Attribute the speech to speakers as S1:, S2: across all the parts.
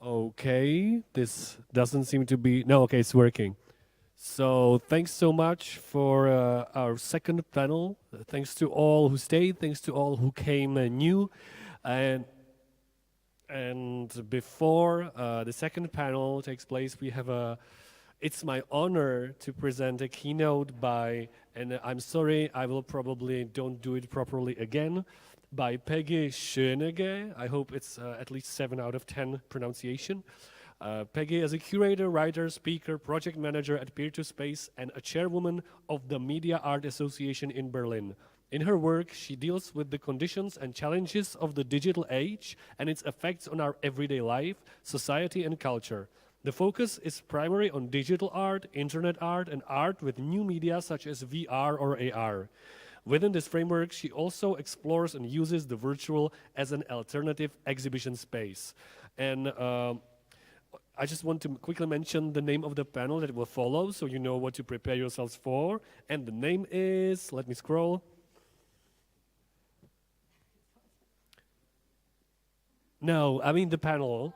S1: Okay, this doesn't seem to be. No, okay, it's working. So thanks so much for our second panel. Thanks to all who stayed. Thanks to all who came new. And before the second panel takes place, we have a. It's my honor to present a keynote by, and I'm sorry, I will probably don't do it properly again, by Peggy Schönege. I hope it's at least 7 out of 10 pronunciation. Peggy is a curator, writer, speaker, project manager at Peer2Space, and a chairwoman of the Media Art Association in Berlin. In her work, she deals with the conditions and challenges of the digital age and its effects on our everyday life, society, and culture. The focus is primarily on digital art, internet art, and art with new media such as VR or AR. Within this framework, she also explores and uses the virtual as an alternative exhibition space. And I just want to quickly mention the name of the panel that will follow so you know what to prepare yourselves for. And the name is, let me scroll. No, I mean the panel.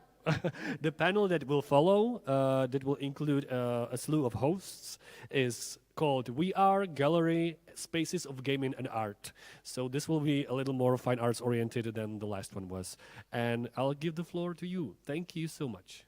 S1: The panel that will follow, that will include a slew of hosts, is called We Are Gallery Spaces of Gaming and Art. So this will be a little more fine arts oriented than the last one was. And I'll give the floor to you. Thank you so much.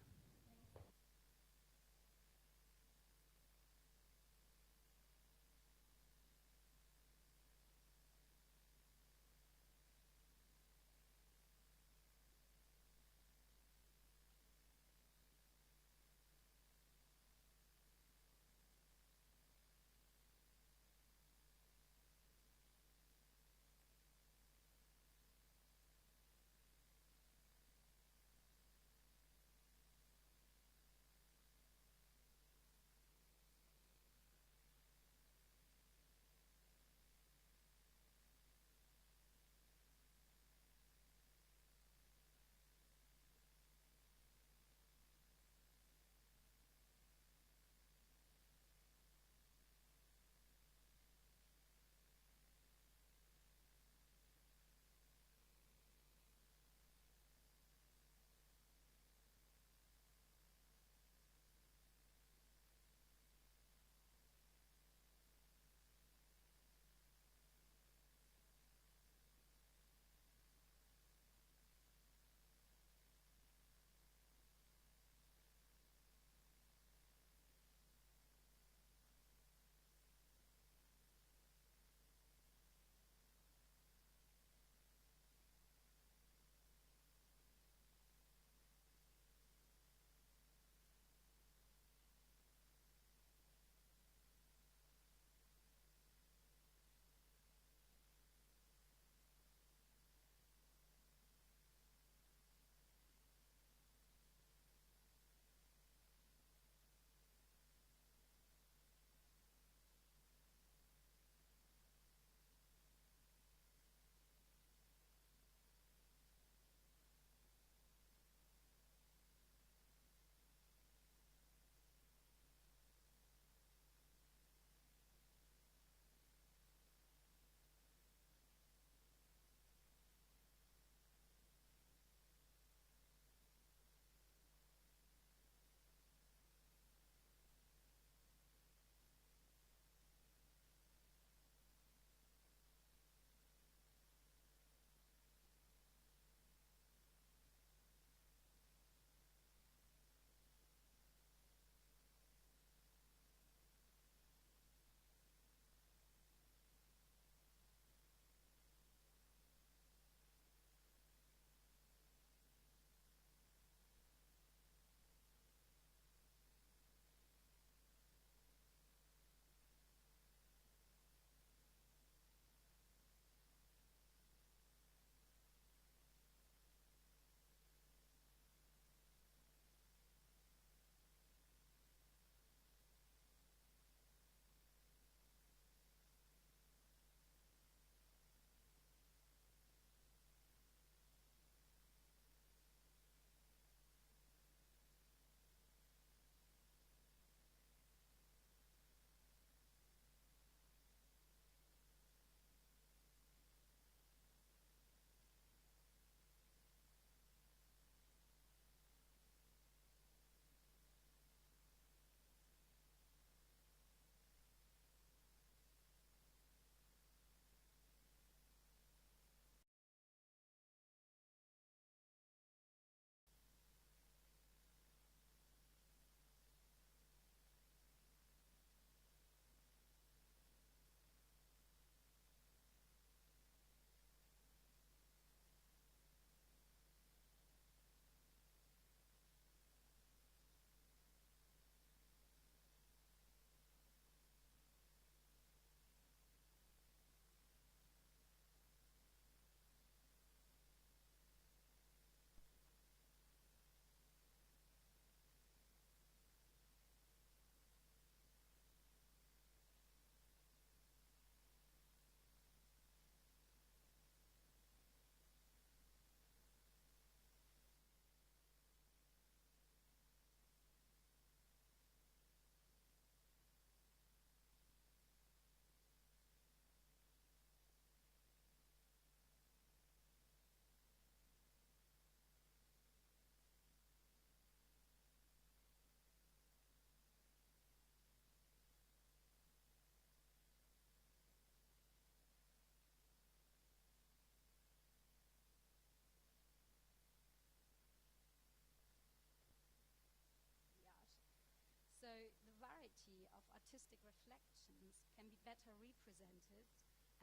S2: can be better represented,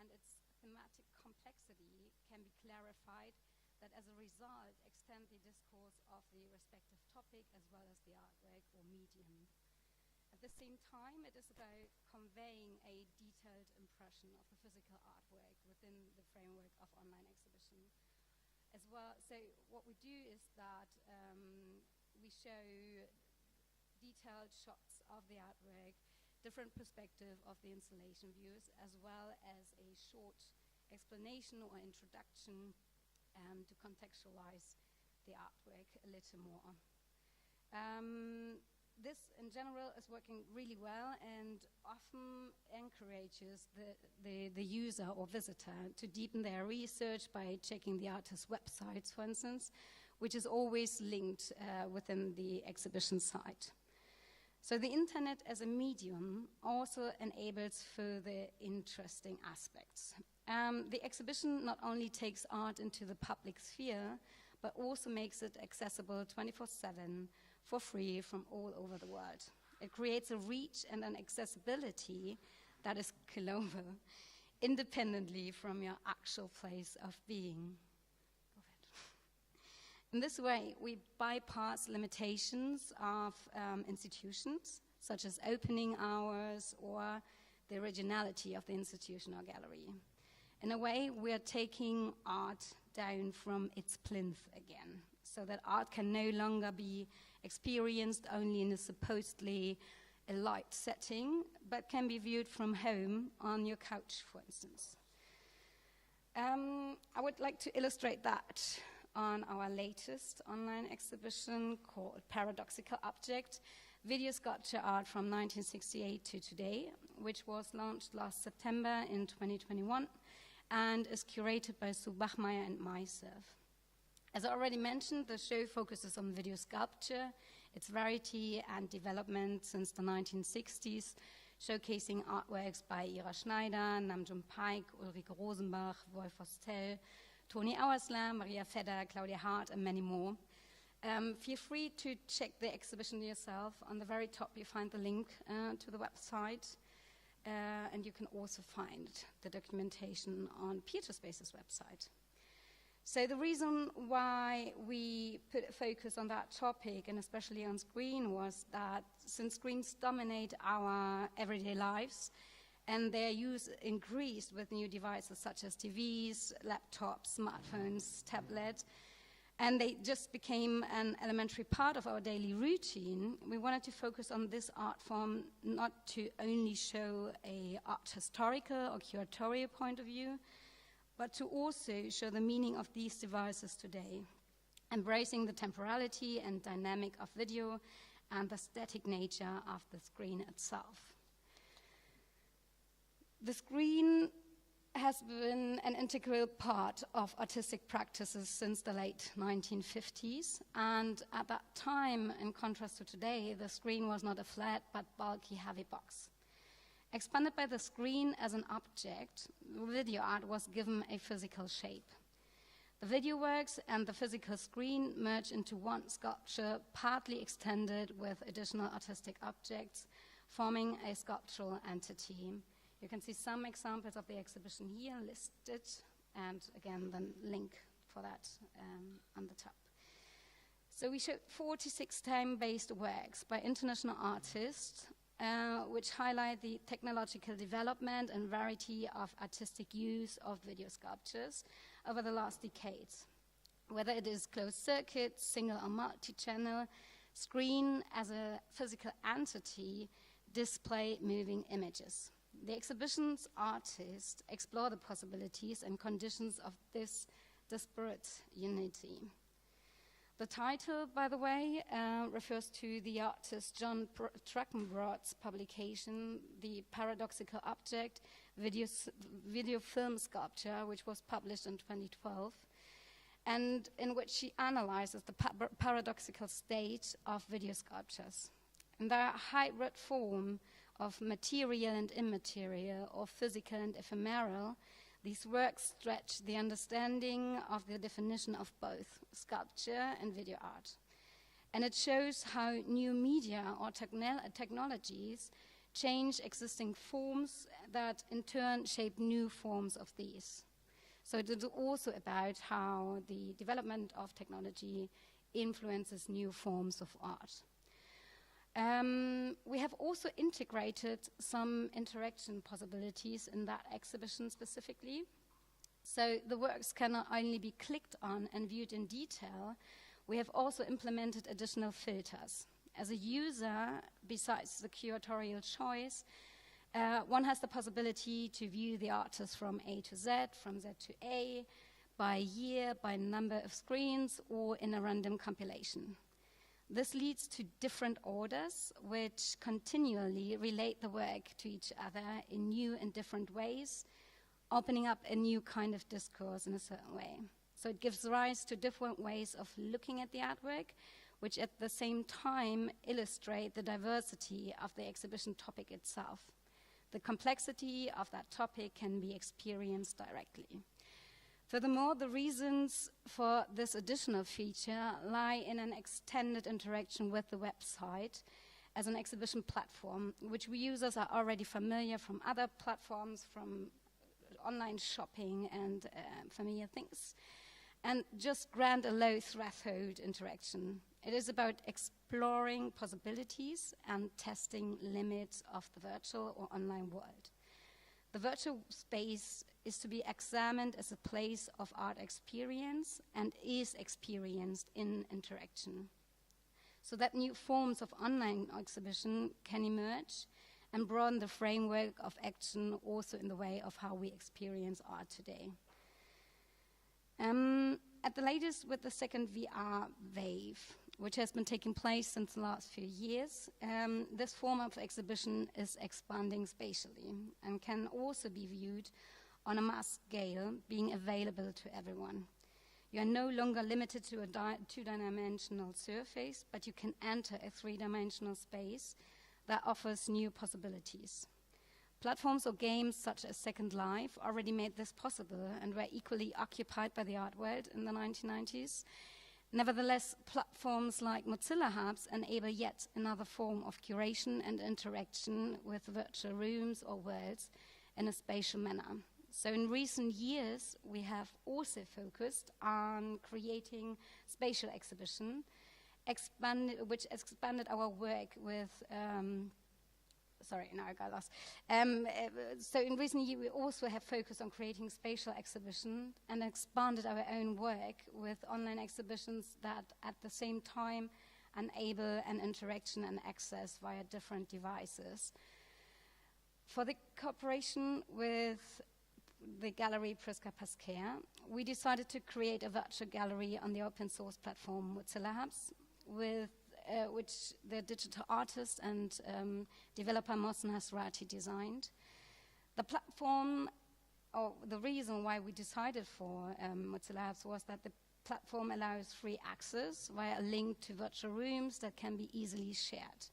S2: and its thematic complexity can be clarified, that as a result extend the discourse of the respective topic as well as the artwork or medium. At the same time, it is about conveying a detailed impression of the physical artwork within the framework of online exhibition as well. So what we do is that we show detailed shots of the artwork, different perspective of the installation views, as well as a short explanation or introduction to contextualize the artwork a little more. This, in general, is working really well and often encourages the user or visitor to deepen their research by checking the artist's websites, for instance, which is always linked within the exhibition site. So the internet as a medium also enables further interesting aspects. The exhibition not only takes art into the public sphere, but also makes it accessible 24/7 for free from all over the world. It creates a reach and an accessibility that is global, independently from your actual place of being. In this way, we bypass limitations of institutions, such as opening hours or the originality of the institution or gallery. In a way, we are taking art down from its plinth again, so that art can no longer be experienced only in a supposedly light setting, but can be viewed from home on your couch, for instance. I would like to illustrate that on our latest online exhibition called Paradoxical Object, video sculpture art from 1968 to today, which was launched last September in 2021 and is curated by Sue Bachmeier and myself. As I already mentioned, the show focuses on video sculpture, its variety and development since the 1960s, showcasing artworks by Ira Schneider, Namjoon Paik, Ulrike Rosenbach, Wolf Hostel, Toni Auersler, Maria Fedder, Claudia Hart, and many more. Feel free to check the exhibition yourself. On the very top, you find the link to the website, and you can also find the documentation on Peterspace's website. So the reason why we put a focus on that topic, and especially on screen, was that since screens dominate our everyday lives, and their use increased with new devices such as TVs, laptops, smartphones, tablets, and they just became an elementary part of our daily routine, we wanted to focus on this art form not to only show an art historical or curatorial point of view, but to also show the meaning of these devices today, embracing the temporality and dynamic of video and the static nature of the screen itself. The screen has been an integral part of artistic practices since the late 1950s, and at that time, in contrast to today, the screen was not a flat but bulky, heavy box. Expanded by the screen as an object, video art was given a physical shape. The video works and the physical screen merge into one sculpture, partly extended with additional artistic objects, forming a sculptural entity. You can see some examples of the exhibition here listed, and again, the link for that on the top. So we showed 46 time-based works by international artists, which highlight the technological development and variety of artistic use of video sculptures over the last decades. Whether it is closed circuit, single or multi-channel, screen as a physical entity, display moving images. The exhibition's artists explore the possibilities and conditions of this disparate unity. The title, by the way, refers to the artist John Trachtenbrod's publication, The Paradoxical Object, video film sculpture, which was published in 2012, and in which she analyzes the paradoxical state of video sculptures. In their hybrid form of material and immaterial, or physical and ephemeral, these works stretch the understanding of the definition of both sculpture and video art. And it shows how new media or technologies change existing forms that in turn shape new forms of these. So it is also about how the development of technology influences new forms of art. We have also integrated some interaction possibilities in that exhibition specifically. So the works can not only be clicked on and viewed in detail, we have also implemented additional filters. As a user, besides the curatorial choice, one has the possibility to view the artist from A to Z, from Z to A, by year, by number of screens, or in a random compilation. This leads to different orders, which continually relate the work to each other in new and different ways, opening up a new kind of discourse in a certain way. So it gives rise to different ways of looking at the artwork, which at the same time illustrate the diversity of the exhibition topic itself. The complexity of that topic can be experienced directly. Furthermore, the reasons for this additional feature lie in an extended interaction with the website as an exhibition platform, which we users are already familiar from other platforms, from online shopping and familiar things, and just grant a low threshold interaction. It is about exploring possibilities and testing limits of the virtual or online world. The virtual space is to be examined as a place of art experience and is experienced in interaction, so that new forms of online exhibition can emerge and broaden the framework of action also in the way of how we experience art today. At the latest with the second VR wave, which has been taking place since the last few years, this form of exhibition is expanding spatially and can also be viewed on a mass scale, being available to everyone. You are no longer limited to a two-dimensional surface, but you can enter a three-dimensional space that offers new possibilities. Platforms or games such as Second Life already made this possible and were equally occupied by the art world in the 1990s. Nevertheless, platforms like Mozilla Hubs enable yet another form of curation and interaction with virtual rooms or worlds in a spatial manner. So in recent years, we have also focused on creating spatial exhibition, which expanded our work with, so in recent years, we also have focused on creating spatial exhibition and expanded our own work with online exhibitions that at the same time enable an interaction and access via different devices. For the cooperation with the gallery Prisca Pasquer, we decided to create a virtual gallery on the open source platform Mozilla Hubs, with which the digital artist and developer Mohsen Hasrati designed. The platform, or the reason why we decided for Mozilla Hubs was that the platform allows free access via a link to virtual rooms that can be easily shared,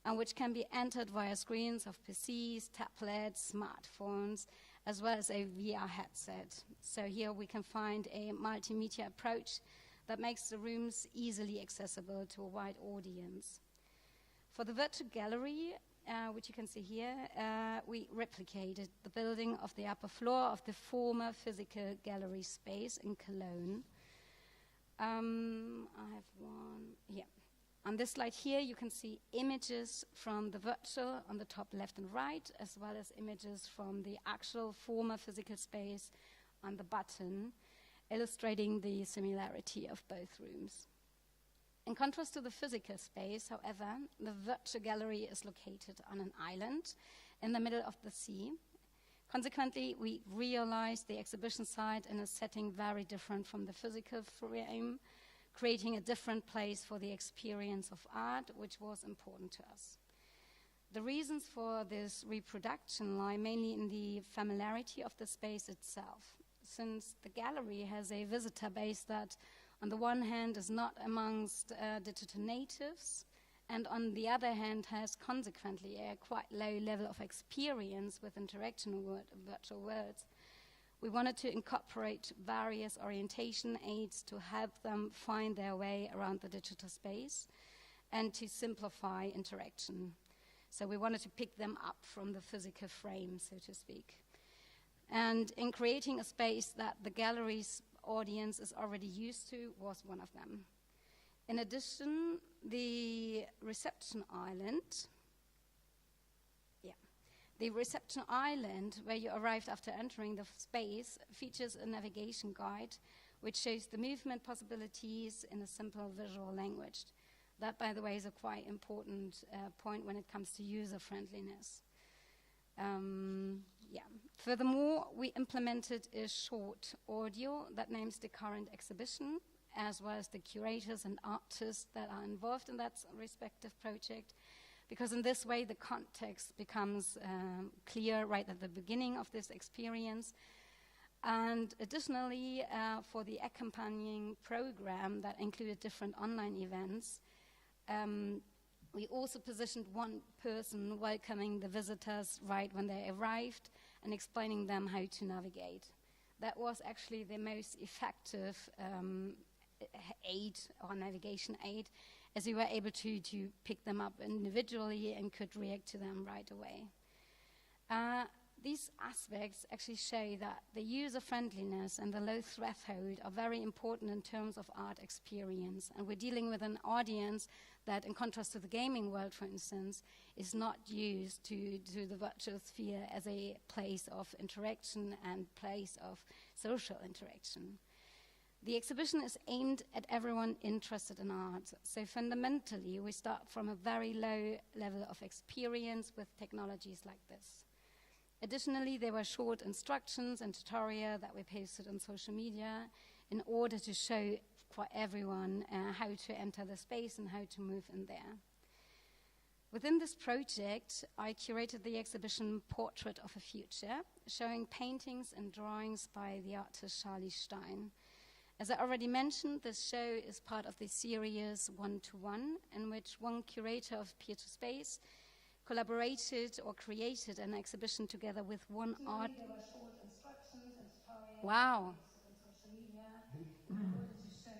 S2: and which can be entered via screens of PCs, tablets, smartphones, as well as a VR headset. So here we can find a multimedia approach that makes the rooms easily accessible to a wide audience. For the virtual gallery, which you can see here, we replicated the building of the upper floor of the former physical gallery space in Cologne. I have one, yeah. On this slide here, you can see images from the virtual on the top left and right, as well as images from the actual former physical space on the bottom, illustrating the similarity of both rooms. In contrast to the physical space, however, the virtual gallery is located on an island in the middle of the sea. Consequently, we realized the exhibition site in a setting very different from the physical frame, creating a different place for the experience of art, which was important to us. The reasons for this reproduction lie mainly in the familiarity of the space itself, since the gallery has a visitor base that, on the one hand, is not amongst digital natives, and on the other hand, has consequently a quite low level of experience with interaction with virtual worlds. We wanted to incorporate various orientation aids to help them find their way around the digital space and to simplify interaction. So we wanted to pick them up from the physical frame, so to speak. And in creating a space that the gallery's audience is already used to was one of them. In addition, the reception island, the reception island, where you arrived after entering the space, features a navigation guide which shows the movement possibilities in a simple visual language. That, by the way, is a quite important point when it comes to user-friendliness. Furthermore, we implemented a short audio that names the current exhibition, as well as the curators and artists that are involved in that respective project, because in this way the context becomes clear right at the beginning of this experience. And additionally, for the accompanying program that included different online events, we also positioned one person welcoming the visitors right when they arrived and explaining them how to navigate. That was actually the most effective aid or navigation aid, as we were able to pick them up individually and could react to them right away. These aspects actually show that the user-friendliness and the low threshold are very important in terms of art experience. And we're dealing with an audience that, in contrast to the gaming world, for instance, is not used to the virtual sphere as a place of interaction and place of social interaction. The exhibition is aimed at everyone interested in art. So fundamentally, we start from a very low level of experience with technologies like this. Additionally, there were short instructions and tutorials that we posted on social media in order to show for everyone how to enter the space and how to move in there. Within this project, I curated the exhibition Portrait of a Future, showing paintings and drawings by the artist Charlie Stein. As I already mentioned, this show is part of the series One-to-One, in which one curator of Peer-to-Space collaborated or created an exhibition together with one art. There were short instructions and tutorials on social media in order to show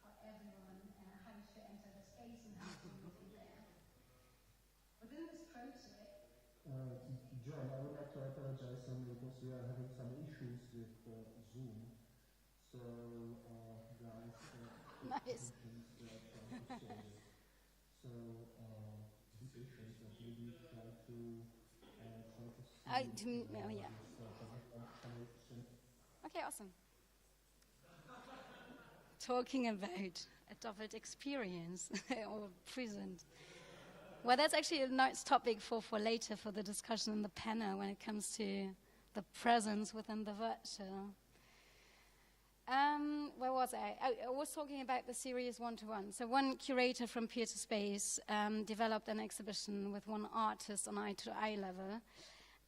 S2: for everyone how to enter the space and how to move in there. Within this project,
S3: John, I would like to apologize because we are having some issues with Zoom. So, guys,
S2: nice. Okay, awesome. Talking about a doubled experience or present. Well, that's actually a nice topic for later for the discussion in the panel when it comes to the presence within the virtual. Where was I? I was talking about the series One-to-One. So one curator from Peer-to-Space developed an exhibition with one artist on eye-to-eye level.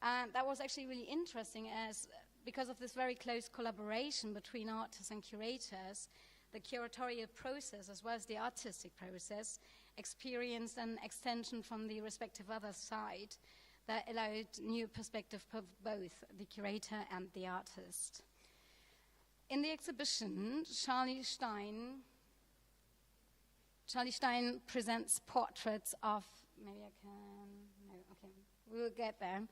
S2: And that was actually really interesting, as because of this very close collaboration between artists and curators, the curatorial process as well as the artistic process experienced an extension from the respective other side that allowed new perspective for both the curator and the artist. In the exhibition, Charlie Stein presents portraits of, maybe I can, no, okay, we'll get there.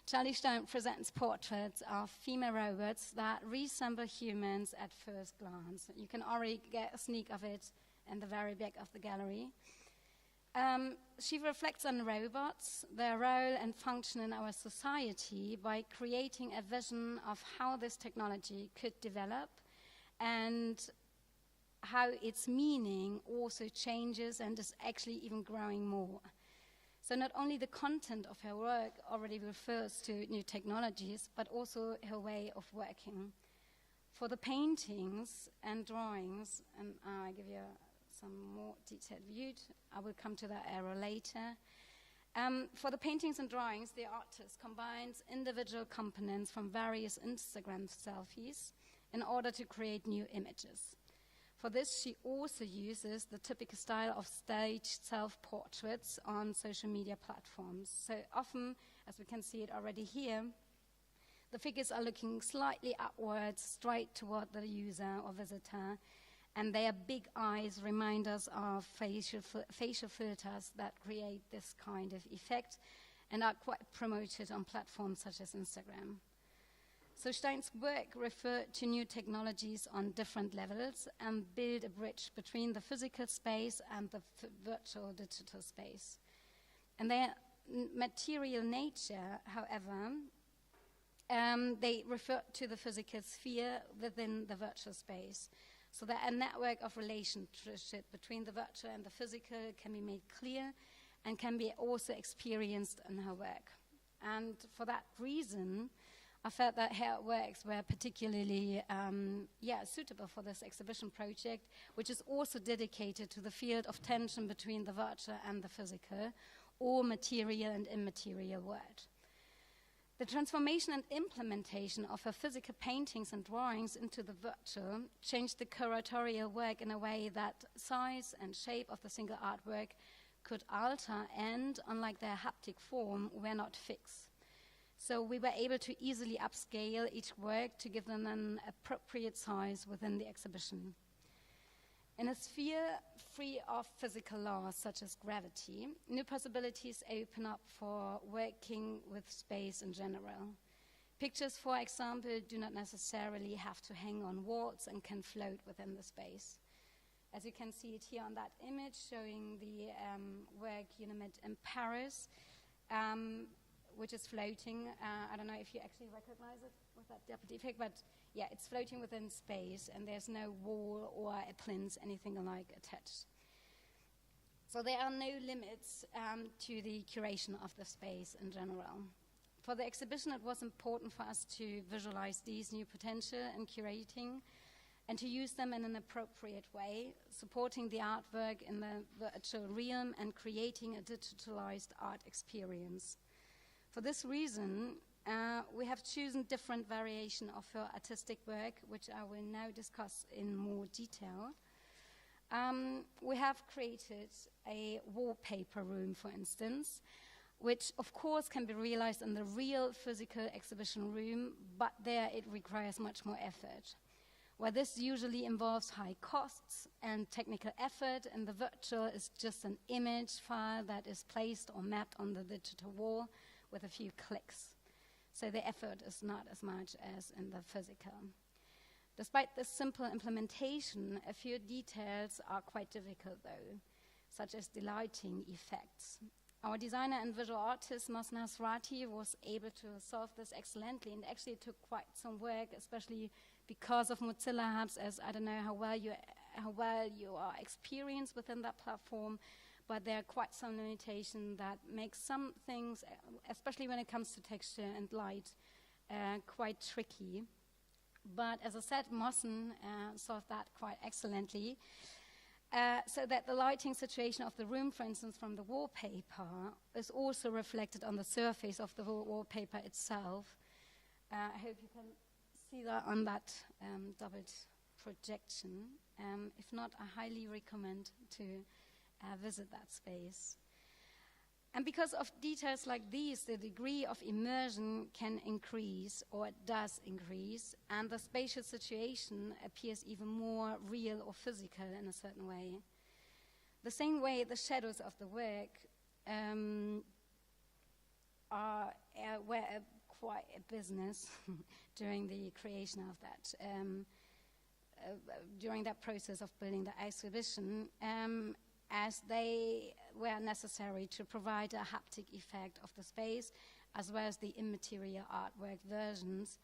S2: Charlie Stein presents portraits of female robots that resemble humans at first glance. You can already get a sneak of it in the very back of the gallery. She reflects on robots, their role and function in our society by creating a vision of how this technology could develop and how its meaning also changes and is actually even growing more. So not only the content of her work already refers to new technologies, but also her way of working. For the paintings and drawings, and I give you some more detailed view, I will come to that area later. For the paintings and drawings, the artist combines individual components from various Instagram selfies in order to create new images. For this, she also uses the typical style of staged self-portraits on social media platforms. So often, as we can see it already here, the figures are looking slightly upwards, straight toward the user or visitor, And their big eyes remind us of facial filters that create this kind of effect and are quite promoted on platforms such as Instagram. So Stein's work referred to new technologies on different levels and build a bridge between the physical space and the virtual digital space. And their material nature, however, they refer to the physical sphere within the virtual space. So that a network of relationship between the virtual and the physical can be made clear and can be also experienced in her work. And for that reason, I felt that her works were particularly suitable for this exhibition project, which is also dedicated to the field of tension between the virtual and the physical, or material and immaterial world. The transformation and implementation of her physical paintings and drawings into the virtual changed the curatorial work in a way that size and shape of the single artwork could alter and, unlike their haptic form, were not fixed. So we were able to easily upscale each work to give them an appropriate size within the exhibition. In a sphere free of physical laws such as gravity, new possibilities open up for working with space in general. Pictures, for example, do not necessarily have to hang on walls and can float within the space. As you can see it here on that image showing the work Unimate in Paris, which is floating. I don't know if you actually recognize it with that deputy effect, but yeah, it's floating within space and there's no wall or a plinth, anything alike attached. So there are no limits to the curation of the space in general. For the exhibition, it was important for us to visualize these new potential in curating and to use them in an appropriate way, supporting the artwork in the virtual realm and creating a digitalized art experience. For this reason, we have chosen different variation of her artistic work, which I will now discuss in more detail. We have created a wallpaper room, for instance, which of course can be realized in the real physical exhibition room, but there it requires much more effort. Where this usually involves high costs and technical effort, and the virtual is just an image file that is placed or mapped on the digital wall with a few clicks. So the effort is not as much as in the physical. Despite this simple implementation, a few details are quite difficult though, such as the lighting effects. Our designer and visual artist, Mosna Srati, was able to solve this excellently, and actually it took quite some work, especially because of Mozilla Hubs, as I don't know how well you are experienced within that platform, but there are quite some limitations that make some things, especially when it comes to texture and light, quite tricky. But as I said, Mossen solved that quite excellently, so that the lighting situation of the room, for instance, from the wallpaper, is also reflected on the surface of the wallpaper itself. I hope you can see that on that doubled projection. If not, I highly recommend to visit that space. And because of details like these, the degree of immersion can increase, or it does increase, and the spatial situation appears even more real or physical in a certain way. The same way the shadows of the work were quite a business during the creation of that, during that process of building the exhibition, as they were necessary to provide a haptic effect of the space, as well as the immaterial artwork versions,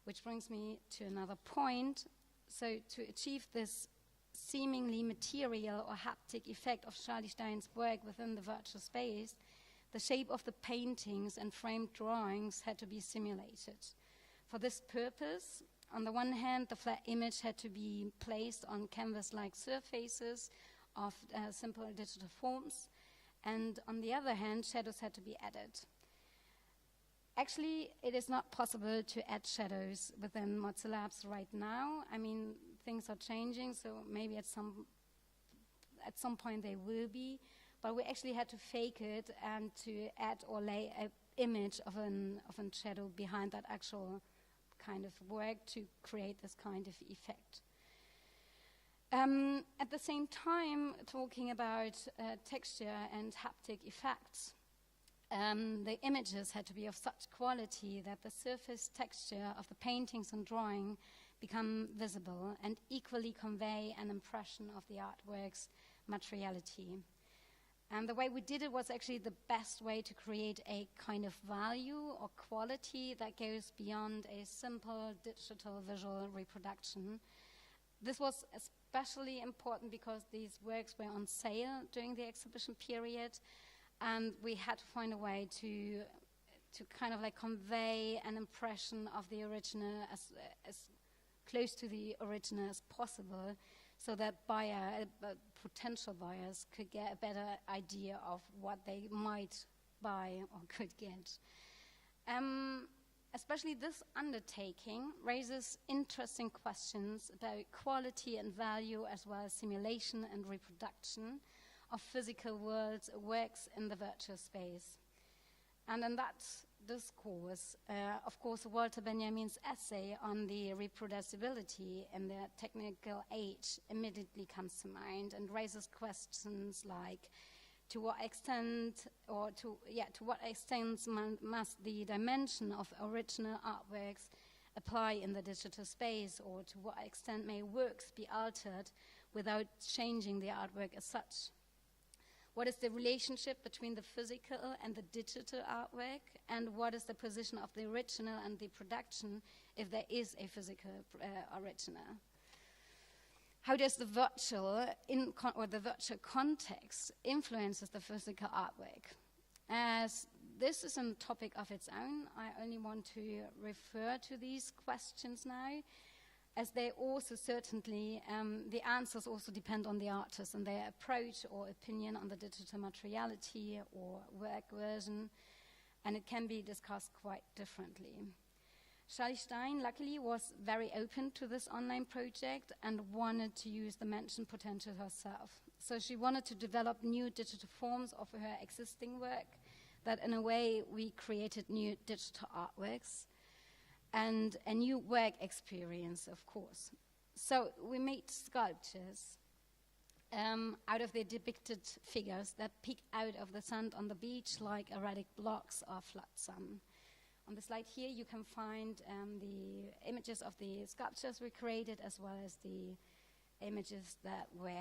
S2: which brings me to another point. So to achieve this seemingly material or haptic effect of Charlie Stein's work within the virtual space, the shape of the paintings and framed drawings had to be simulated. For this purpose, on the one hand, the flat image had to be placed on canvas-like surfaces of simple digital forms, and on the other hand, shadows had to be added. Actually, it is not possible to add shadows within Mozilla Labs right now. I mean, things are changing, so maybe at some point they will be, but we actually had to fake it and to add or lay an image of a shadow behind that actual kind of work to create this kind of effect. At the same time, talking about texture and haptic effects, the images had to be of such quality that the surface texture of the paintings and drawing become visible and equally convey an impression of the artwork's materiality. And the way we did it was actually the best way to create a kind of value or quality that goes beyond a simple digital visual reproduction. This was especially important because these works were on sale during the exhibition period, and we had to find a way to kind of like convey an impression of the original as close to the original as possible, so that potential buyers could get a better idea of what they might buy or could get. Especially this undertaking raises interesting questions about quality and value, as well as simulation and reproduction of physical works in the virtual space. And in that discourse, of course, Walter Benjamin's essay on the reproducibility in the technical age immediately comes to mind and raises questions like, to what extent must the dimension of original artworks apply in the digital space, or to what extent may works be altered without changing the artwork as such? What is the relationship between the physical and the digital artwork, and what is the position of the original and the production if there is a physical original? How does the virtual the virtual context influences the physical artwork? As this is a topic of its own, I only want to refer to these questions now, as they also certainly, the answers also depend on the artist and their approach or opinion on the digital materiality or work version, and it can be discussed quite differently. Charlie Stein, luckily, was very open to this online project and wanted to use the mentioned potential herself. So she wanted to develop new digital forms of her existing work, that in a way we created new digital artworks and a new work experience, of course. So we made sculptures out of the depicted figures that peek out of the sand on the beach like erratic blocks of flood sun. On the slide here, you can find the images of the sculptures we created, as well as the images that were,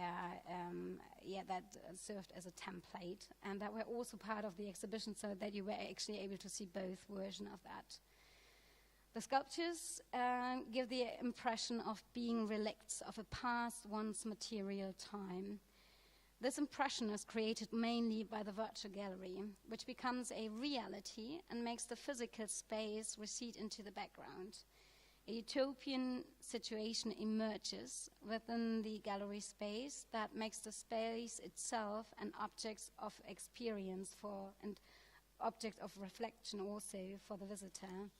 S2: that served as a template, and that were also part of the exhibition, so that you were actually able to see both versions of that. The sculptures give the impression of being relicts of a past once material time. This impression is created mainly by the virtual gallery, which becomes a reality and makes the physical space recede into the background. A utopian situation emerges within the gallery space that makes the space itself an object of experience and object of reflection also for the visitor.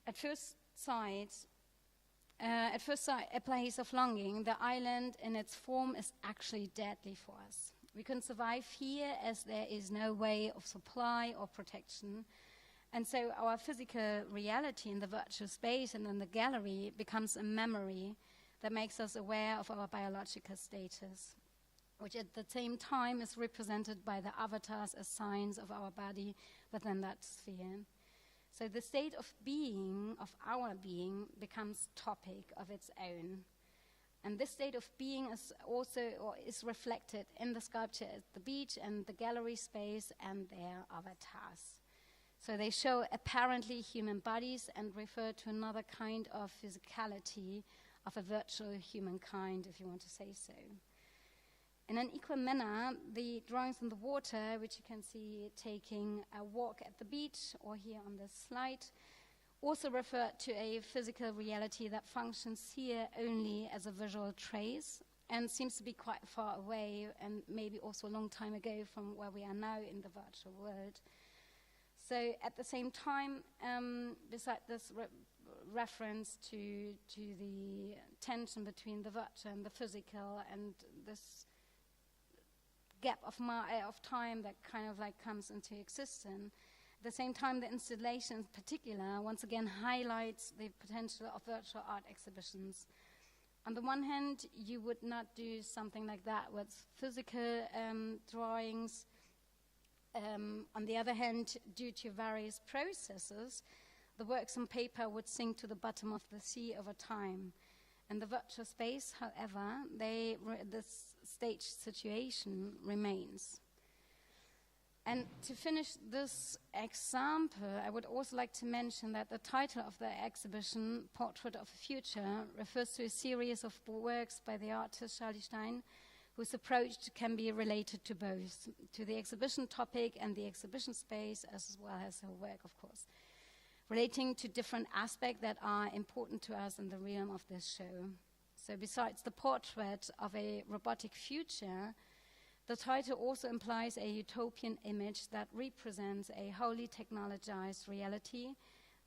S2: At first sight, a place of longing, the island in its form is actually deadly for us. We can survive here as there is no way of supply or protection. And so our physical reality in the virtual space and in the gallery becomes a memory that makes us aware of our biological status, which at the same time is represented by the avatars as signs of our body within that sphere. So the state of being, of our being, becomes topic of its own. And this state of being is also, or is reflected in the sculpture at the beach and the gallery space and their avatars. So they show apparently human bodies and refer to another kind of physicality of a virtual humankind, if you want to say so. In an equal manner, the drawings in the water, which you can see taking a walk at the beach, or here on this slide, also refer to a physical reality that functions here only as a visual trace and seems to be quite far away and maybe also a long time ago from where we are now in the virtual world. So at the same time, beside this reference to the tension between the virtual and the physical and this gap of time that kind of like comes into existence. At the same time, the installation in particular once again highlights the potential of virtual art exhibitions On the one hand, you would not do something like that with physical drawings. On the other hand, due to various processes, the works on paper would sink to the bottom of the sea over time. In the virtual space, however, this stage situation remains. And to finish this example, I would also like to mention that the title of the exhibition, Portrait of a Future, refers to a series of works by the artist Charlie Stein, whose approach can be related to both, to the exhibition topic and the exhibition space, as well as her work, of course, relating to different aspects that are important to us in the realm of this show. So besides the portrait of a robotic future, the title also implies a utopian image that represents a wholly technologized reality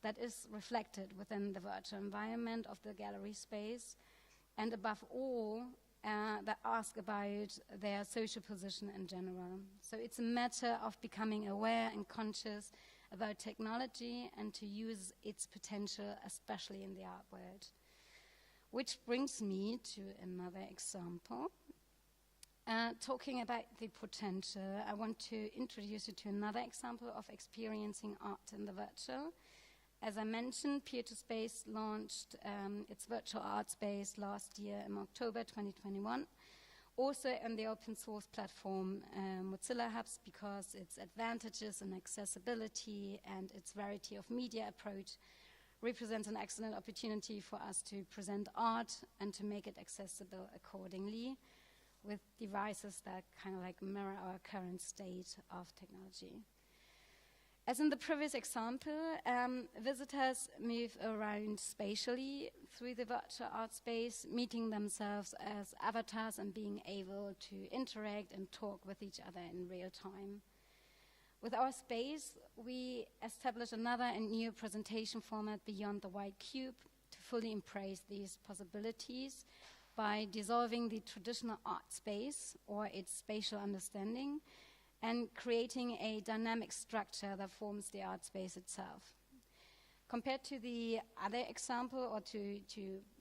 S2: that is reflected within the virtual environment of the gallery space, and above all, that ask about their social position in general. So it's a matter of becoming aware and conscious about technology and to use its potential, especially in the art world. Which brings me to another example. Talking about the potential, I want to introduce you to another example of experiencing art in the virtual. As I mentioned, Peer2Space launched its virtual art space last year in October 2021, also on the open source platform Mozilla Hubs, because its advantages in accessibility and its variety of media approach represents an excellent opportunity for us to present art and to make it accessible accordingly, with devices that kind of like mirror our current state of technology. As in the previous example, visitors move around spatially through the virtual art space, meeting themselves as avatars and being able to interact and talk with each other in real time. With our space, we establish another and new presentation format beyond the white cube to fully embrace these possibilities by dissolving the traditional art space or its spatial understanding and creating a dynamic structure that forms the art space itself. Compared to the other example, or to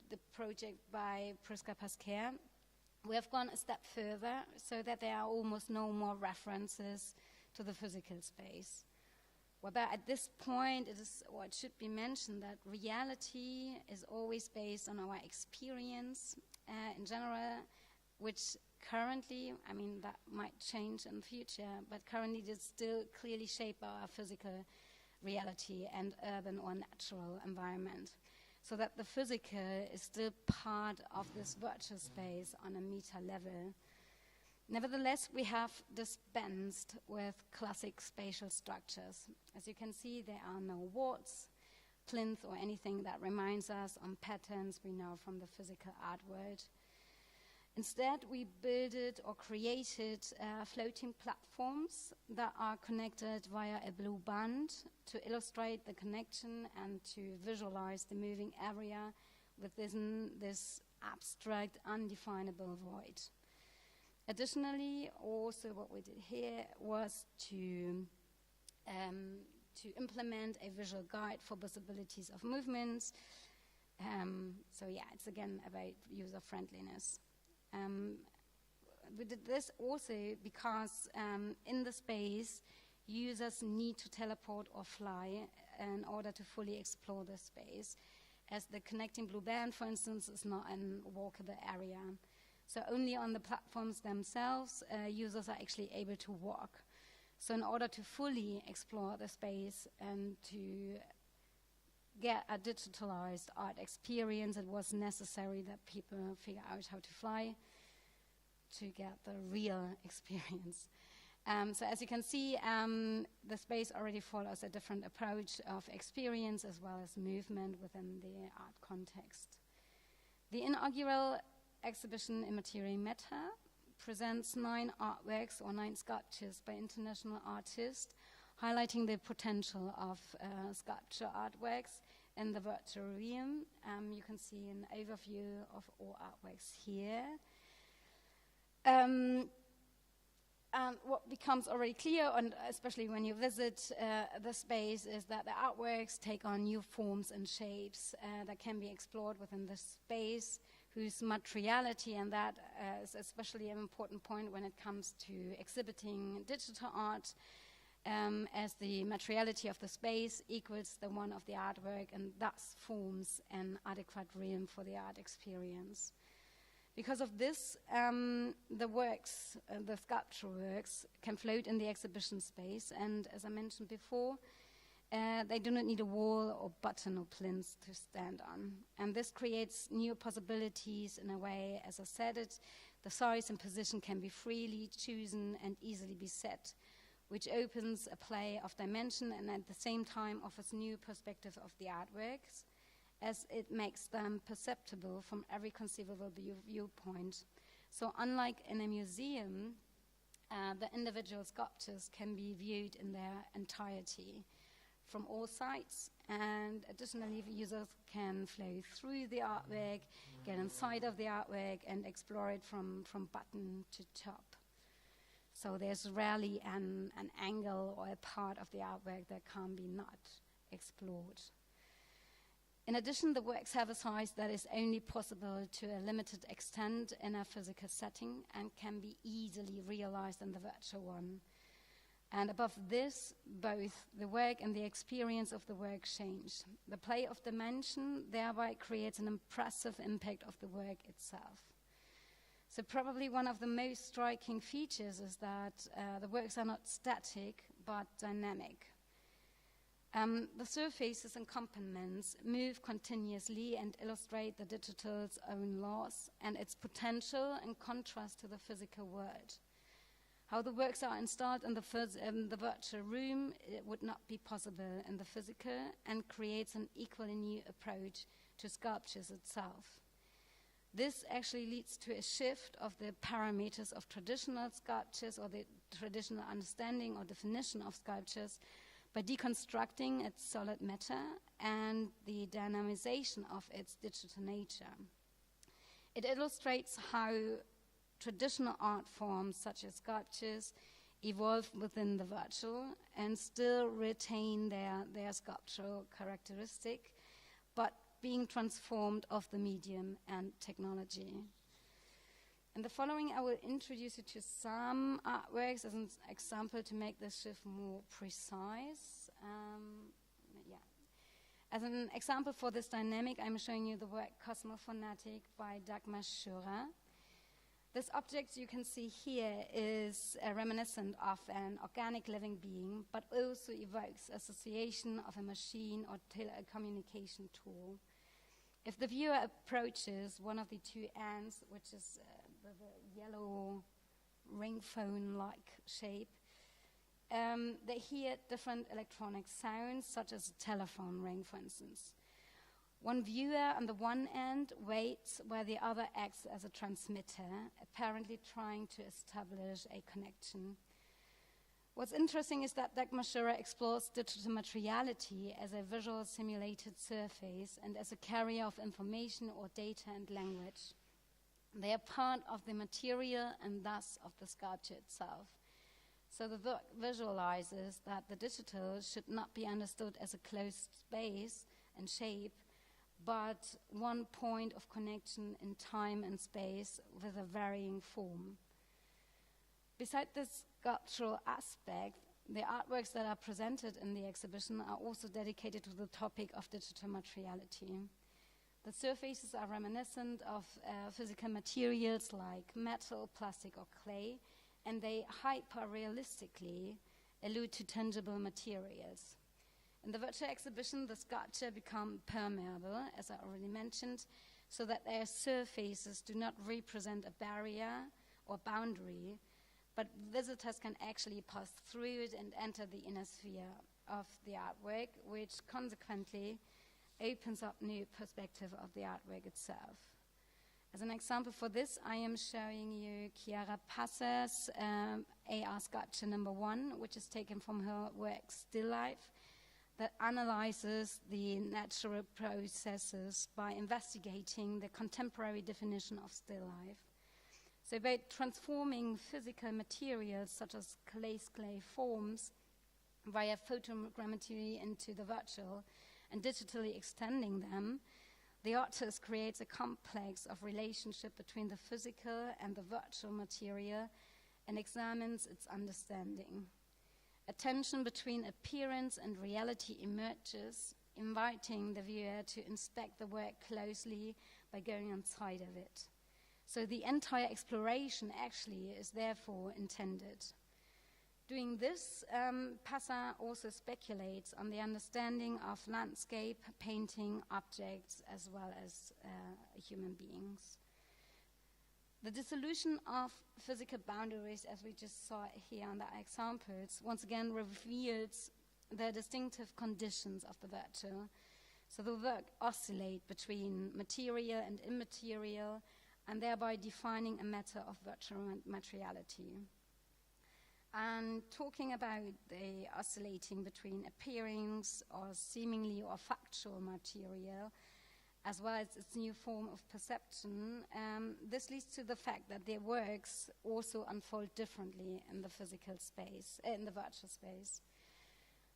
S2: the project by Priska Pasquer, we have gone a step further so that there are almost no more references to the physical space. Whether at this point it is, or it should be mentioned that reality is always based on our experience in general, which currently, I mean, that might change in the future, but currently it still clearly shape our physical reality and urban or natural environment, so that the physical is still part of this virtual space on a meta level. Nevertheless, we have dispensed with classic spatial structures. As you can see, there are no walls, plinth, or anything that reminds us on patterns we know from the physical art world. Instead, we built or created floating platforms that are connected via a blue band to illustrate the connection and to visualize the moving area within this abstract, undefinable void. Additionally, also what we did here was to implement a visual guide for possibilities of movements. So yeah, it's again about user friendliness. We did this also because in the space, users need to teleport or fly in order to fully explore the space, as the connecting blue band, for instance, is not a walkable area. So only on the platforms themselves, users are actually able to walk. So in order to fully explore the space and to get a digitalized art experience, it was necessary that people figure out how to fly to get the real experience. So as you can see, the space already follows a different approach of experience as well as movement within the art context. The inaugural exhibition in Material Matter presents 9 artworks or 9 sculptures by international artists, highlighting the potential of sculpture artworks in the virtual realm. You can see an overview of all artworks here. And what becomes already clear, and especially when you visit the space, is that the artworks take on new forms and shapes that can be explored within the space whose materiality, and that is especially an important point when it comes to exhibiting digital art, as the materiality of the space equals the one of the artwork and thus forms an adequate realm for the art experience. Because of this, the works, the sculpture works, can float in the exhibition space, and as I mentioned before, they do not need a wall or button or plinth to stand on. And this creates new possibilities in a way, as I said it, the size and position can be freely chosen and easily be set, which opens a play of dimension and at the same time offers new perspective of the artworks, as it makes them perceptible from every conceivable viewpoint. So unlike in a museum, the individual sculptures can be viewed in their entirety from all sides, and additionally users can flow through the artwork, get inside of the artwork and explore it from bottom to top. So there's rarely an angle or a part of the artwork that can be not explored. In addition, the works have a size that is only possible to a limited extent in a physical setting and can be easily realized in the virtual one. And above this, both the work and the experience of the work change. The play of dimension thereby creates an impressive impact of the work itself. So probably one of the most striking features is that the works are not static, but dynamic. The surfaces and components move continuously and illustrate the digital's own laws and its potential in contrast to the physical world. How the works are installed in the virtual room, it would not be possible in the physical, and creates an equally new approach to sculptures itself. This actually leads to a shift of the parameters of traditional sculptures or the traditional understanding or definition of sculptures by deconstructing its solid matter and the dynamization of its digital nature. It illustrates how traditional art forms such as sculptures evolve within the virtual and still retain their sculptural characteristic, but being transformed of the medium and technology. In the following, I will introduce you to some artworks as an example to make this shift more precise. As an example for this dynamic, I'm showing you the work Cosmophonetic by Dakmashura. This object you can see here is reminiscent of an organic living being, but also evokes association of a machine or telecommunication tool. If the viewer approaches one of the two ends, which is the yellow ring phone-like shape, they hear different electronic sounds, such as a telephone ring, for instance. One viewer on the one end waits while the other acts as a transmitter, apparently trying to establish a connection. What's interesting is that Dakmashura explores digital materiality as a visual simulated surface and as a carrier of information or data and language. They are part of the material and thus of the sculpture itself. So the work visualizes that the digital should not be understood as a closed space and shape, but one point of connection in time and space with a varying form. Besides this sculptural aspect, the artworks that are presented in the exhibition are also dedicated to the topic of digital materiality. The surfaces are reminiscent of physical materials like metal, plastic, or clay, and they hyper-realistically allude to tangible materials. In the virtual exhibition, the sculpture become permeable, as I already mentioned, so that their surfaces do not represent a barrier or boundary, but visitors can actually pass through it and enter the inner sphere of the artwork, which consequently opens up new perspective of the artwork itself. As an example for this, I am showing you Chiara Passer's AR sculpture number 1, which is taken from her work Still Life, that analyzes the natural processes by investigating the contemporary definition of still life. So by transforming physical materials such as clay forms via photogrammetry into the virtual and digitally extending them, the artist creates a complex of relationship between the physical and the virtual material and examines its understanding. A tension between appearance and reality emerges, inviting the viewer to inspect the work closely by going inside of it. So the entire exploration actually is therefore intended. Doing this, Passin also speculates on the understanding of landscape, painting, objects, as well as human beings. The dissolution of physical boundaries, as we just saw here on the examples, once again reveals the distinctive conditions of the virtual. So the work oscillates between material and immaterial, and thereby defining a matter of virtual materiality. And talking about the oscillating between appearance or seemingly or factual material, as well as its new form of perception, this leads to the fact that their works also unfold differently in the physical space, in the virtual space.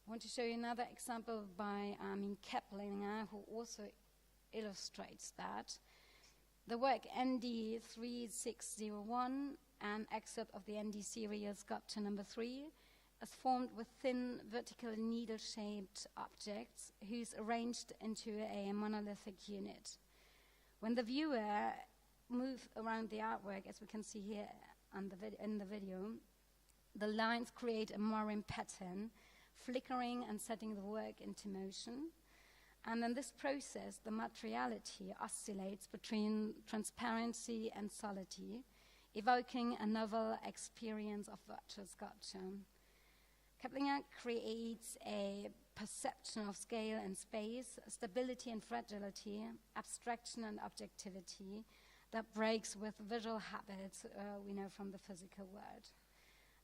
S2: I want to show you another example by Armin Keplinger, who also illustrates that. The work ND 3601, an excerpt of the ND series sculpture number 3, is formed with thin vertical needle-shaped objects whose arranged into a monolithic unit. When the viewer moves around the artwork, as we can see here on in the video, the lines create a marine pattern, flickering and setting the work into motion. And in this process, the materiality oscillates between transparency and solidity, evoking a novel experience of virtual sculpture. Keplinger creates a perception of scale and space, stability and fragility, abstraction and objectivity that breaks with visual habits we know from the physical world.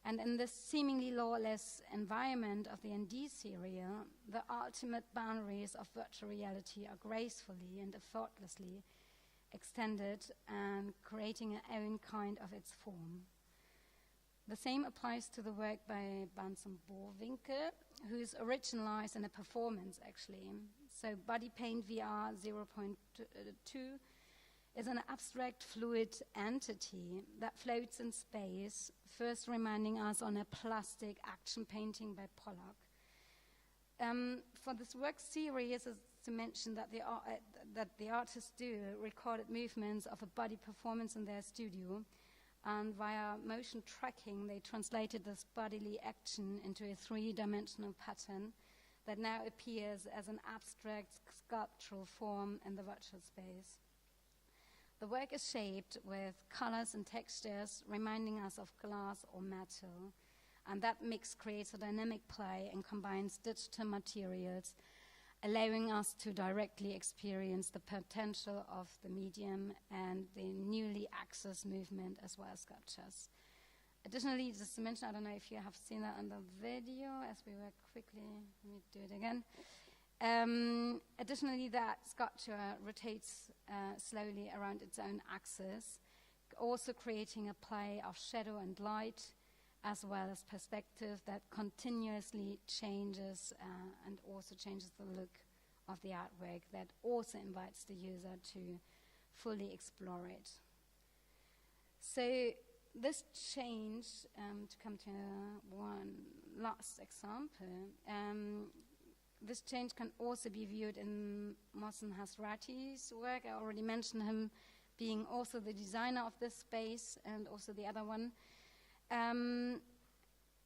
S2: And in this seemingly lawless environment of the ND serial, the ultimate boundaries of virtual reality are gracefully and effortlessly extended and creating an own kind of its form. The same applies to the work by Bansom Boerwinkel, who is originalized in a performance, actually. So Body Paint VR 0.2 is an abstract fluid entity that floats in space, first reminding us on a plastic action painting by Pollock. For this work series, is to mention that the artists do recorded movements of a body performance in their studio, and via motion tracking, they translated this bodily action into a three-dimensional pattern that now appears as an abstract sculptural form in the virtual space. The work is shaped with colors and textures, reminding us of glass or metal, and that mix creates a dynamic play and combines digital materials, allowing us to directly experience the potential of the medium and the newly accessed movement as well as sculptures. Additionally, just to mention, I don't know if you have seen that on the video, as we were quickly, let me do it again. Additionally, that sculpture rotates slowly around its own axis, also creating a play of shadow and light, as well as perspective that continuously changes and also changes the look of the artwork, that also invites the user to fully explore it. So this change, to come to one last example, this change can also be viewed in Mohsen Hasrati's work. I already mentioned him being also the designer of this space and also the other one.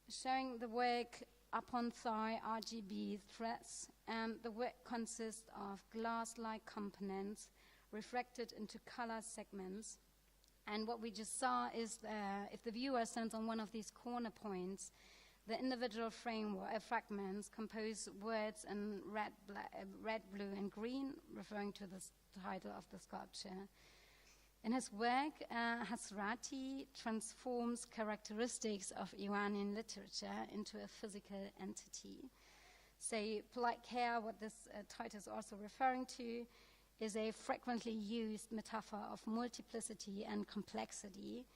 S2: Showing the work upon thigh RGB threads, and the work consists of glass-like components refracted into color segments. And what we just saw is if the viewer stands on one of these corner points, the individual fragments compose words in red, blue, and green, referring to the title of the sculpture. In his work, Hasrati transforms characteristics of Iranian literature into a physical entity. So, polite care, what this title is also referring to, is a frequently used metaphor of multiplicity and complexity,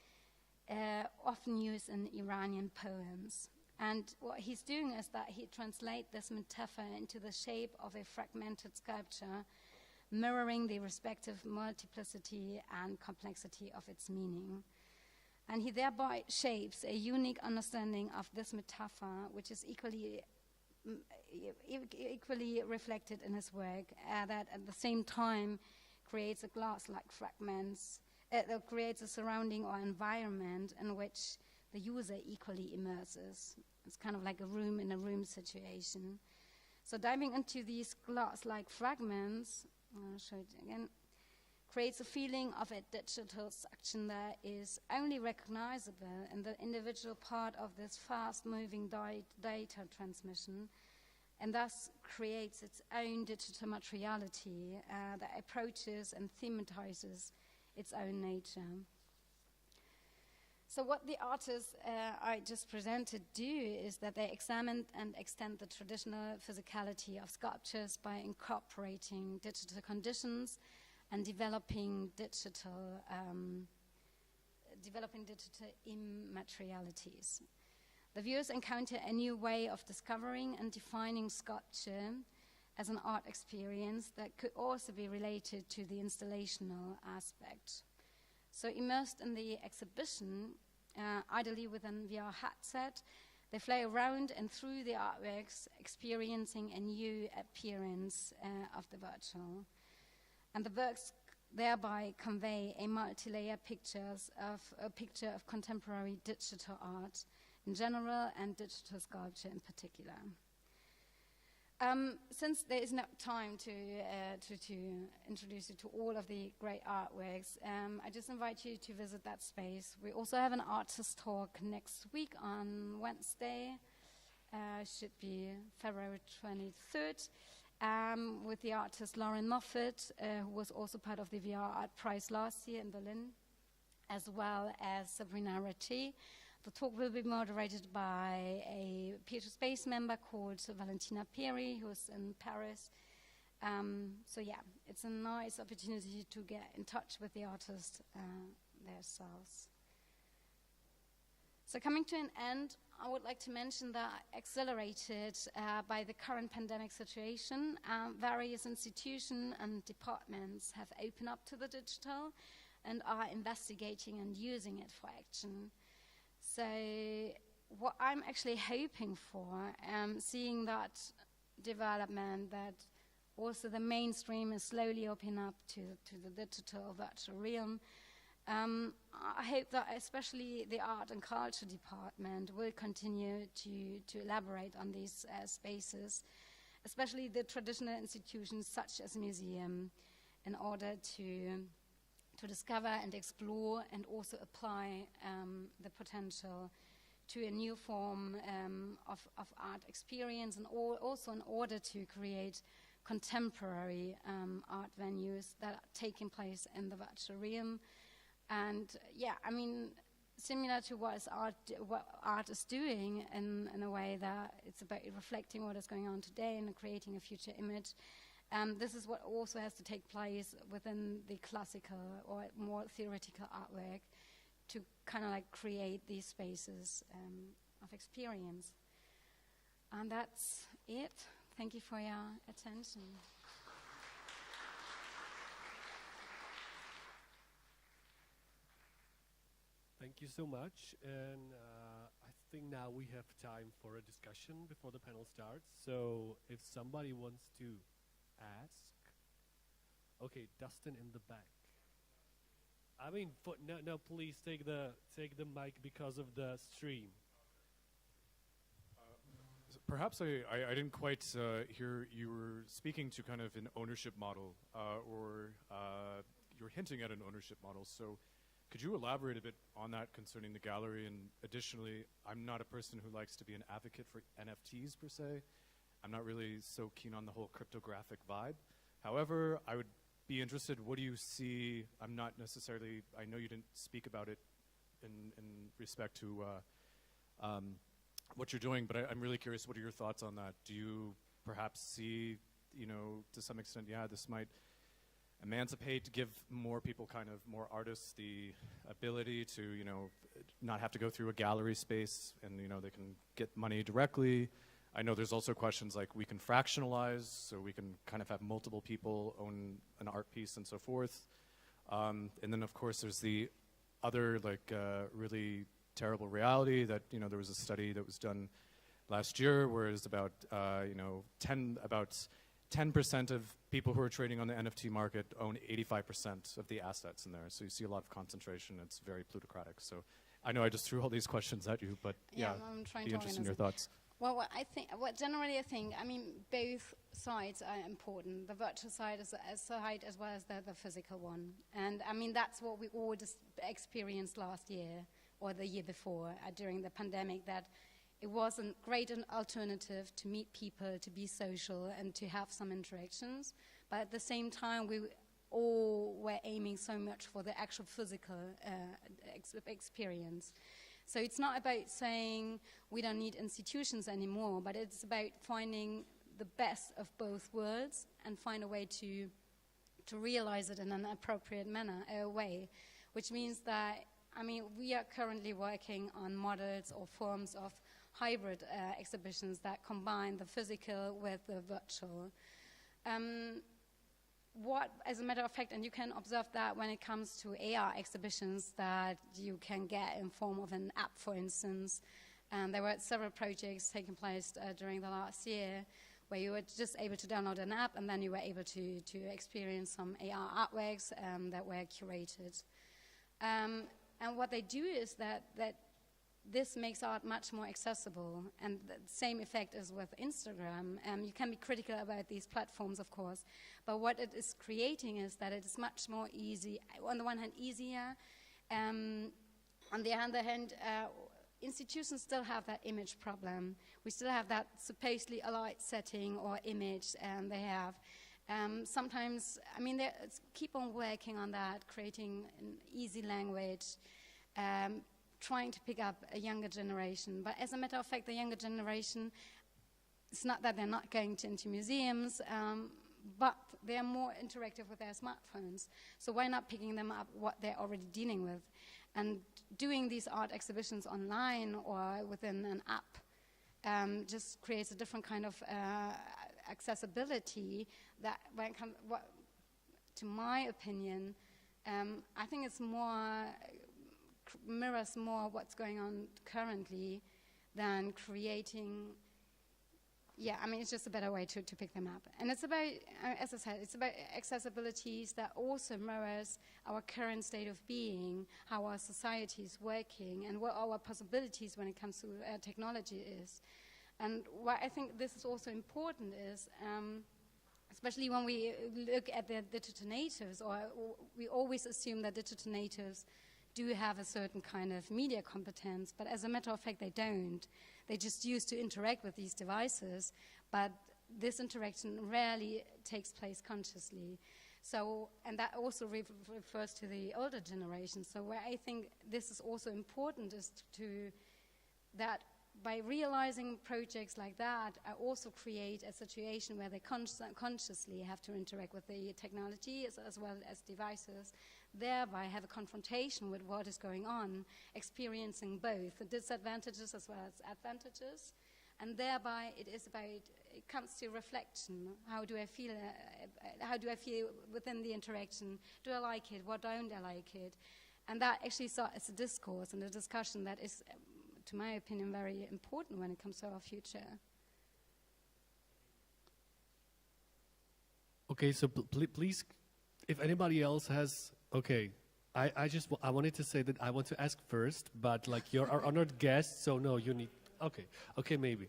S2: often used in Iranian poems. And what he's doing is that he translates this metaphor into the shape of a fragmented sculpture mirroring the respective multiplicity and complexity of its meaning. And he thereby shapes a unique understanding of this metaphor, which is equally reflected in his work, that at the same time creates a glass-like fragments, creates a surrounding or environment in which the user equally immerses. It's kind of like a room in a room situation. So diving into these glass-like fragments, I'll show it again, creates a feeling of a digital suction that is only recognizable in the individual part of this fast-moving data transmission, and thus creates its own digital materiality that approaches and thematizes its own nature. So what the artists I just presented do is that they examine and extend the traditional physicality of sculptures by incorporating digital conditions and developing digital immaterialities. The viewers encounter a new way of discovering and defining sculpture as an art experience that could also be related to the installational aspect. So immersed in the exhibition, ideally with a VR headset, they fly around and through the artworks, experiencing a new appearance of the virtual. And the works thereby convey a multi-layer picture of contemporary digital art in general and digital sculpture in particular. Since there is no time to introduce you to all of the great artworks, I just invite you to visit that space. We also have an artist talk next week on Wednesday, should be February 23rd, with the artist Lauren Moffett, who was also part of the VR Art Prize last year in Berlin, as well as Sabrina Reti. The talk will be moderated by a Peter Space member called Valentina Peri, who's in Paris. So yeah, it's a nice opportunity to get in touch with the artists themselves. So coming to an end, I would like to mention that accelerated by the current pandemic situation, various institutions and departments have opened up to the digital and are investigating and using it for action. So what I'm actually hoping for, seeing that development, that also the mainstream is slowly opening up to the digital virtual realm, I hope that especially the art and culture department will continue to elaborate on these spaces, especially the traditional institutions such as museum, in order to discover and explore and also apply the potential to a new form of art experience, and also in order to create contemporary art venues that are taking place in the virtual realm. And yeah, I mean, similar to what art is doing in a way that it's about reflecting what is going on today and creating a future image. This is what also has to take place within the classical or more theoretical artwork to kind of like create these spaces of experience. And that's it. Thank you for your attention.
S1: Thank you so much. And I think now we have time for a discussion before the panel starts. So if somebody wants to ask. Okay, Dustin in the back. I mean, no, please take the mic because of the stream.
S4: Perhaps I didn't quite hear you were speaking to kind of an ownership model, or you were hinting at an ownership model. So could you elaborate a bit on that concerning the gallery? And additionally, I'm not a person who likes to be an advocate for NFTs per se. I'm not really so keen on the whole cryptographic vibe. However, I would be interested, what do you see? I'm not necessarily, I know you didn't speak about it in respect to what you're doing, but I'm really curious, what are your thoughts on that? Do you perhaps see, to some extent, yeah, this might emancipate, give more people, more artists, the ability to, not have to go through a gallery space and, they can get money directly? I know there's also questions like we can fractionalize, so we can kind of have multiple people own an art piece and so forth. And then, of course, there's the other really terrible reality that, there was a study that was done last year where it was about 10% of people who are trading on the NFT market own 85% of the assets in there. So you see a lot of concentration. It's very plutocratic. So I know I just threw all these questions at you, but
S2: I'm trying
S4: be
S2: to
S4: interested in
S2: organize
S4: your
S2: it.
S4: thoughts.
S2: Well, generally I think, both sides are important. The virtual side as well as the physical one. And that's what we all just experienced last year or the year before during the pandemic, that it was a great alternative to meet people, to be social, and to have some interactions. But at the same time, we all were aiming so much for the actual physical experience. So it's not about saying we don't need institutions anymore, but it's about finding the best of both worlds and find a way to realize it in an appropriate way, which means that, we are currently working on models or forms of hybrid exhibitions that combine the physical with the virtual. As a matter of fact, and you can observe that when it comes to AR exhibitions that you can get in form of an app, for instance. There were several projects taking place during the last year where you were just able to download an app and then you were able to experience some AR artworks that were curated. And what they do is that this makes art much more accessible, and the same effect as with Instagram. You can be critical about these platforms, of course, but what it is creating is that it is much more easy, on the one hand easier, on the other hand, institutions still have that image problem. We still have that supposedly alike setting or image they have. Sometimes, they keep on working on that, creating an easy language, trying to pick up a younger generation. But as a matter of fact, the younger generation, it's not that they're not going into museums, but they're more interactive with their smartphones. So why not picking them up what they're already dealing with? And doing these art exhibitions online or within an app just creates a different kind of accessibility that, when it comes, to my opinion, I think it's more mirrors more what's going on currently than creating. It's just a better way to pick them up. And it's about, as I said, it's about accessibilities that also mirrors our current state of being, how our society is working, and what our possibilities when it comes to technology is. And why I think this is also important is, especially when we look at the digital natives, or we always assume that digital natives do have a certain kind of media competence, but as a matter of fact, they don't. They just used to interact with these devices, but this interaction rarely takes place consciously. So, and that also refers to the older generation. So where I think this is also important is that by realizing projects like that, I also create a situation where they consciously have to interact with the technology as well as devices, thereby have a confrontation with what is going on, experiencing both the disadvantages as well as advantages, and thereby it comes to reflection. How do I feel within the interaction? Do I like it? What don't I like it? And that actually starts a discourse and a discussion that is, to my opinion, very important when it comes to our future.
S1: Okay, so please, if anybody else has, okay, I wanted to say that I want to ask first, but like you're our honored guest, so no, you need, okay, maybe.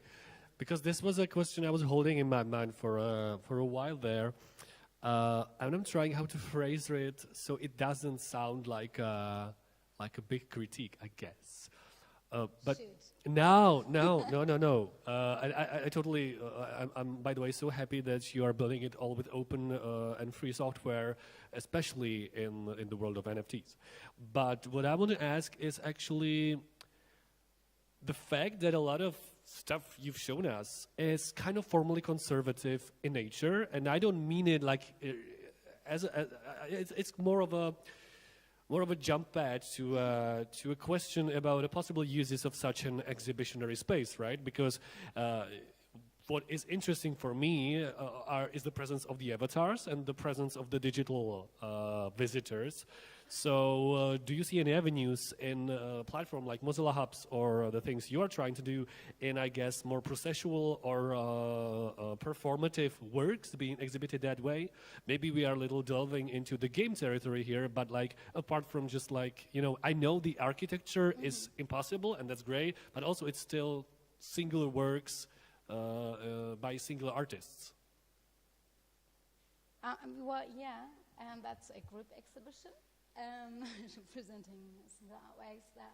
S1: Because this was a question I was holding in my mind for a while there, and I'm trying how to phrase it so it doesn't sound like a big critique, I guess. But no. I totally. I'm by the way so happy that you are building it all with open and free software, especially in the world of NFTs. But what I want to ask is actually the fact that a lot of stuff you've shown us is kind of formally conservative in nature, and I don't mean it like it's more of a jump pad to a question about the possible uses of such an exhibitionary space, right? Because what is interesting for me is the presence of the avatars and the presence of the digital visitors. So do you see any avenues in a platform like Mozilla Hubs or the things you are trying to do in, I guess, more processual or performative works being exhibited that way? Maybe we are a little delving into the game territory here, but like apart from just like, you know, I know the architecture is impossible and that's great, but also it's still singular works by singular artists.
S2: Well, yeah, and that's a group exhibition. Presenting the artworks that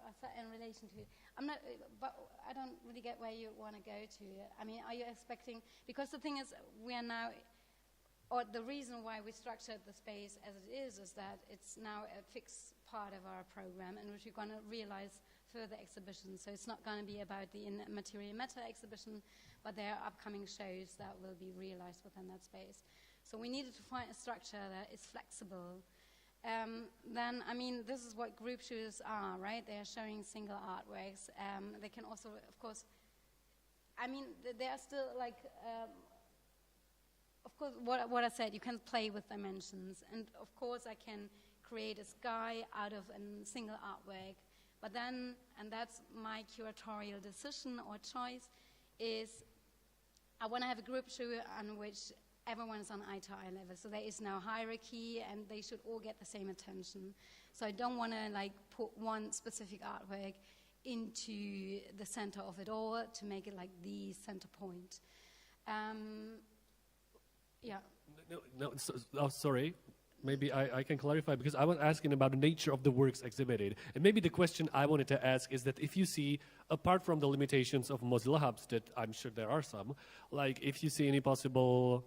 S2: are set in relation to. I'm not, but I don't really get where you want to go to. I mean, are you expecting? Because the thing is, we are now, or the reason why we structured the space as it is that it's now a fixed part of our program, in which we're going to realize further exhibitions. So it's not going to be about the Material Matter exhibition, but there are upcoming shows that will be realized within that space. So we needed to find a structure that is flexible. Then, I mean, this is what group shows are, right? They are showing single artworks. They can also, of course, I mean, they are still like, of course, what I said, you can play with dimensions. And of course, I can create a sky out of a single artwork. But then, and that's my curatorial decision or choice, is I want to have a group show on which everyone is on eye-to-eye level, so there is no hierarchy, and they should all get the same attention. So I don't want to like put one specific artwork into the center of it all to make it like the center point. Yeah.
S1: Sorry. Maybe I can clarify, because I was asking about the nature of the works exhibited. And maybe the question I wanted to ask is that if you see, apart from the limitations of Mozilla Hubs, that I'm sure there are some, like if you see any possible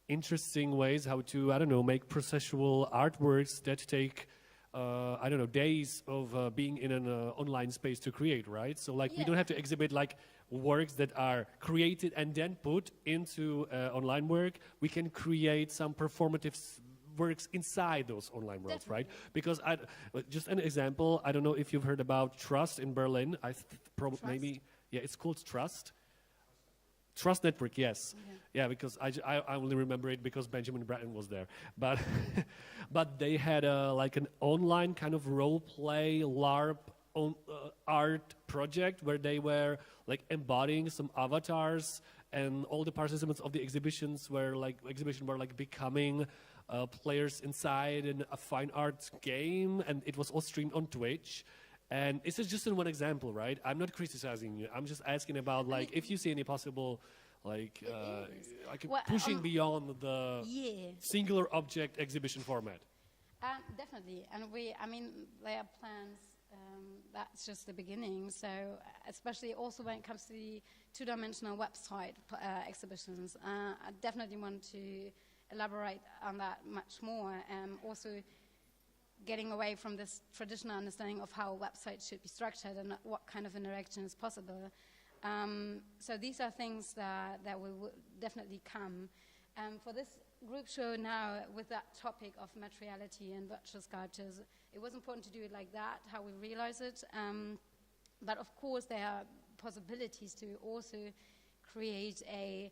S1: interesting ways how to, I don't know, make processual artworks that take, I don't know, days of being in an online space to create, right? So like we don't have to exhibit like works that are created and then put into online work. We can create some performative works inside those online worlds, right? Because just an example, I don't know if you've heard about Trust in Berlin. Maybe, yeah, it's called Trust. Trust Network, yes. Yeah, because I only remember it because Benjamin Bratton was there. But but they had like an online kind of role play LARP art project where they were like embodying some avatars, and all the participants of the exhibitions were like becoming players inside in a fine arts game, and it was all streamed on Twitch. And this is just in one example, right? I'm not criticizing you. I'm just asking about, like, if you see any possible, like pushing beyond the singular object exhibition format.
S2: Definitely. And I mean, there are plans. That's just the beginning. So, especially also when it comes to the two-dimensional website exhibitions, I definitely want to elaborate on that much more. Also, getting away from this traditional understanding of how a website should be structured and what kind of interaction is possible. So these are things that will definitely come. For this group show now, with that topic of materiality and virtual sculptures, it was important to do it like that, how we realize it. But of course, there are possibilities to also create a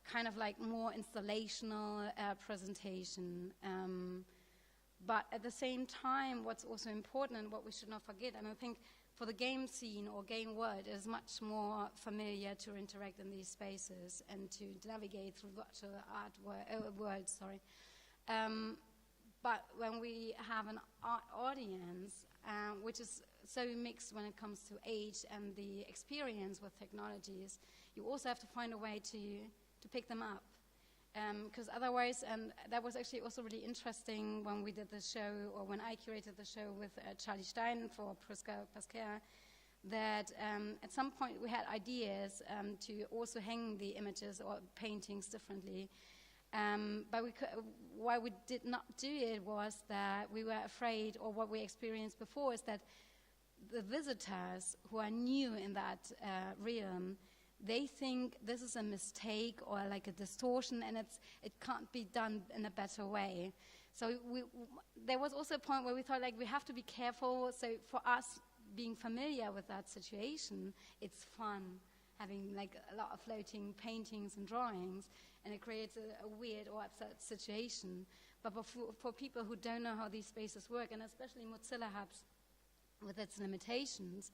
S2: kind of like more installational presentation. But at the same time, what's also important and what we should not forget, and I think for the game scene or game world, it is much more familiar to interact in these spaces and to navigate through virtual art worlds. But when we have an art audience, which is so mixed when it comes to age and the experience with technologies, you also have to find a way to pick them up. Because otherwise, and that was actually also really interesting when we did the show, or when I curated the show with Charlie Stein for Pascal, that at some point we had ideas to also hang the images or paintings differently. But why we did not do it was that we were afraid, or what we experienced before is that the visitors who are new in that realm, they think this is a mistake or like a distortion, and it can't be done in a better way. So there was also a point where we thought, like, we have to be careful. So for us, being familiar with that situation, it's fun. having like a lot of floating paintings and drawings, and it creates a weird or absurd situation. But for people who don't know how these spaces work, and especially Mozilla Hubs with its limitations,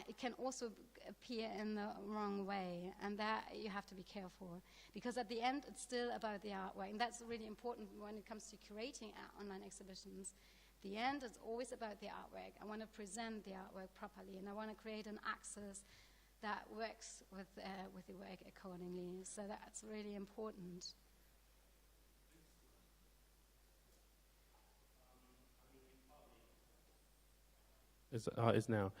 S2: it can also appear in the wrong way, and that you have to be careful, because at the end it's still about the artwork, and that's really important when it comes to curating online exhibitions. The end is always about the artwork. I want to present the artwork properly, and I want to create an access that works with the work accordingly. So that's really important.
S5: Is now.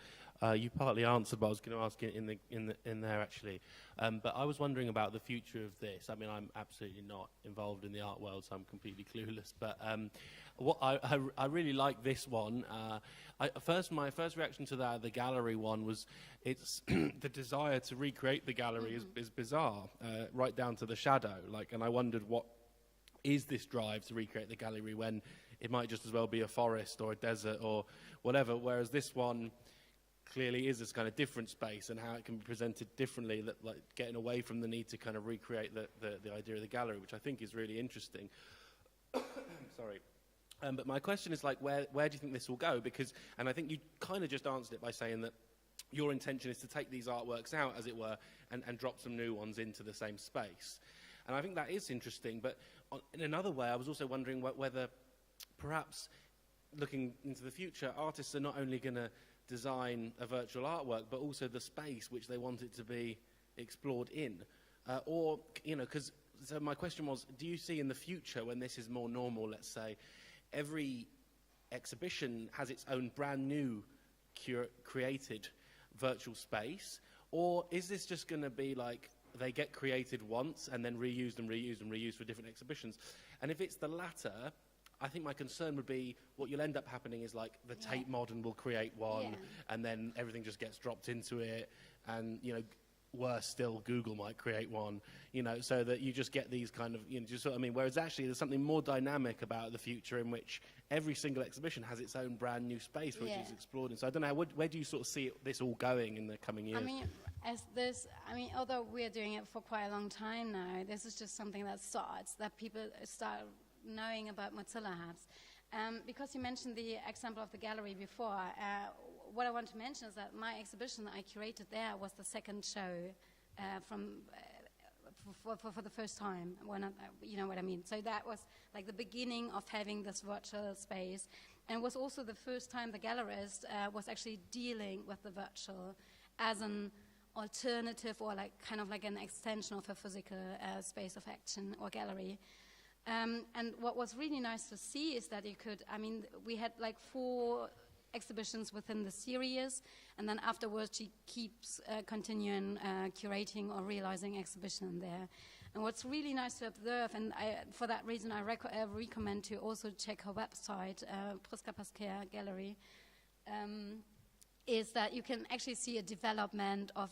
S5: You partly answered what I was going to ask in there actually, but I was wondering about the future of this. I mean, I'm absolutely not involved in the art world, so I'm completely clueless. But what I really like this one. My first reaction to the gallery one was it's the desire to recreate the gallery is bizarre, right down to the shadow. And I wondered, what is this drive to recreate the gallery when it might just as well be a forest or a desert or whatever, whereas this one clearly is this kind of different space, and how it can be presented differently, that like getting away from the need to kind of recreate the idea of the gallery, which I think is really interesting. Sorry. But my question is, like, where do you think this will go? Because, and I think you kind of just answered it by saying that your intention is to take these artworks out, as it were, and drop some new ones into the same space. And I think that is interesting, but in another way, I was also wondering whether perhaps looking into the future, artists are not only going to design a virtual artwork, but also the space which they want it to be explored in. Or, you know, so my question was, do you see in the future, when this is more normal, let's say, every exhibition has its own brand new created virtual space? Or is this just going to be like they get created once and then reused and reused and reused for different exhibitions? And if it's the latter, I think my concern would be what you'll end up happening is like the Tate Modern will create one, and then everything just gets dropped into it, and, you know, worse still, Google might create one, you know, so that you just get these kind of, you know, just what I mean, whereas actually there's something more dynamic about the future in which every single exhibition has its own brand new space which is explored. And so I don't know, where do you sort of see this all going in the coming years?
S2: I mean, although we're doing it for quite a long time now, this is just something that people start knowing about Mozilla Hubs. Because you mentioned the example of the gallery before, what I want to mention is that my exhibition that I curated there was the second show for the first time. You know what I mean? So that was like the beginning of having this virtual space, and it was also the first time the gallerist was actually dealing with the virtual as an alternative, or like kind of like an extension of a physical space of action or gallery. And what was really nice to see is that we had like 4 exhibitions within the series, and then afterwards she keeps continuing curating or realizing exhibition there. And what's really nice to observe, and for that reason I recommend to also check her website, Priska Pasquer Gallery, is that you can actually see a development of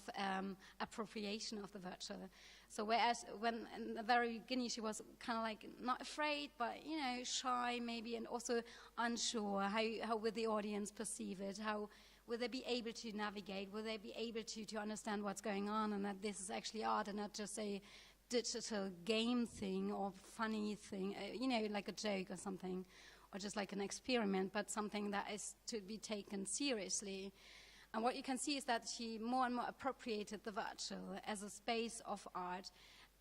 S2: appropriation of the virtual. So whereas when in the very beginning she was kind of like not afraid, but, you know, shy maybe, and also unsure how will the audience perceive it, how will they be able to navigate, will they be able to understand what's going on, and that this is actually art and not just a digital game thing or funny thing, you know, like a joke or something, or just like an experiment, but something that is to be taken seriously. And what you can see is that she more and more appropriated the virtual as a space of art,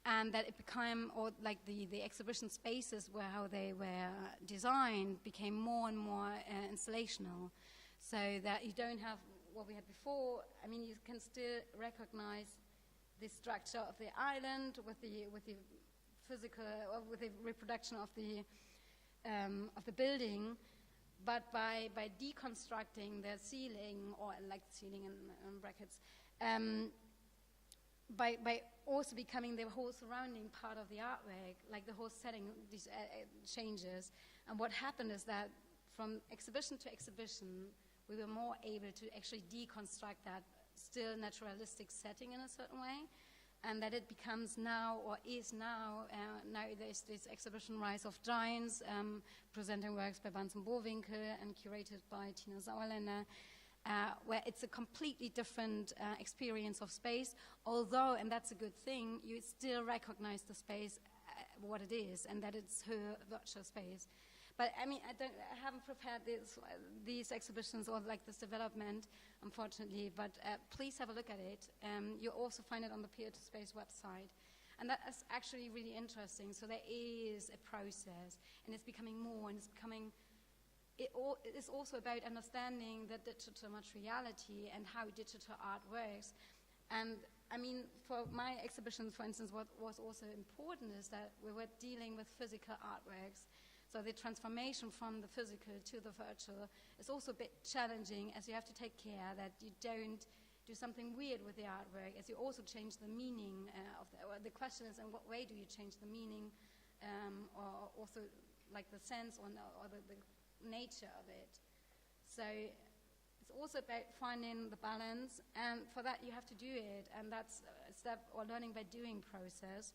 S2: and that it became, or like the exhibition spaces where how they were designed became more and more installational, so that you don't have what we had before. I mean, you can still recognize the structure of the island with the physical, or with the reproduction of the building. But by deconstructing the ceiling, or like ceiling in brackets, by also becoming the whole surrounding part of the artwork, like the whole setting changes. And what happened is that from exhibition to exhibition, we were more able to actually deconstruct that still naturalistic setting in a certain way. And that it becomes now, or is now, now there's this exhibition Rise of Giants, presenting works by Bansen Bovinkel and curated by Tina Sauerländer. where it's a completely different experience of space, although, and that's a good thing, you still recognize the space what it is, and that it's her virtual space. But I mean, I haven't prepared these exhibitions or like this development, unfortunately, but please have a look at it. You'll also find it on the Peer to Space website. And that is actually really interesting. So there is a process, and it's becoming more, and it's becoming, it is also about understanding the digital materiality and how digital art works. And I mean, for my exhibition, for instance, what was also important is that we were dealing with physical artworks. So the transformation from the physical to the virtual is also a bit challenging, as you have to take care that you don't do something weird with the artwork, as you also change the meaning of the question is, in what way do you change the meaning, or also like the sense or the nature of it. So it's also about finding the balance, and for that you have to do it, and that's a step or learning by doing process.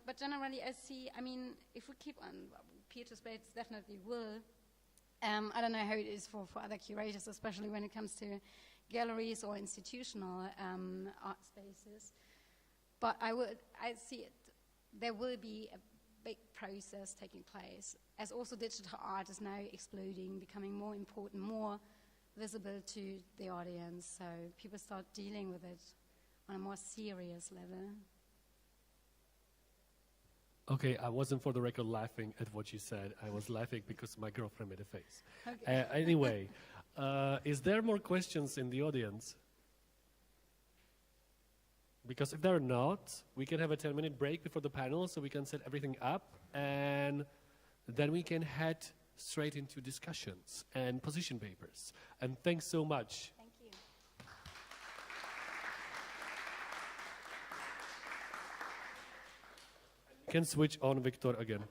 S2: But generally I see, I mean, if we keep on, Peer to Space definitely will. I don't know how it is for other curators, especially when it comes to galleries or institutional art spaces. But I see it, there will be a big process taking place, as also digital art is now exploding, becoming more important, more visible to the audience, so people start dealing with it on a more serious level.
S1: Okay, I wasn't for the record laughing at what you said. I was laughing because my girlfriend made a face.
S2: Okay.
S1: Anyway, is there more questions in the audience? Because if there are not, we can have a 10-minute break before the panel so we can set everything up, and then we can head straight into discussions and position papers. And thanks so much.
S2: Thank you.
S1: You can switch on Victor again.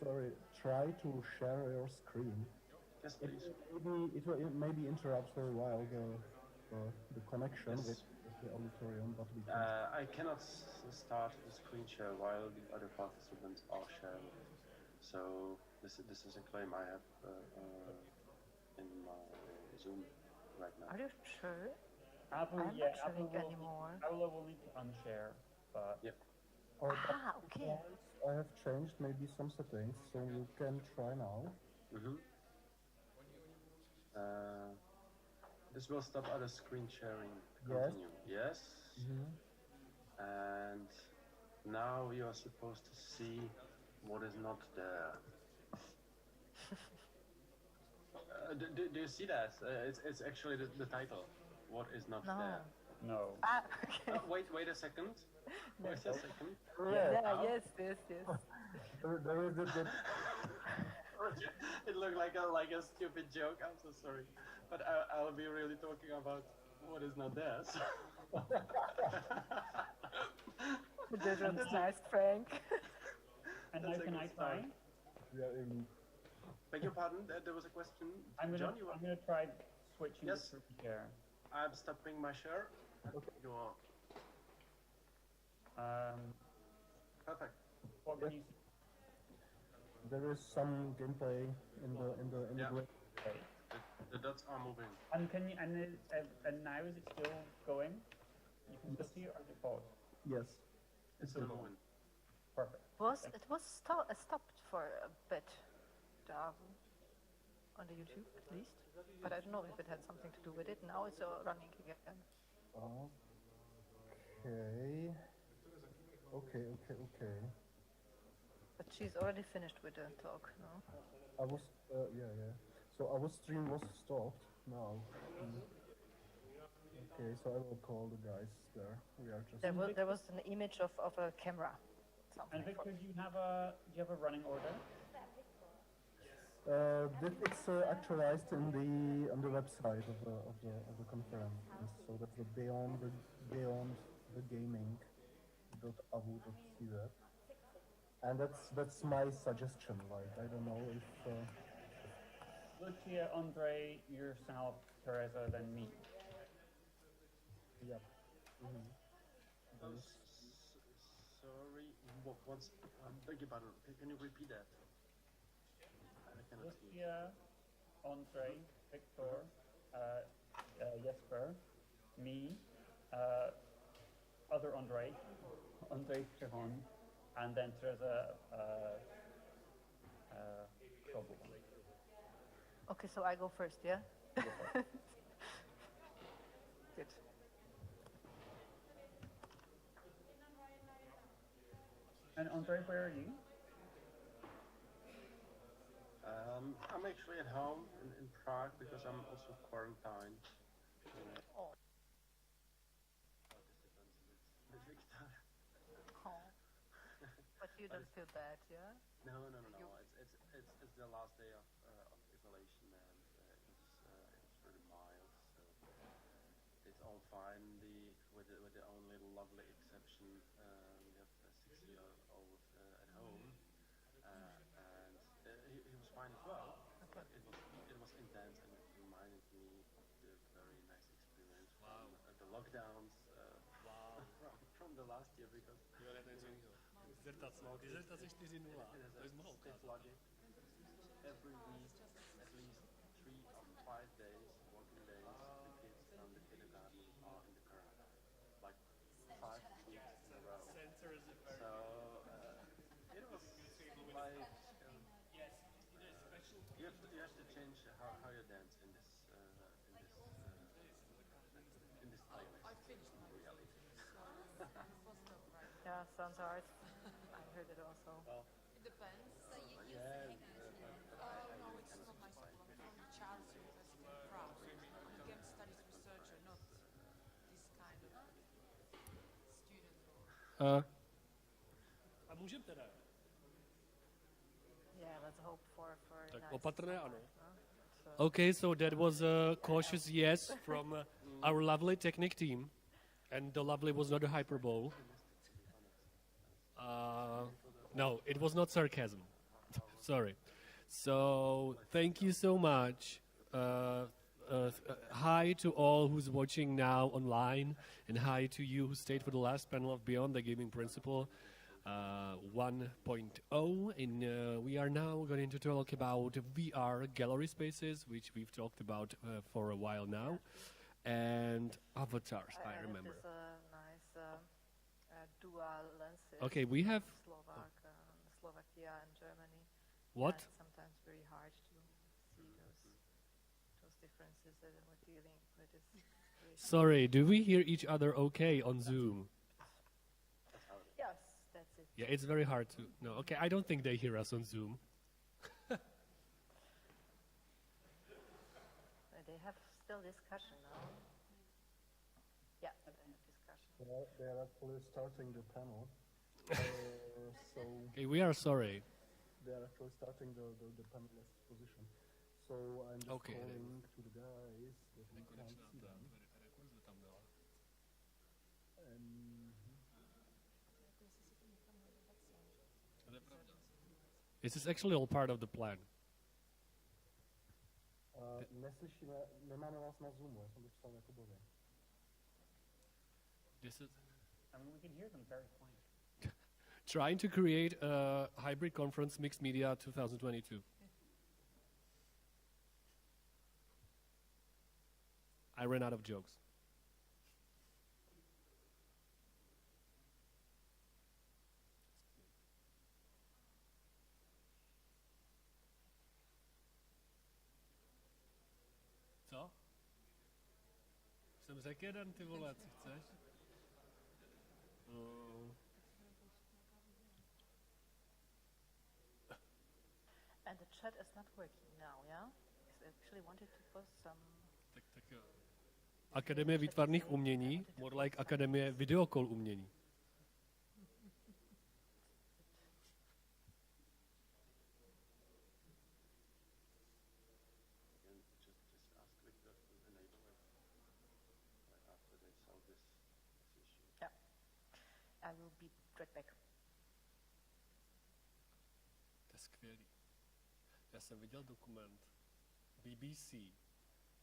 S3: Sorry, try to share your screen.
S6: Yes,
S3: It
S6: please.
S3: it maybe interrupts for a while the connection
S6: Yes.
S3: with the auditorium, but we can.
S6: I cannot start the screen share while the other participants are sharing. So this is a claim I have in my Zoom right now.
S7: Are you sure?
S8: Apple,
S7: I'm
S8: yeah,
S7: not
S8: Apple
S7: showing
S8: will,
S7: anymore.
S8: Apple will need to unshare, but
S6: Yep.
S3: Or
S7: Ah, okay.
S3: I have changed maybe some settings, so you can try now.
S6: Mm-hmm. This will stop other screen sharing.
S3: Yes.
S6: Continue. Yes. And now you are supposed to see what is not there. Do you see that? It's actually the title. What is not
S7: No.
S6: there?
S8: no.
S7: Ah, okay.
S6: Wait a second. Wait a second.
S7: Yeah,
S6: Now?
S7: yes.
S3: There is the
S6: It looked like a stupid joke. I'm so sorry, but I'll be really talking about what is not there. So.
S7: That's nice, Frank.
S8: And now
S6: That's a
S8: can
S6: good
S8: I try?
S6: start.
S3: yeah,
S6: Beg your pardon. There was a question. John, you
S8: I'm gonna try switching
S6: Yes.
S8: the screen share.
S6: I'm stopping my share. You are perfect.
S8: What can you
S3: there is some gameplay in the
S6: Yeah.
S3: grade.
S8: say?
S6: The dots are moving.
S8: And can you and now is it still going? You can still see it or is it paused?
S3: Yes.
S6: It's still moving.
S8: Perfect.
S7: It was stopped for a bit on the YouTube at least, but I don't know if it had something to do with it. Now it's running again.
S3: Okay.
S7: But she's already finished with the talk, no?
S3: I was yeah. So our stream was stopped now. Okay, so I will call the guys there. We are just
S7: There was an image of a camera. Something
S8: And
S7: for-
S8: Victor, do you have a running order?
S3: it's actualized on the website of the conference. So that's the beyond the gaming.avu.cz. And that's my suggestion. Like I don't know if
S8: Lucia, Andre, yourself, Teresa, then me.
S3: yeah.
S6: Sorry. Once. Beg your pardon. Can you repeat that? I cannot see.
S8: Lucia, Andre, Victor, Jesper, me, other Andre, Andre Chahon, and then Teresa Trouble.
S7: Okay, so I go first, yeah? Good.
S8: And Andre, where are you?
S6: I'm actually at home in Prague because I'm also quarantined.
S7: Oh.
S6: Participants
S7: Oh. But you don't feel bad, yeah?
S6: No. It's the last day of isolation and it was pretty mild, so it's all fine. With the only lovely exception, we have a 6-year-old at home, and he was fine as well.
S7: Okay.
S6: But it was intense and it reminded me of the very nice experience from the lockdowns from the last year because.
S1: Dizertace 4.0, to je mohlo
S6: Stay
S1: ukázat.
S6: plugging. Every week, at least 3 or 5 days, working days, the kids from the kindergarten are in the current. Like 5 weeks in a row. So it was like you have to change how you dance in this time. Reality.
S7: Yeah, sounds hard. I heard it also.
S9: It depends.
S6: Yeah.
S9: No, it's not my school. I'm from Charles University in Prague. I'm a game studies researcher, not this kind of student.
S1: A můžem teda.
S7: Yeah, let's hope for
S1: Tak
S7: nice
S1: opatrné
S7: summer,
S1: ano.
S7: no?
S1: Okay, so that was a cautious yes from our lovely technic team. And the lovely was not a hyperbole. No, it was not sarcasm. Sorry. So thank you so much. Hi to all who's watching now online, and hi to you who stayed for the last panel of Beyond the Gaming Principle 1.0. And we are now going to talk about VR gallery spaces, which we've talked about for a while now, and avatars, I remember.
S7: This nice dual lenses.
S1: Okay, we have...
S7: Slovakia and Germany.
S1: What?
S7: And it's sometimes very hard to see those differences that we're dealing with this situation.
S1: Sorry, do we hear each other okay on Zoom?
S7: Yes, that's it.
S1: Yeah, it's very hard to... No, okay, I don't think they hear us on Zoom.
S7: They have still discussion now. Yeah, they have discussion.
S3: They are actually starting the panel. So
S1: Okay, we are sorry.
S3: they are actually starting the panelist position. So I'm just
S1: Okay.
S3: calling to the guys that we can't see them. And
S1: This is actually all part of the plan.
S3: neslyšíme, nemáme vás na Zoomu, já jsem to psal Jakubovi.
S1: This is
S8: I mean, we can hear them very plain.
S1: trying to create a hybrid conference mixed media 2022. I ran out of jokes. Co? Jsem řekl jeden, ty vole, co chceš?
S7: And the chat is not working now, yeah? Because I actually wanted to post some...
S1: Tak jo. Akademie výtvarných umění, more like Akademie videokol umění.
S6: Again, just ask Victor to enable it after they solve this issue.
S7: Yeah. I will be right back.
S1: To je skvělý. Já jsem viděl dokument BBC,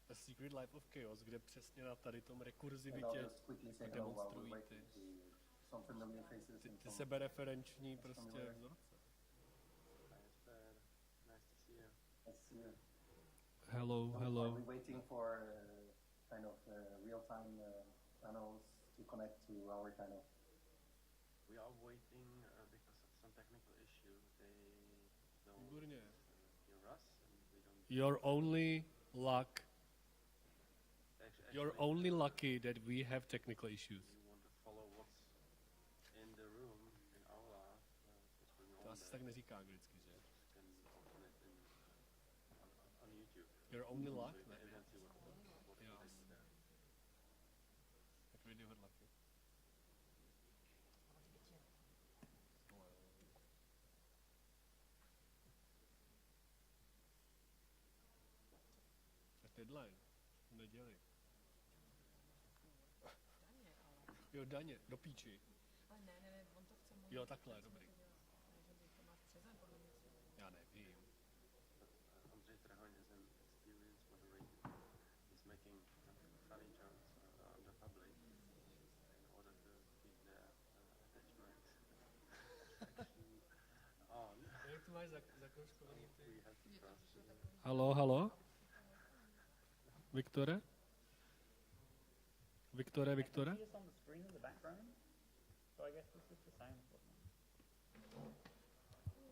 S1: A Secret Life of Chaos, kde přesně na tady tom rekurzivitě demonstrují ty sebereferenční prostě vzorce.
S6: Nice to see you.
S1: Hello, hello.
S10: Are we waiting for kind of real-time panels to connect to our kind of...
S6: We are waiting because of some technical issue. They don't
S1: Výborně.
S6: hear us, and we don't.
S1: You're only luck.
S6: Actually,
S1: You're only lucky that we have technical issues.
S6: you want to follow what's in the room, in aula, what's going
S1: To
S6: on
S1: asi
S6: there,
S1: tak neříká anglicky, že?
S6: can open it on YouTube.
S1: You're only luck?
S6: So
S1: Ne,
S6: you can see what
S1: Jo.
S6: is there.
S1: Tak really good lucky. Deadline. V neděli. Jo, daně, do píči. Jo, takhle, dobrý. Já nevím.
S6: Andrzej Trahoň is an experienced moderator. He's making funny jokes on the public in order to keep their attachment section on.
S1: Jak to máš zakroužkovaný ty?
S6: We have to trust in
S1: Halo, halo? Viktore? Viktore, Viktore?
S8: I can see us on the screen in the background, so I guess this is the same.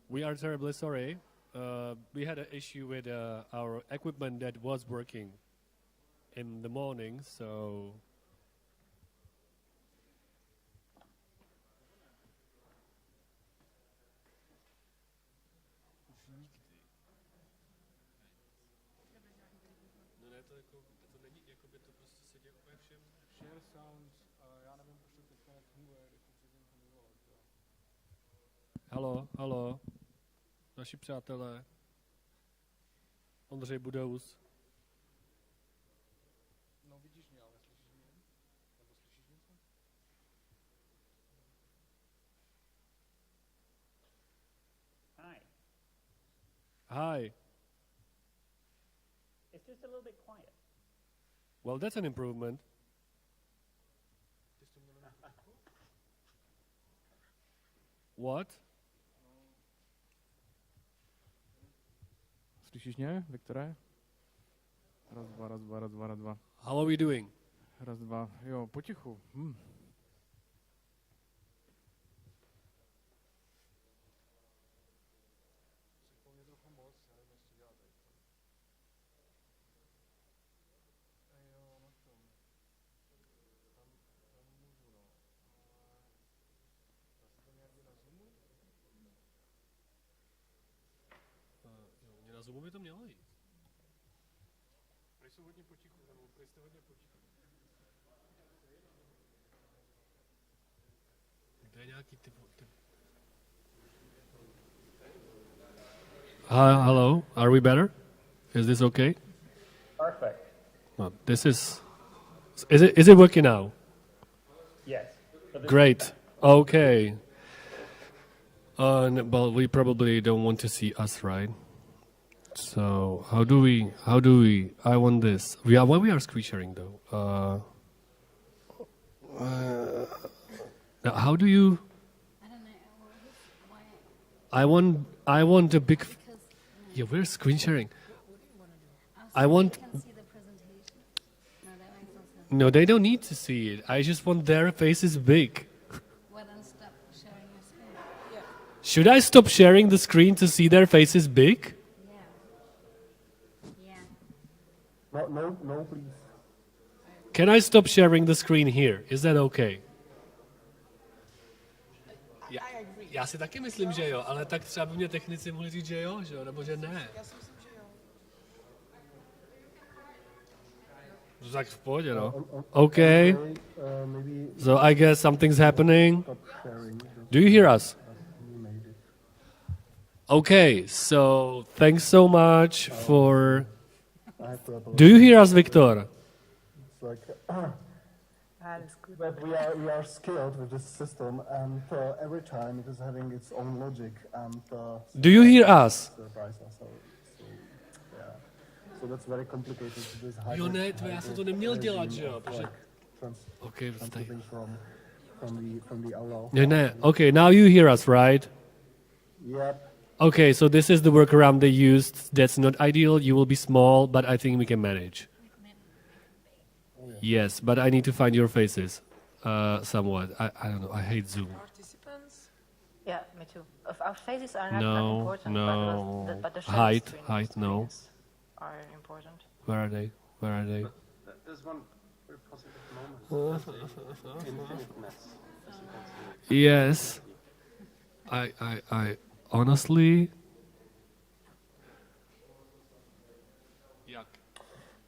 S1: We are terribly sorry. We had an issue with our equipment that was working in the morning, so... No ne, to jako, to není, jako by to prostě sedí úplně všem.
S8: Share sound, já nevím, proč to teďka nefunguje, když to předtím fungovalo.
S1: Halo, halo, naši přátelé. Ondřej Budous.
S8: No vidíš mě, ale slyšíš mě? Nebo slyšíš něco? Hi.
S1: Hi.
S8: It's just a little bit quiet.
S1: Well, that's an improvement. What?
S11: Slyšíš mě, Viktore? Raz, dva, raz, dva, raz, dva, raz, dva.
S1: How are we doing?
S11: Raz, dva. Jo, potichu.
S1: Na Zoomu by to mělo jít. To je nějaký typ. Hello, are we better? Is this okay?
S8: Perfect.
S1: No, this is it working now?
S8: Yes. But this
S1: Great. Okay. Well, we probably don't want to see us, right? So how do we? I want this. Why we are screen sharing though? Now how do you?
S2: I don't know. Why?
S1: I want a big. Yeah, we're screen sharing. I want.
S2: Can see the presentation. No, that makes no sense.
S1: No, they don't need to see it. I just want their faces big.
S2: Well, then stop sharing your screen.
S1: Should I stop sharing the screen to see their faces big?
S2: Yeah.
S3: No, please.
S1: Can I stop sharing the screen here? Is that okay? Já si taky myslím, že jo, ale tak třeba by mě technici mohli říct, že jo, nebo že ne.
S9: Já si myslím, že jo.
S1: Tak v pohodě, no. Okay. So I guess something's happening. Do you hear us? Okay, so thanks so much for... Do you hear us, Viktor?
S3: It's like,
S7: That's good.
S3: but we are skilled with this system, and every time it is having its own logic, and
S1: Do you hear us?
S3: surprise us. Yeah. So that's very complicated. This
S1: Jo, ne, to já jsem to neměl dělat, že jo, protože... Okay,
S3: transmitting from the oral.
S1: ne. Okay, now you hear us, right?
S3: Yep.
S1: Okay, so this is the workaround they used. That's not ideal. You will be small, but I think we can manage. Yes, but I need to find your faces somewhat. I don't know. I hate Zoom.
S9: Participants?
S7: Yeah, me too. Our faces are not
S1: No,
S7: important,
S1: no.
S7: but the
S1: Height, no.
S7: are important.
S1: Where are they?
S6: There's one very positive moment. Infiniteness.
S1: Yes. I honestly.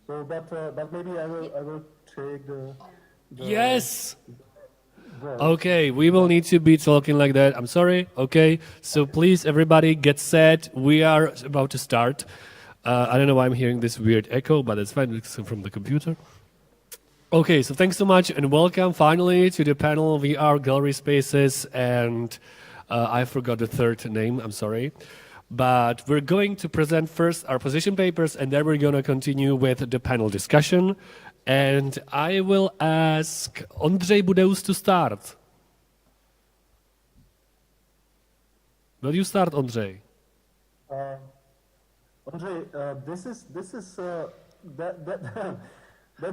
S3: So, but maybe I will take the
S1: Yes. Okay, we will need to be talking like that. I'm sorry. Okay, so please, everybody, get set. We are about to start. I don't know why I'm hearing this weird echo, but it's fine. It's from the computer. Okay, so thanks so much and welcome finally to the panel VR Gallery Spaces. And I forgot the third name. I'm sorry. But we're going to present first our position papers, and then we're going to continue with the panel discussion. And I will ask Ondřej Budeus to start. Will you start, Ondřej?
S3: Andrzej, this is that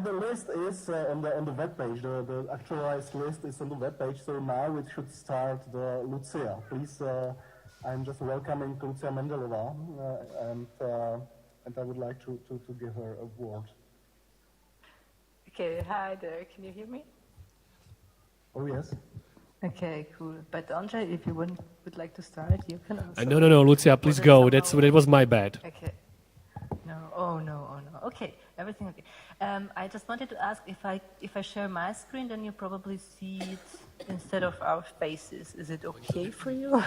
S3: the list is on the web page. The actualized list is on the web page. So now it should start the Lucia. Please, I'm just welcoming Lucia Mendelova, and I would like to give her a word.
S7: Okay, hi there. Can you hear me?
S3: Oh yes.
S7: Okay, cool. But Andre, if you would like to start, you can also.
S1: No, Lucia, please go. That was my bad.
S7: Okay. No. Oh no. Okay, everything okay. I just wanted to ask if I share my screen, then you probably see it instead of our faces. Is it okay for you?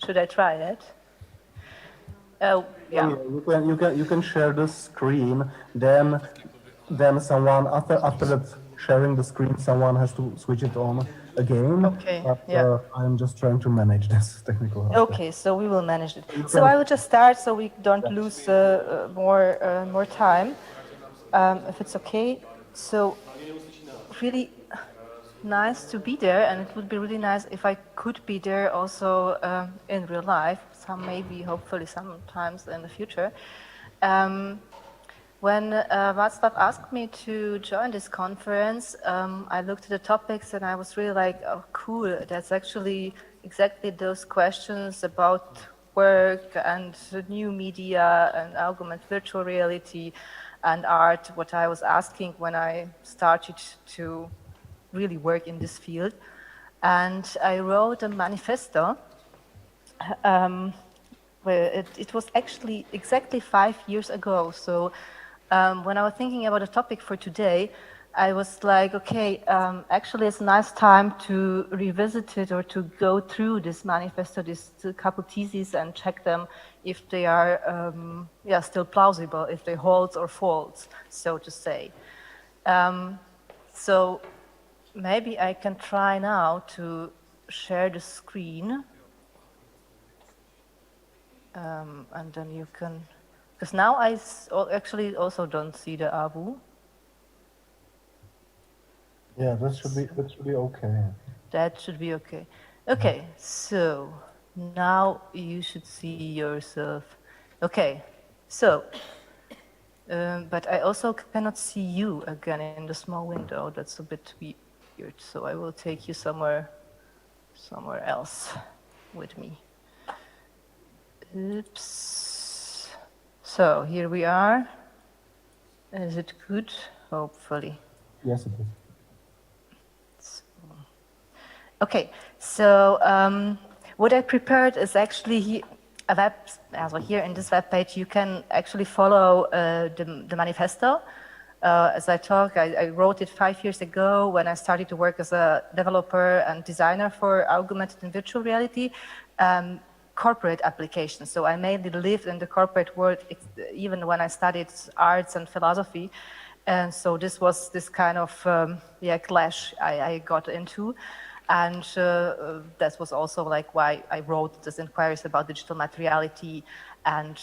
S7: Should I try that? Oh, yeah.
S3: You can share the screen. Then someone after that sharing the screen, someone has to switch it on again.
S7: Okay,
S3: But
S7: yeah.
S3: I'm just trying to manage this technical aspect.
S7: Okay, so we will manage it.
S3: You
S7: So
S3: can-
S7: I will just start so we don't lose more time, if it's okay. So really nice to be there, and it would be really nice if I could be there also in real life, maybe, hopefully, sometimes in the future. When Václav asked me to join this conference, I looked at the topics and I was really like, oh, cool, that's actually exactly those questions about work and new media and augmented virtual reality and art, what I was asking when I started to really work in this field. And I wrote a manifesto. Where it was actually exactly 5 years ago. So when I was thinking about the topic for today, I was like, okay, actually it's a nice time to revisit it or to go through this manifesto, these couple theses, and check them if they are still plausible, if they hold or false, so to say. So maybe I can try now to share the screen. And then you can, because now I actually also don't see the AVU.
S3: Yeah, that should be okay.
S7: That should be okay. Okay, so now you should see yourself. Okay, so, but I also cannot see you again in the small window. That's a bit weird. So I will take you somewhere else with me. Oops. So here we are. Is it good? Hopefully.
S3: Yes, it is.
S7: Okay, so what I prepared is actually here in this web page. You can actually follow the manifesto. As I talk, I wrote it 5 years ago when I started to work as a developer and designer for augmented and virtual reality. Corporate applications. So I mainly lived in the corporate world even when I studied arts and philosophy. And so this was this kind of clash I got into. And that was also like why I wrote this inquiries about digital materiality, and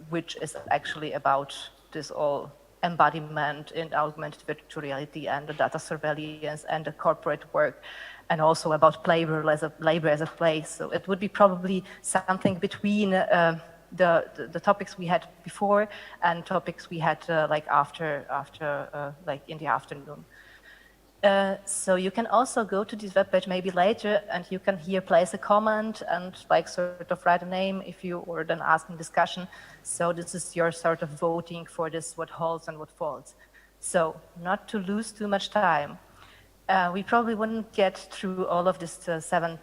S7: which is actually about this all embodiment in augmented virtual reality and the data surveillance and the corporate work, and also about labor as a place. So it would be probably something between the topics we had before and topics we had like after like in the afternoon. So you can also go to this webpage maybe later, and you can here place a comment and like sort of write a name if you or then ask in discussion. So this is your sort of voting for this, what holds and what falls. So not to lose too much time. We probably wouldn't get through all of this 7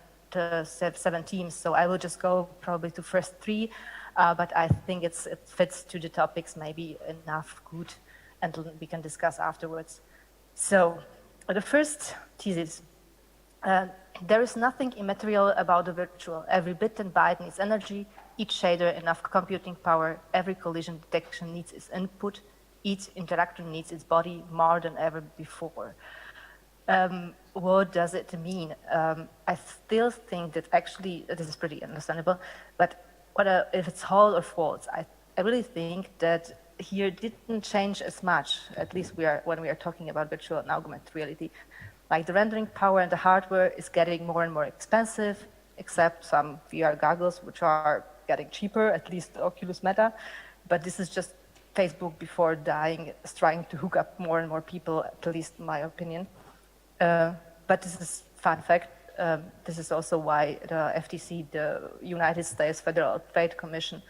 S7: teams, so I will just go probably to first 3, but I think it fits to the topics maybe enough good, and we can discuss afterwards. So the first thesis, there is nothing immaterial about the virtual. Every bit and byte needs energy, each shader enough computing power, every collision detection needs its input, each interaction needs its body more than ever before. What does it mean? I still think that actually, this is pretty understandable, but if it's whole or false, I really think that here didn't change as much, at least when we are talking about virtual and augmented reality. Like the rendering power and the hardware is getting more and more expensive, except some VR goggles, which are getting cheaper, at least Oculus Meta, but this is just Facebook before dying is trying to hook up more and more people, at least in my opinion. But this is fun fact. This is also why the FTC, the United States Federal Trade Commission,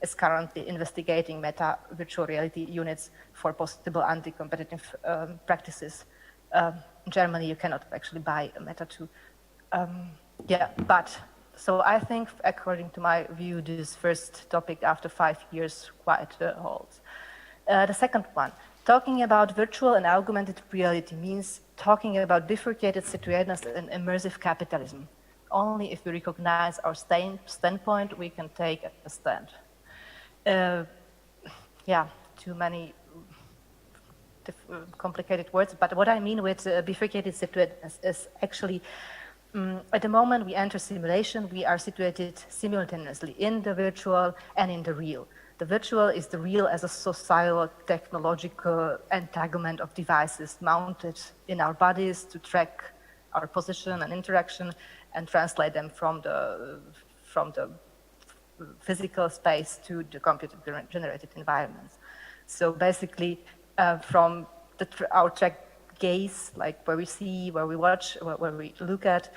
S7: is currently investigating Meta virtual reality units for possible anti-competitive practices. In Germany, you cannot actually buy a Meta 2. So I think, according to my view, this first topic after 5 years quite holds. The second one, talking about virtual and augmented reality means talking about bifurcated situations in immersive capitalism. Only if we recognize our standpoint, we can take a stand. Too many complicated words, but what I mean with bifurcated situations is actually at the moment we enter simulation, we are situated simultaneously in the virtual and in the real. The virtual is the real as a societal, technological entanglement of devices mounted in our bodies to track our position and interaction and translate them from the physical space to the computer-generated environments. So basically, from our track gaze, like where we see, where we watch, where we look at,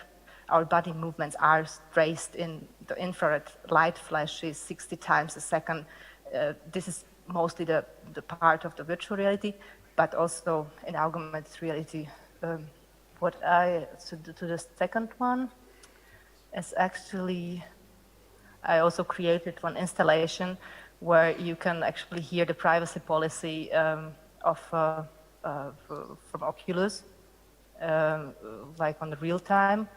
S7: our body movements are traced in the infrared light flashes 60 times a second. This is mostly the part of the virtual reality, but also in augmented reality. To the second one is actually, I also created one installation where you can actually hear the privacy policy from Oculus, like on the real time.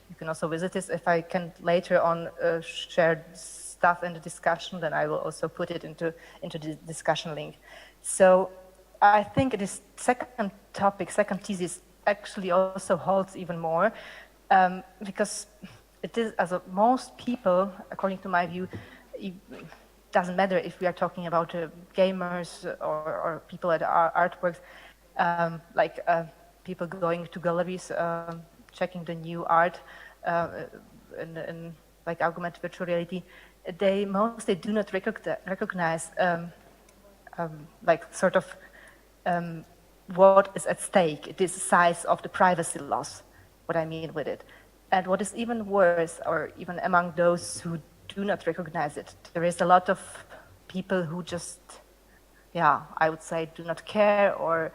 S7: You can also visit this. If I can later on share stuff in the discussion, then I will also put it into the discussion link. So I think this second topic, second thesis, actually also holds even more, because it is, as most people, according to my view, it doesn't matter if we are talking about gamers or people at artworks, like people going to galleries, checking the new art in like augmented virtual reality. They mostly do not recognize like sort of what is at stake, this size of the privacy loss, what I mean with it. And what is even worse, or even among those who do not recognize it, there is a lot of people who just, yeah, I would say do not care or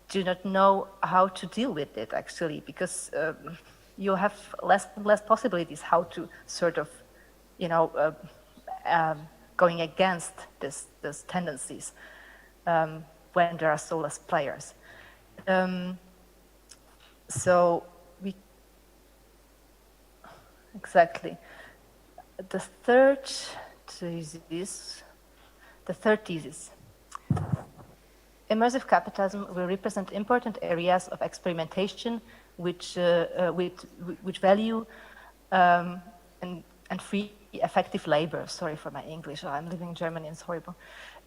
S7: do not know how to deal with it actually, because you have less and less possibilities how to sort of, you know, going against these tendencies when there are so less players. So we, exactly. The third thesis, immersive capitalism will represent important areas of experimentation which value and free effective labor. Sorry for my English, I'm living in Germany, it's horrible.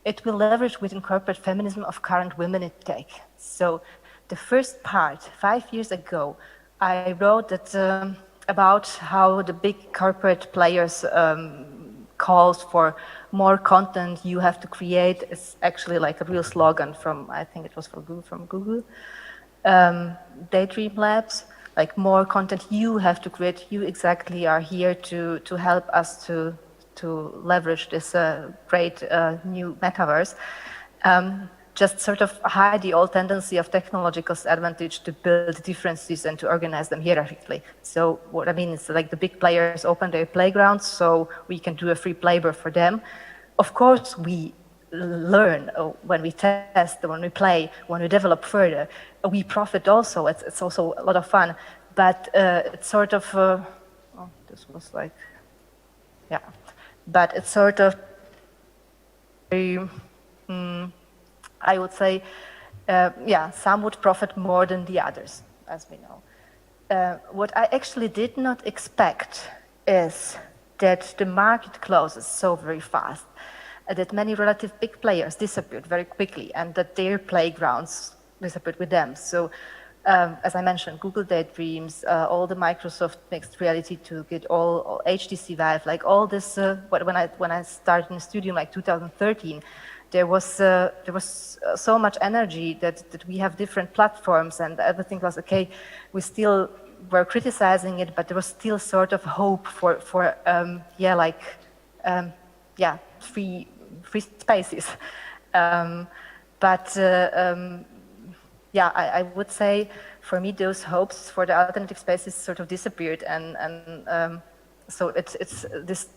S7: It will leverage within corporate feminism of current women in tech. So the first part, 5 years ago, I wrote that about how the big corporate players calls for more content you have to create. It's actually like a real slogan from, I think it was from Google. Daydream Labs, like more content you have to create. You exactly are here to help us to leverage this great new metaverse. Just sort of hide the old tendency of technological advantage to build differences and to organize them hierarchically. So what I mean is like the big players open their playgrounds so we can do a free labor for them. Of course, we learn when we test, when we play, when we develop further. We profit also, it's also a lot of fun. But it's sort of, oh, this was like, yeah. But it's sort of, I would say, yeah, some would profit more than the others, as we know. What I actually did not expect is that the market closes so very fast, that many relative big players disappeared very quickly, and that their playgrounds disappeared with them. So, as I mentioned, Google Daydreams, all the Microsoft mixed reality to get all HTC Vive, like all this. When I started in the studio in like 2013. There was so much energy that we have different platforms and everything was okay. We still were criticizing it, but there was still sort of hope for free spaces. I would say for me those hopes for the alternative spaces sort of disappeared, and so it's this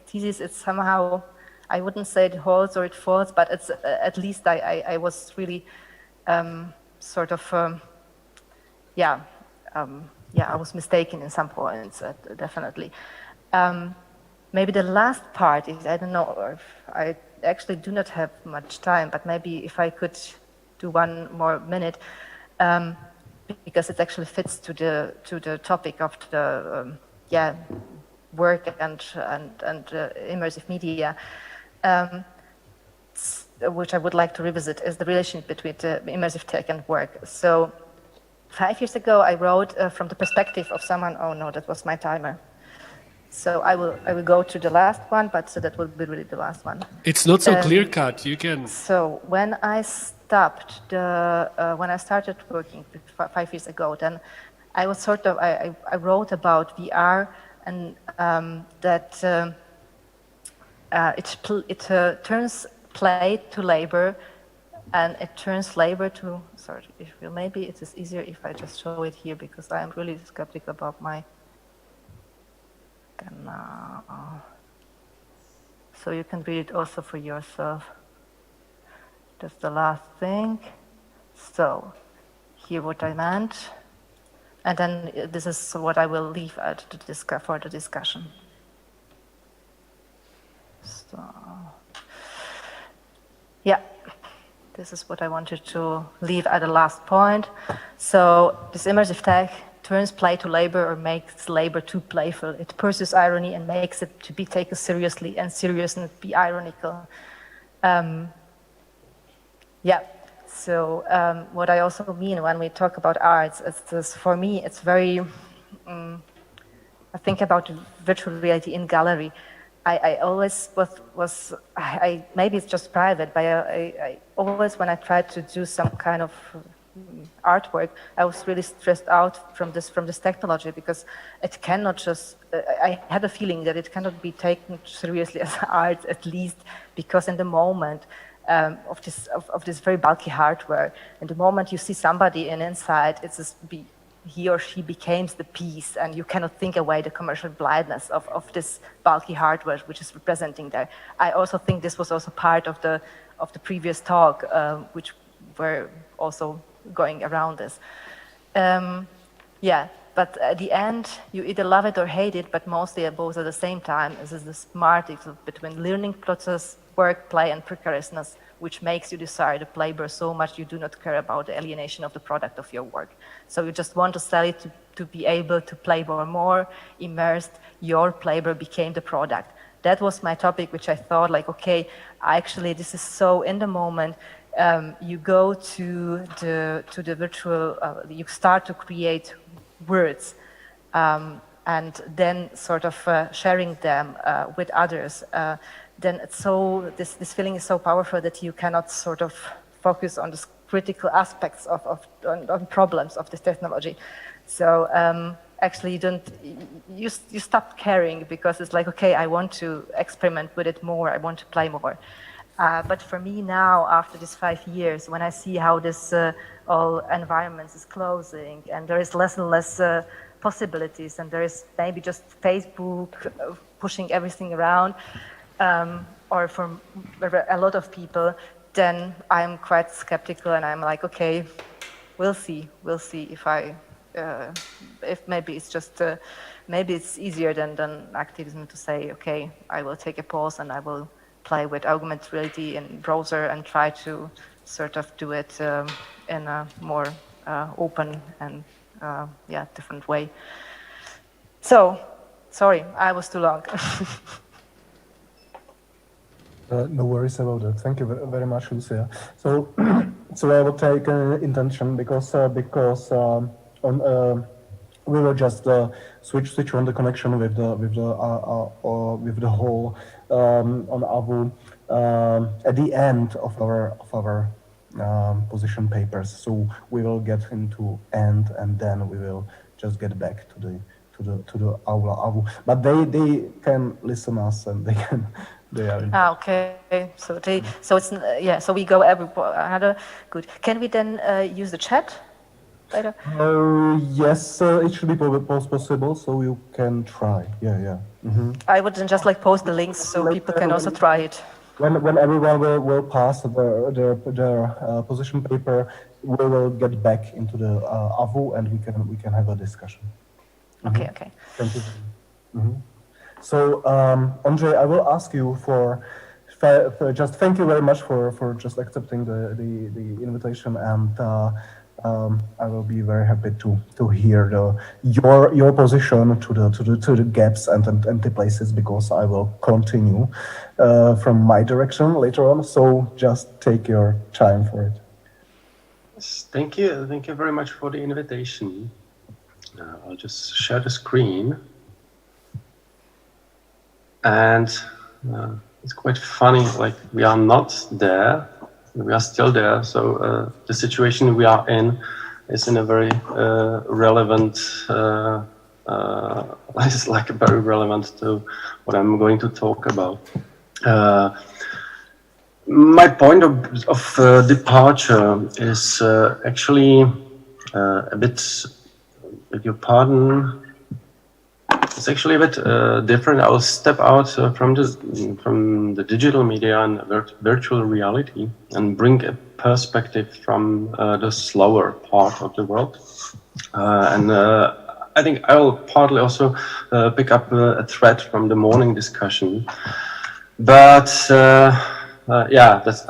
S7: thesis. It's somehow, I wouldn't say it holds or it falls, but it's at least I was really sort of I was mistaken in some points, definitely. Maybe the last part is, I don't know, if I actually do not have much time, but maybe if I could do one more minute, because it actually fits to the topic of the work and immersive media, which I would like to revisit, is the relationship between immersive tech and work. So 5 years ago, I wrote from the perspective of someone. Oh no, that was my timer. So I will go to the last one, but so that will be really the last one.
S1: It's not so clear cut. You can.
S7: So when I stopped when I started working 5 years ago, then I was I wrote about VR and that it turns play to labor, and it turns labor to. Sorry, maybe it is easier if I just show it here, because I am really skeptical about my. So you can read it also for yourself. That's the last thing. So here what I meant, and then this is what I will leave at for the discussion. So yeah, this is what I wanted to leave at the last point. So this immersive tech turns play to labor, or makes labor too playful. It pursues irony and makes it to be taken seriously, and seriousness be ironical. So what I also mean when we talk about arts, for me, it's very, I think about virtual reality in gallery. I always maybe it's just private, but I always, when I tried to do some kind of artwork, I was really stressed out from this technology, because it cannot just. I had a feeling that it cannot be taken seriously as art, at least because in the moment of this very bulky hardware, in the moment you see somebody and inside, it's just he or she becomes the piece, and you cannot think away the commercial blindness of this bulky hardware which is representing there. I also think this was also part of the previous talk, which were also going around this. But at the end, you either love it or hate it, but mostly both at the same time. This is the smart between learning process, work, play, and precariousness, which makes you desire the labor so much you do not care about the alienation of the product of your work. So you just want to sell it to be able to play more immersed. Your labor became the product. That was my topic, which I thought like, okay, actually this is so in the moment. You go to the virtual, you start to create words, and then sort of sharing them with others. Then it's this feeling is so powerful that you cannot sort of focus on the critical aspects on problems of this technology. So actually you stop caring, because it's like, okay, I want to experiment with it more, I want to play more. But for me now, after these 5 years, when I see how this all environments is closing, and there is less and less possibilities, and there is maybe just Facebook pushing everything around, or for a lot of people, then I'm quite skeptical, and I'm like, okay, we'll see if maybe it's just maybe it's easier than activism to say, okay, I will take a pause and I will play with augmented reality in browser and try to sort of do it in a more open and different way. So, sorry, I was too long.
S3: No worries about that. Thank you very much, Lucia. So, so I will take intention because we will just switch on the connection with the whole on AVU at the end of our position papers. So we will get into end, and then we will just get back to the aula AVU. But they can listen us, and they are.
S7: Okay. So it's So we go another. Good. Can we then use the chat later?
S3: Yes, it should be possible. So you can try. Yeah. Mm-hmm.
S7: I would then just like post the links so people can also try it.
S3: When everyone will pass their position paper, we will get back into the AVU, and we can have a discussion. Mm-hmm.
S7: Okay.
S3: Thank you. Mm-hmm. So, Andrzej, I will ask you just thank you very much for just accepting the invitation, and I will be very happy to hear your position to the gaps and the places, because I will continue from my direction later on. So just take your time for it.
S6: Yes, thank you very much for the invitation. I'll just share the screen, and it's quite funny. Like, we are not there. We are still there, so the situation we are in is in a very relevant, it's like very relevant to what I'm going to talk about. My point of departure is actually a bit, beg your pardon, it's actually a bit different. I will step out from the digital media and virtual reality and bring a perspective from the slower part of the world. And I think I will partly also pick up a thread from the morning discussion. But yeah, that's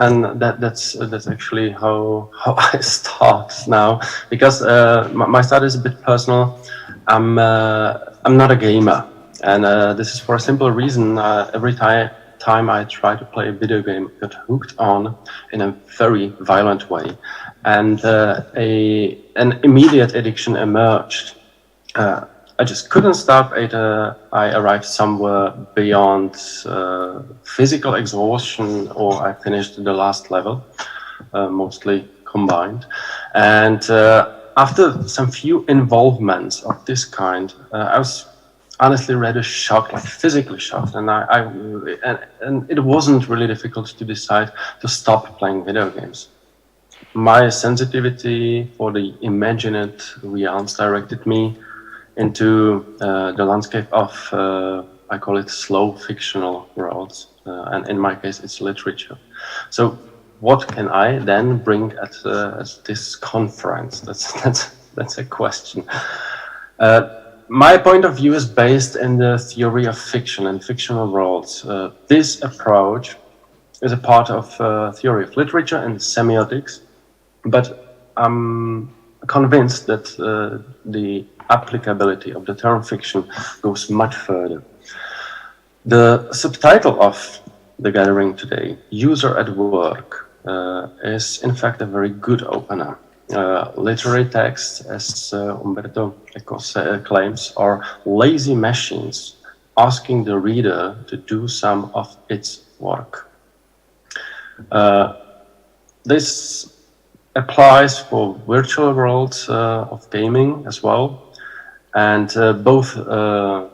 S6: actually how I start now, because my start is a bit personal. I'm not a gamer, and this is for a simple reason. Every time I try to play a video game, I got hooked on in a very violent way, and an immediate addiction emerged. I just couldn't stop. I arrived somewhere beyond physical exhaustion, or I finished the last level, mostly combined, and after some few involvements of this kind, I was honestly rather shocked, like physically shocked, and and it wasn't really difficult to decide to stop playing video games. My sensitivity for the imagined realms directed me into the landscape of, I call it slow fictional worlds, and in my case it's literature. So what can I then bring at this conference? That's a question. My point of view is based in the theory of fiction and fictional worlds. This approach is a part of theory of literature and semiotics, but I'm convinced that the applicability of the term fiction goes much further. The subtitle of the gathering today, User at Work, is in fact a very good opener. Literary texts, as Umberto Eco claims, are lazy machines asking the reader to do some of its work. This applies for virtual worlds of gaming as well, and both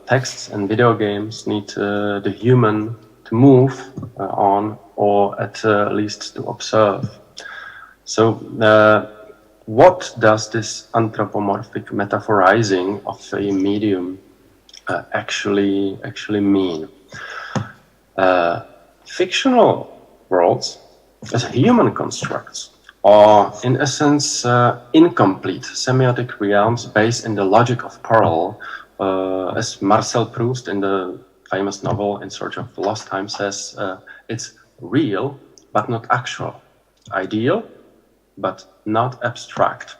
S6: texts and video games need the human to move on, or at least to observe. So what does this anthropomorphic metaphorizing of a medium actually mean? Fictional worlds as human constructs are in essence incomplete semiotic realms based in the logic of parallel, as Marcel Proust in the famous novel In Search of Lost Time says, it's real but not actual, ideal but not abstract.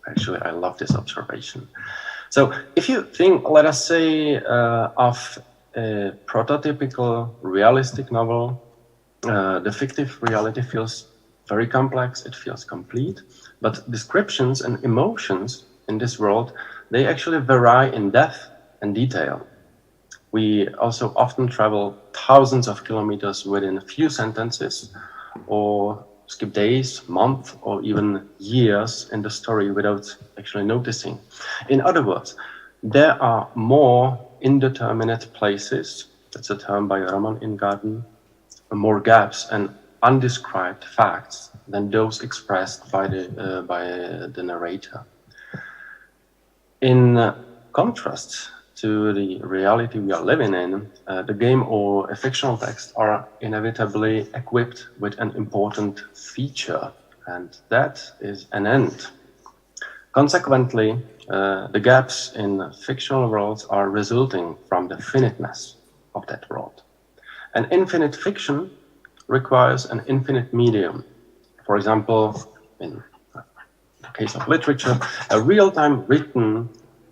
S6: Actually, I love this observation. So if you think, let us say, of a prototypical realistic novel, the fictive reality feels very complex, it feels complete, but descriptions and emotions in this world, they actually vary in depth and detail. We also often travel thousands of kilometers within a few sentences, or skip days, months, or even years in the story without actually noticing. In other words, there are more indeterminate places, that's a term by Roman Ingarden, more gaps and undescribed facts than those expressed by the narrator. In contrast to the reality we are living in, the game or a fictional text are inevitably equipped with an important feature, and that is an end. Consequently, the gaps in fictional worlds are resulting from the finiteness of that world. An infinite fiction requires an infinite medium. For example, in the case of literature, a real-time written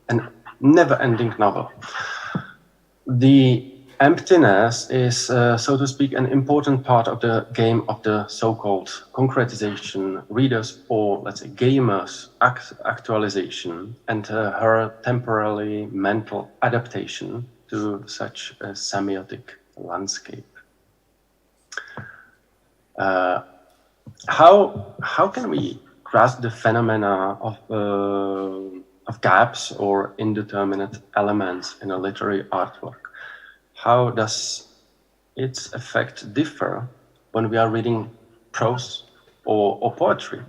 S6: and never-ending novel. The emptiness is, so to speak, an important part of the game of the so-called concretization, readers, or let's say gamers actualization, and her temporarily mental adaptation to such a semiotic landscape. How can we grasp the phenomena of gaps or indeterminate elements in a literary artwork? How does its effect differ when we are reading prose or poetry?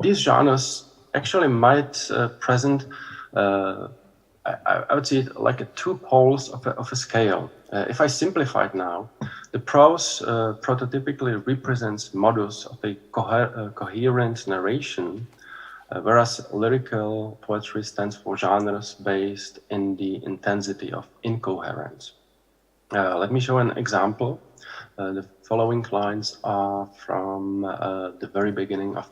S6: These genres actually might present, I would say, like two poles of a scale. If I simplify it now, the prose prototypically represents modus of a coherent narration, whereas lyrical poetry stands for genres based in the intensity of incoherence. Let me show an example. The following lines are from the very beginning of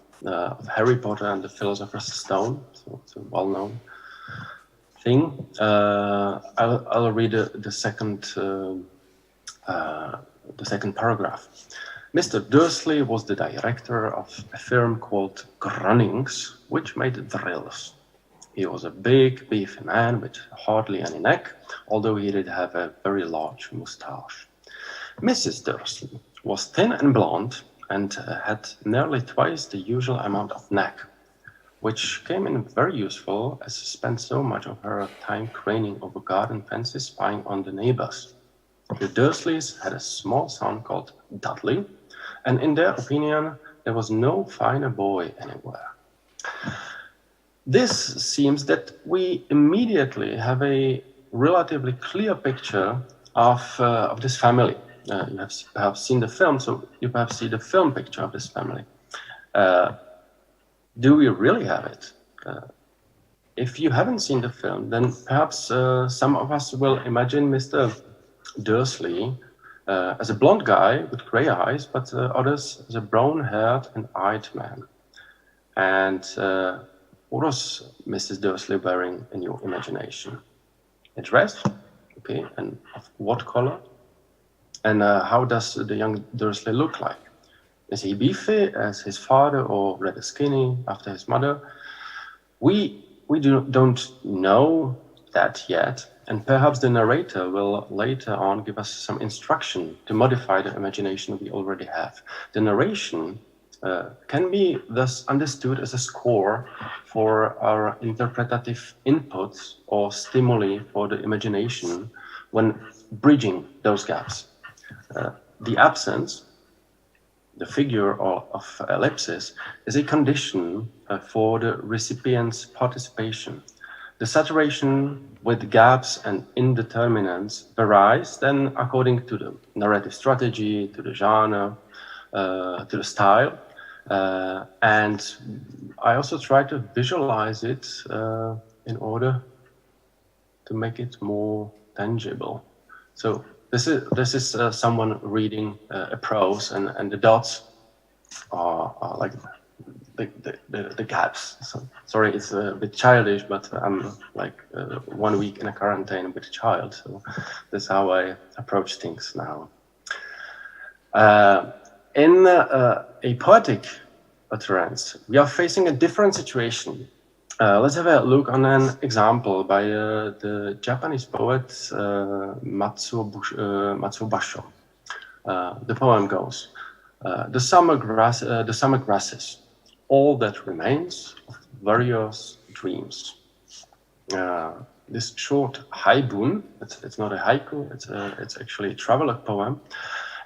S6: Harry Potter and the Philosopher's Stone, so it's a well-known thing. I'll read the second paragraph. Mr. Dursley was the director of a firm called Grunnings, which made drills. He was a big, beefy man with hardly any neck, although he did have a very large moustache. Mrs. Dursley was thin and blonde and had nearly twice the usual amount of neck, which came in very useful as she spent so much of her time craning over garden fences spying on the neighbors. The Dursleys had a small son called Dudley, and in their opinion, there was no finer boy anywhere. This seems that we immediately have a relatively clear picture of this family. You have perhaps seen the film, so you perhaps see the film picture of this family. Do we really have it? If you haven't seen the film, then perhaps some of us will imagine Mr. Dursley as a blonde guy with gray eyes, but others as a brown-haired and eyed man. And what was Mrs. Dursley wearing in your imagination? A dress? Okay, and of what color? And how does the young Dursley look like? Is he beefy as his father or rather skinny after his mother? We don't know that yet, and perhaps the narrator will later on give us some instruction to modify the imagination we already have. The narration can be thus understood as a score for our interpretative inputs or stimuli for the imagination when bridging those gaps. The absence, the figure of ellipsis, is a condition for the recipient's participation. The saturation with gaps and indeterminants varies then according to the narrative strategy, to the genre, to the style. And I also try to visualize it in order to make it more tangible. So this is someone reading a prose, and the dots are like the gaps. So, sorry, it's a bit childish, but I'm like 1 week in a quarantine with a child, so that's how I approach things now. In a poetic utterance, we are facing a different situation. Let's have a look on an example by the Japanese poet Matsuo Basho. The poem goes, the summer grasses, all that remains of various dreams. This short haibun, it's not a haiku, it's actually a travelogue poem,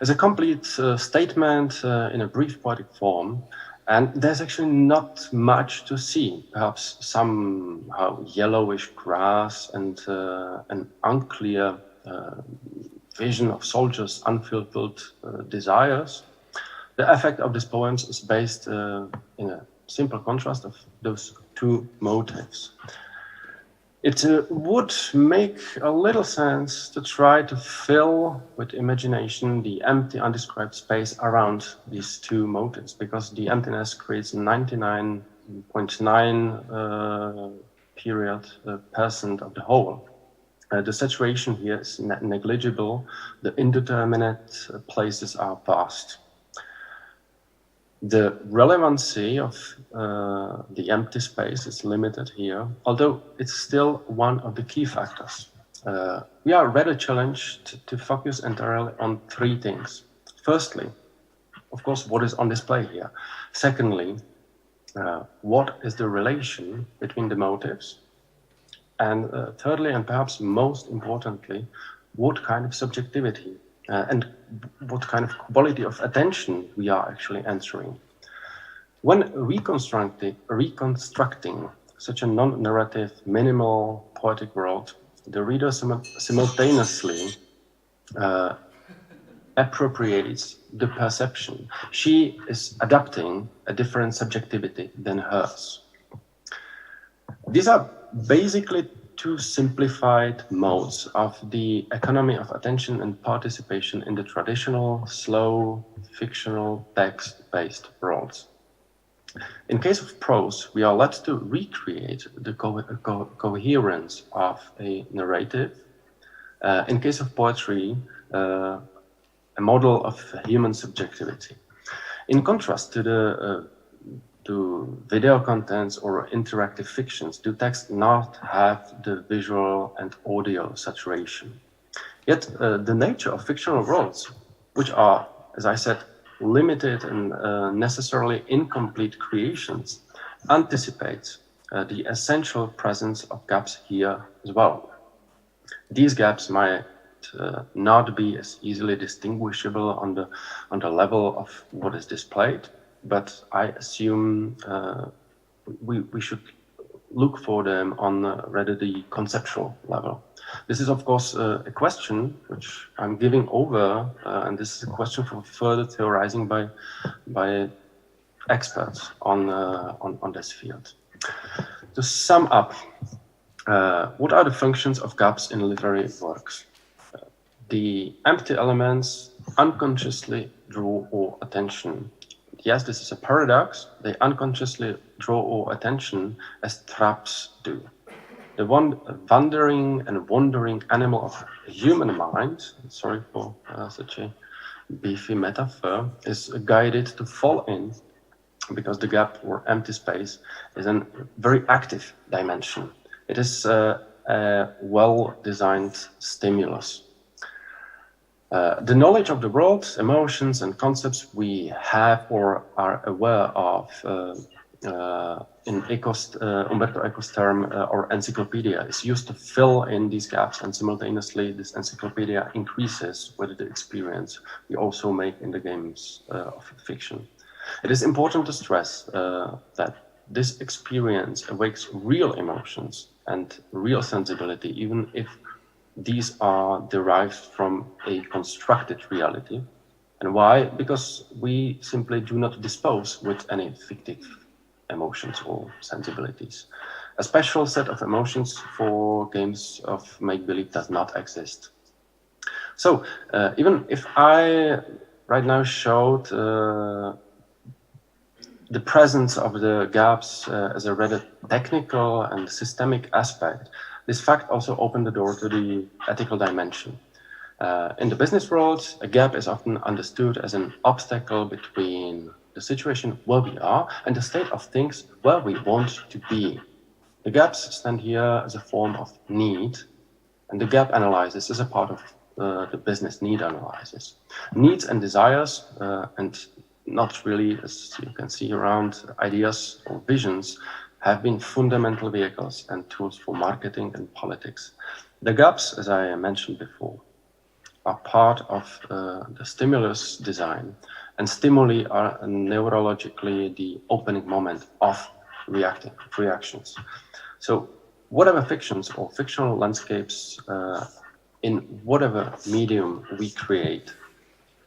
S6: is a complete statement in a brief poetic form. And there's actually not much to see. Perhaps somehow yellowish grass and an unclear vision of soldiers' unfulfilled desires. The effect of these poems is based in a simple contrast of those two motives. It would make a little sense to try to fill with imagination the empty, undescribed space around these two motives, because the emptiness creates 99.9 percent of the whole. The saturation here is negligible. The indeterminate places are vast. The relevancy of the empty space is limited here, although it's still one of the key factors. We are rather challenged to focus entirely on three things. Firstly, of course, what is on display here. Secondly, what is the relation between the motives? And thirdly, and perhaps most importantly, what kind of subjectivity and what kind of quality of attention we are actually entering. When reconstructing such a non-narrative, minimal poetic world, the reader simultaneously appropriates the perception. She is adapting a different subjectivity than hers. These are basically two simplified modes of the economy of attention and participation in the traditional, slow, fictional, text-based worlds. In case of prose, we are led to recreate the coherence of a narrative. In case of poetry, a model of human subjectivity. In contrast to the to video contents or interactive fictions, do texts not have the visual and audio saturation? Yet the nature of fictional worlds, which are, as I said, limited and necessarily incomplete creations, anticipates the essential presence of gaps here as well. These gaps might not be as easily distinguishable on the level of what is displayed, but I assume we should look for them on rather the conceptual level. This is, of course, a question which I'm giving over, and this is a question for further theorizing by experts on this field. To sum up, what are the functions of gaps in literary works? The empty elements unconsciously draw our attention. Yes, this is a paradox. They unconsciously draw our attention as traps do. The wandering and wandering animal of human mind, sorry for such a beefy metaphor, is guided to fall in because the gap or empty space is a very active dimension. It is a well-designed stimulus. The knowledge of the world, emotions and concepts we have or are aware of in Umberto Eco's term or encyclopedia is used to fill in these gaps, and simultaneously this encyclopedia increases with the experience we also make in the games of fiction. It is important to stress that this experience awakes real emotions and real sensibility, even if these are derived from a constructed reality. And why? Because we simply do not dispose with any fictive emotions or sensibilities. A special set of emotions for games of make-believe does not exist. So even if I right now showed the presence of the gaps as a rather technical and systemic aspect, this fact also opened the door to the ethical dimension. In the business world, a gap is often understood as an obstacle between the situation where we are and the state of things where we want to be. The gaps stand here as a form of need, and the gap analysis is a part of the business need analysis. Needs and desires, and not really, as you can see around, ideas or visions, have been fundamental vehicles and tools for marketing and politics. The gaps, as I mentioned before, are part of the stimulus design, and stimuli are neurologically the opening moment of reactions. So whatever fictions or fictional landscapes in whatever medium we create,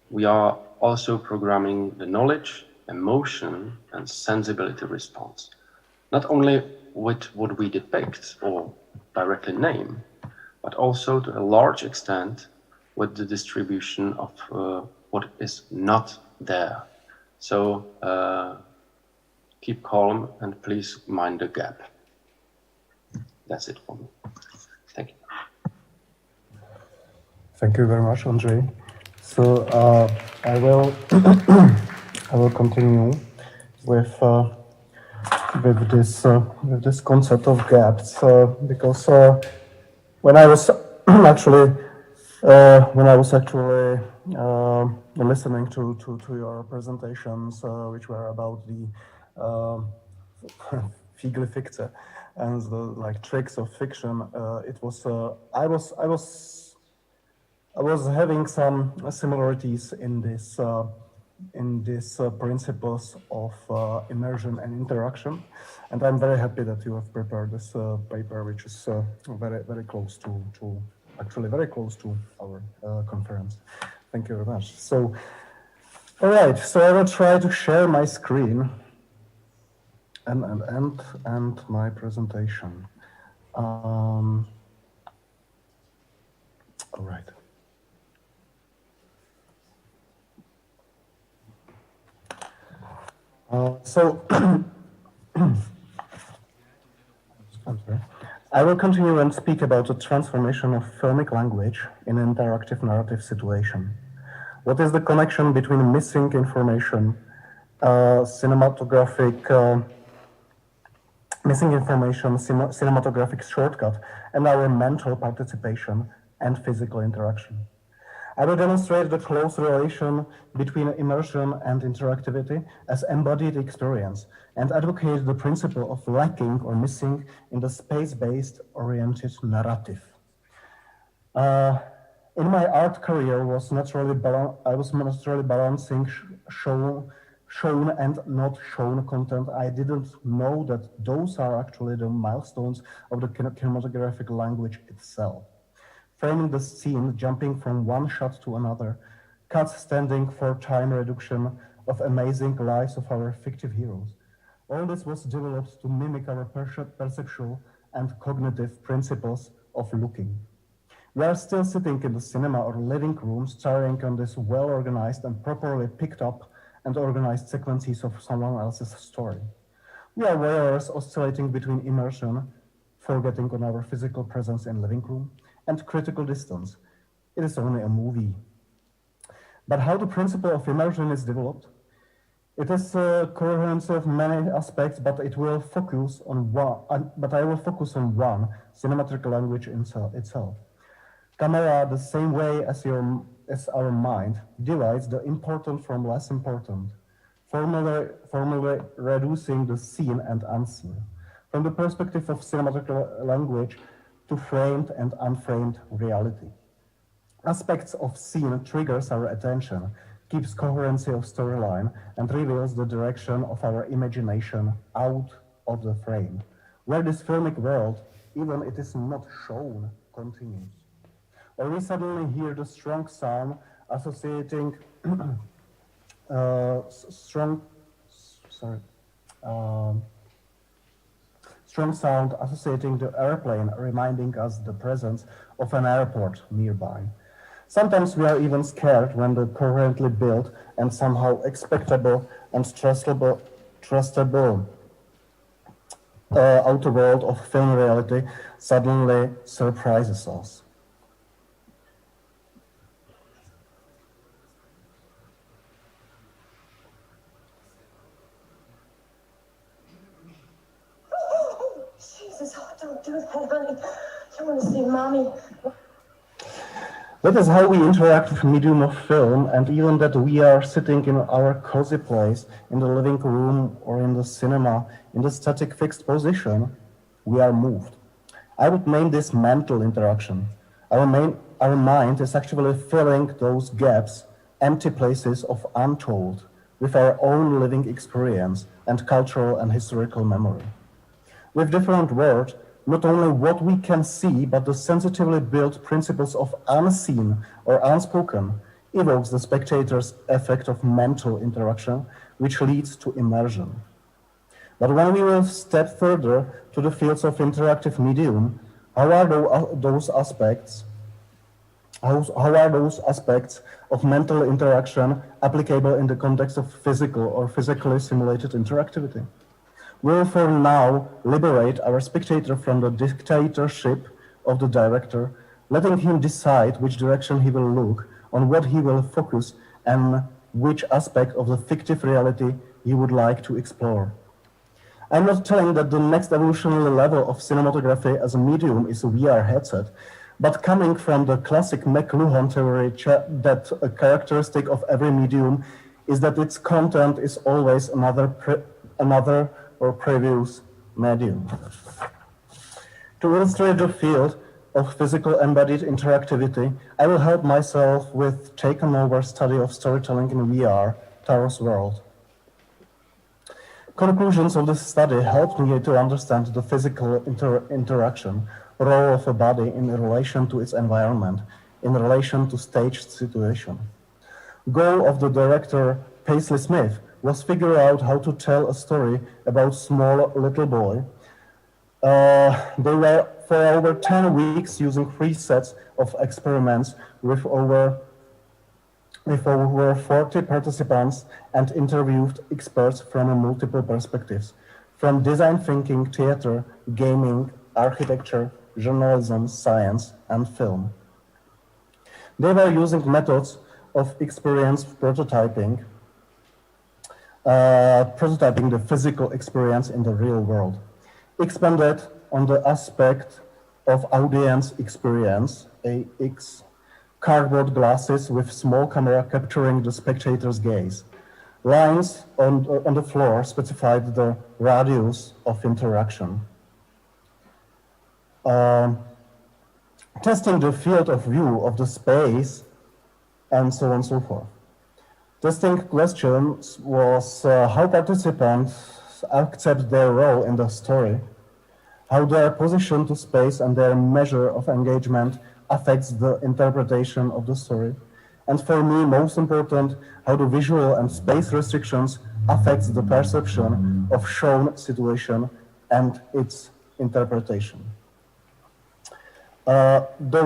S6: we are also programming the knowledge, emotion, and sensibility response. Not only with what we depict or directly name, but also to a large extent with the distribution of what is not there. So keep calm and please mind the gap. That's it for me. Thank you.
S3: Thank you very much, Andrei. So I will I will continue with this concept of gaps because when I was actually listening to your presentations, which were about the Fikte and the tricks of fiction, it was I was having some similarities in these principles of immersion and interaction, and I'm very happy that you have prepared this paper, which is very close to our conference. Thank you very much. So, all right. So I will try to share my screen and my presentation. All right. I will continue and speak about the transformation of filmic language in an interactive narrative situation. What is the connection between missing information, cinematographic shortcut, and our mental participation and physical interaction? I will demonstrate the close relation between immersion and interactivity as embodied experience and advocate the principle of lacking or missing in the space-based oriented narrative. In my art career, I was naturally balancing shown and not shown content. I didn't know that those are actually the milestones of the kinematographic language itself. Framing the scene, jumping from one shot to another, cuts standing for time reduction of amazing lives of our fictive heroes. All this was developed to mimic our perceptual and cognitive principles of looking. We are still sitting in the cinema or living room, staring on this well-organized and properly picked up and organized sequences of someone else's story. We are wearers oscillating between immersion, forgetting on our physical presence in living room, and critical distance. It is only a movie. But how the principle of immersion is developed? It is a coherence of many aspects, but I will focus on one, cinematic language itself. Camera, the same way as our mind, divides the important from less important, formally reducing the seen and unseen. From the perspective of cinematic language, to framed and unframed reality. Aspects of scene triggers our attention, keeps coherency of storyline, and reveals the direction of our imagination out of the frame, where this filmic world, even it is not shown, continues. Or we suddenly hear the strong sound associating strong sound associating the airplane, reminding us the presence of an airport nearby. Sometimes we are even scared when the coherently built and somehow expectable and trustable outer world of film reality suddenly surprises us.
S12: Don't do that, honey. I want to see Mommy.
S3: That is how we interact with medium of film, and even that we are sitting in our cozy place, in the living room or in the cinema, in the static fixed position, we are moved. I would name this mental interaction. Our mind is actually filling those gaps, empty places of untold, with our own living experience and cultural and historical memory. With different words, not only what we can see, but the sensitively built principles of unseen or unspoken evokes the spectator's effect of mental interaction, which leads to immersion. But when we will step further to the fields of interactive medium, How are those aspects? How are those aspects of mental interaction applicable in the context of physical or physically simulated interactivity? We'll for now liberate our spectator from the dictatorship of the director, letting him decide which direction he will look, on what he will focus, and which aspect of the fictive reality he would like to explore. I'm not telling that the next evolutionary level of cinematography as a medium is a VR headset, but coming from the classic McLuhan theory that a characteristic of every medium is that its content is always another or previous medium. To illustrate the field of physical embodied interactivity, I will help myself with taken over study of storytelling in VR, Taro's World. Conclusions of this study helped me to understand the physical interaction, role of a body in relation to its environment, in relation to staged situation. Goal of the director, Paisley Smith, was figure out how to tell a story about small little boy. They were for over 10 weeks using 3 sets of experiments with over 40 participants and interviewed experts from multiple perspectives, from design thinking, theater, gaming, architecture, journalism, science, and film. They were using methods of experience prototyping, prototyping the physical experience in the real world, expanded on the aspect of audience experience, AX, cardboard glasses with small camera capturing the spectator's gaze. Lines on the floor specified the radius of interaction. Testing the field of view of the space, and so on and so forth. Testing questions was how participants accept their role in the story, how their position to space and their measure of engagement affects the interpretation of the story, and for me, most important, how the visual and space restrictions affects the perception of shown situation and its interpretation. The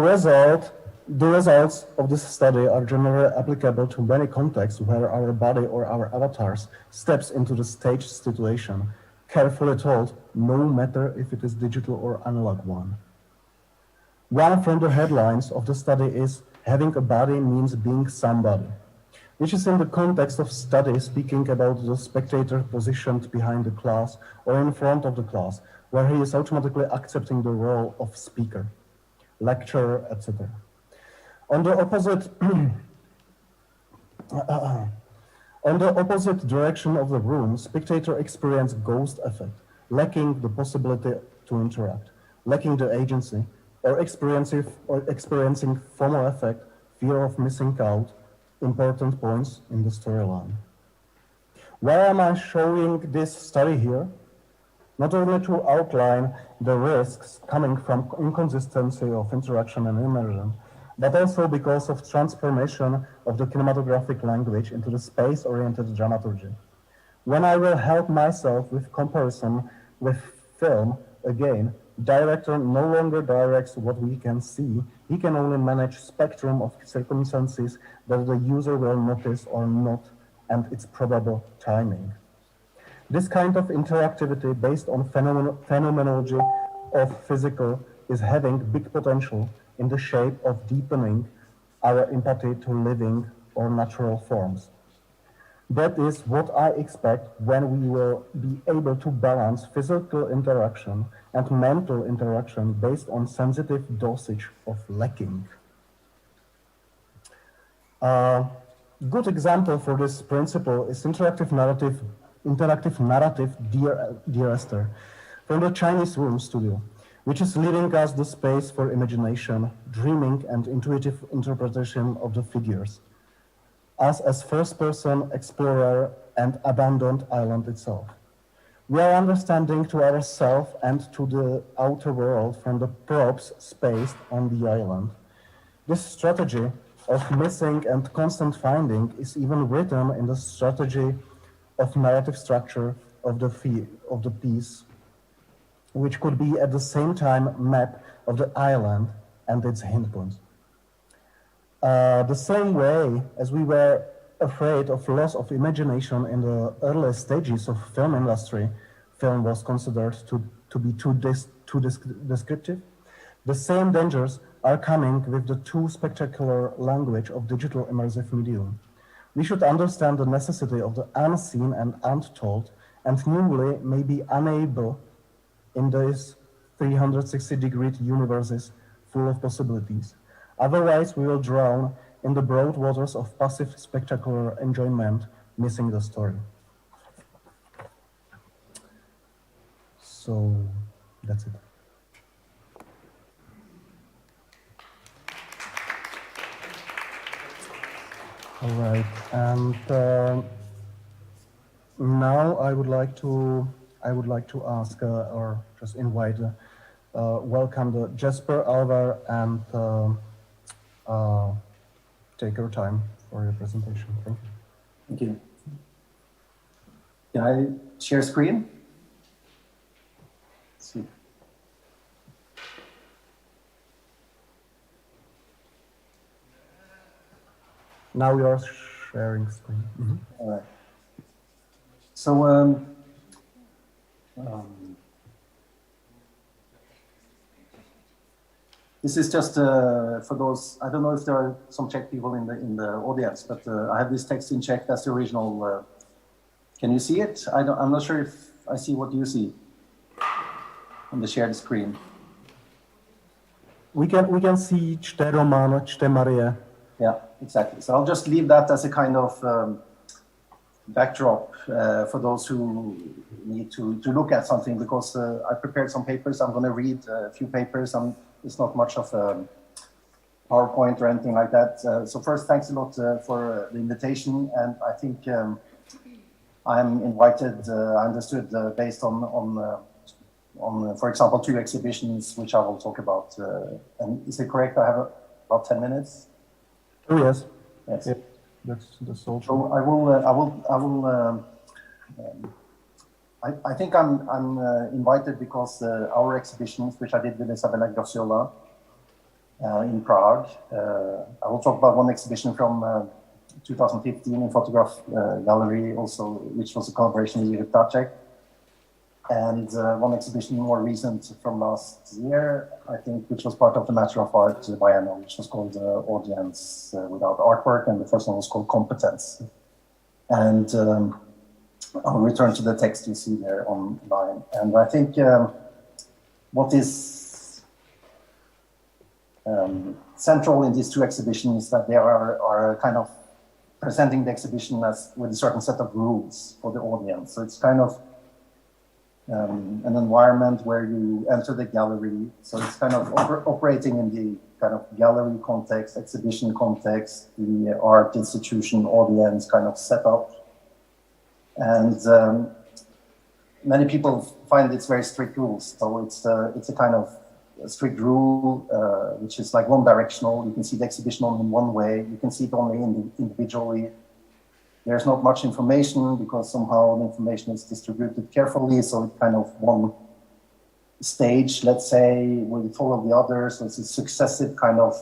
S3: results of this study are generally applicable to many contexts where our body or our avatars steps into the staged situation, carefully told, no matter if it is digital or analog one. One from the headlines of the study is having a body means being somebody, which is in the context of study speaking about the spectator positioned behind the class or in front of the class, where he is automatically accepting the role of speaker, lecturer, etc. On the opposite direction of the room, spectator experience ghost effect, lacking the possibility to interact, lacking the agency, or experiencing FOMO effect, fear of missing out, important points in the storyline. Why am I showing this study here? Not only to outline the risks coming from inconsistency of interaction and immersion, but also because of transformation of the kinematographic language into the space-oriented dramaturgy. When I will help myself with comparison with film, again, director no longer directs what we can see, he can only manage spectrum of circumstances that the user will notice or not, and its probable timing. This kind of interactivity based on phenomenology of physical is having big potential in the shape of deepening our empathy to living or natural forms. That is what I expect when we will be able to balance physical interaction and mental interaction based on sensitive dosage of lacking. Good example for this principle is interactive narrative Dear Esther from the Chinese Room Studio, which is leaving us the space for imagination, dreaming, and intuitive interpretation of the figures. Us as first-person explorer and abandoned island itself. We are understanding to ourselves and to the outer world from the props spaced on the island. This strategy of missing and constant finding is even written in the strategy of narrative structure of the piece, which could be at the same time map of the island and its hint points. The same way as we were afraid of loss of imagination in the early stages of film industry, film was considered to be too descriptive. The same dangers are coming with the too spectacular language of digital immersive medium. We should understand the necessity of the unseen and untold, and newly may be unable in these 360-degree universes full of possibilities. Otherwise, we will drown in the broad waters of passive spectacular enjoyment, missing the story. So, that's it. All right, and now I would like to ask or just invite, welcome the Jesper, Alvar, and take your time for your presentation. Thank you.
S10: Thank you. Can I share screen? Let's see.
S3: Now we are sharing screen. Mm-hmm.
S10: All right. So, this is just for those. I don't know if there are some Czech people in the audience, but I have this text in Czech. That's the original. Can you see it? I'm not sure if I see what you see on the shared screen.
S3: We can see Čte Roman, Čte Marie.
S10: Yeah, exactly. So I'll just leave that as a kind of backdrop for those who need to look at something, because I prepared some papers. I'm going to read a few papers, and it's not much of a PowerPoint or anything like that. So first, thanks a lot for the invitation, and I think I'm invited, I understood, based on, for example, 2 exhibitions, which I will talk about. And is it correct? I have about 10 minutes.
S3: Oh yes.
S10: Yes.
S3: Yeah, that's all.
S10: So I think I'm invited because our exhibitions, which I did with Isabella Grossiola in Prague, I will talk about one exhibition from 2015 in Photograph Gallery, also, which was a collaboration with Tacek, and one exhibition more recent from last year, I think, which was part of the Matter of Art biennial, which was called Audience Without Artwork, and the first one was called Competence. And I'll return to the text you see there online. And I think what is central in these 2 exhibitions is that they are kind of presenting the exhibition as with a certain set of rules for the audience. So it's kind of an environment where you enter the gallery. So it's kind of operating in the kind of gallery context, exhibition context, the art institution audience kind of setup. And many people find it's very strict rules. So it's a kind of a strict rule, which is like one directional. You can see the exhibition only in one way. You can see it only individually. There's not much information because somehow the information is distributed carefully. So it's kind of one stage, let's say, will follow the others. So it's a successive kind of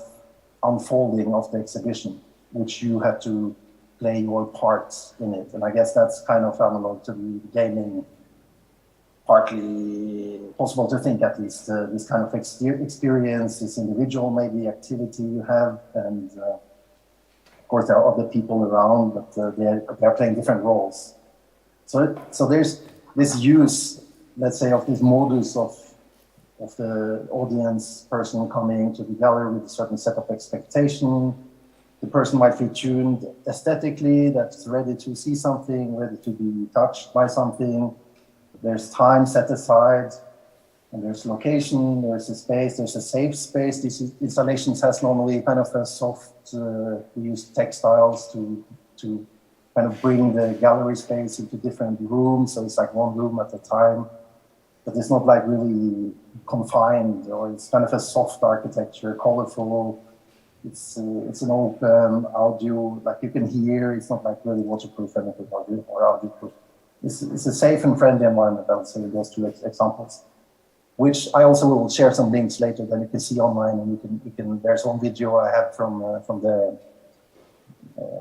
S10: unfolding of the exhibition, which you have to play your parts in it. And I guess that's kind of analog to the gaming, partly possible to think at least, this kind of experience, this individual maybe activity you have, and of course there are other people around, but they're playing different roles. So there's this use, let's say, of this modus of the audience person coming to the gallery with a certain set of expectation. The person might be tuned aesthetically, that's ready to see something, ready to be touched by something. There's time set aside, and there's location, there's a space, there's a safe space. These installations has normally kind of a soft, we use textiles to kind of bring the gallery space into different rooms. So it's like one room at a time, but it's not like really confined, or it's kind of a soft architecture, colorful. It's an open audio, like you can hear. It's not like really waterproof anything or audio proof. It's a safe and friendly environment, I would say, those 2 examples. which I also will share some links later that you can see online, and you can there's one video I have from the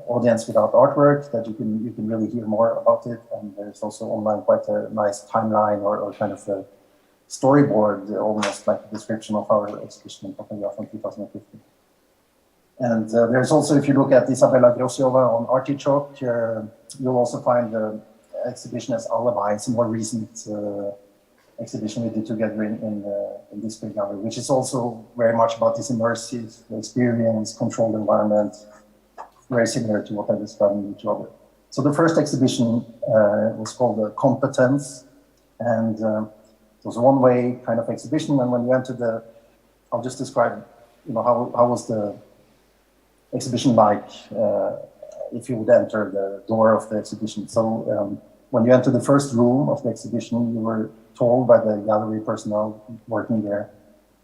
S10: audience without artwork that you can really hear more about it, and there's also online quite a nice timeline or kind of a storyboard, almost like a description of our exhibition in Copenhagen from 2015. And there's also, if you look at Isabella Grosiova on Artichoke, you'll also find the exhibition as Alibi. It's a more recent exhibition we did together in this big gallery, which is also very much about this immersive experience, controlled environment, very similar to what I described in each other. So the first exhibition was called Competence, and it was a one-way kind of exhibition. And when you enter I'll just describe, how was the exhibition like if you would enter the door of the exhibition. So when you enter the first room of the exhibition, you were told by the gallery personnel working there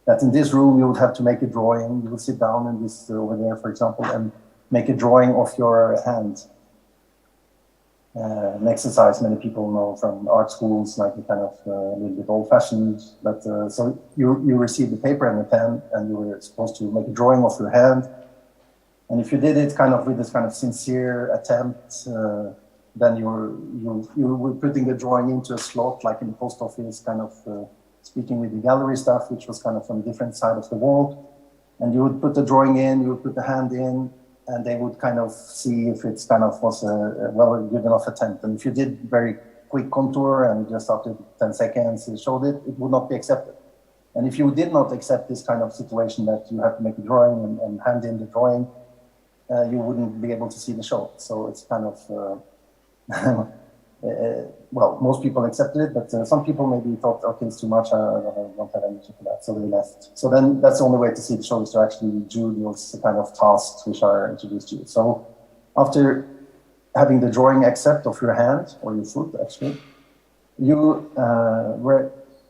S10: that in this room you would have to make a drawing. You would sit down in this over there, for example, and make a drawing of your hand. An exercise many people know from art schools, like a kind of a little bit old-fashioned. But so you received the paper and a pen, and you were supposed to make a drawing of your hand. And if you did it kind of with this kind of sincere attempt, then you were putting the drawing into a slot, like in the post office, kind of speaking with the gallery staff, which was kind of from a different side of the wall. And you would put the drawing in, you would put the hand in, and they would kind of see if it's kind of was a good enough attempt. And if you did very quick contour and just after 10 seconds you showed it, it would not be accepted. And if you did not accept this kind of situation that you have to make a drawing and hand in the drawing, you wouldn't be able to see the show. So it's kind of, well, most people accepted it, but some people maybe thought, okay, it's too much, I don't have energy for that, so they left. So then that's the only way to see the show, is to actually do those kind of tasks which are introduced to you. So after having the drawing accept of your hand, or your foot actually, you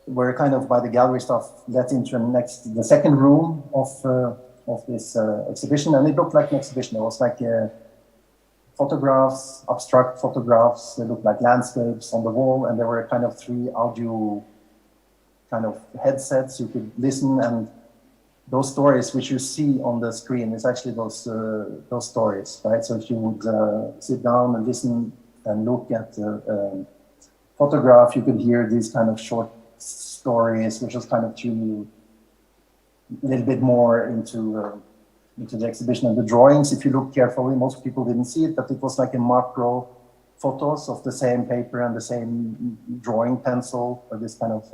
S10: were kind of by the gallery staff let into the second room of this exhibition, and it looked like an exhibition. It was like photographs, abstract photographs. They looked like landscapes on the wall, and there were kind of 3 audio kind of headsets. You could listen, and those stories which you see on the screen is actually those stories, right? So if you would sit down and listen and look at the photograph, you could hear these kind of short stories, which was kind of tune you a little bit more into the exhibition. And the drawings, if you look carefully, most people didn't see it, but it was like a macro photos of the same paper and the same drawing pencil, or this kind of,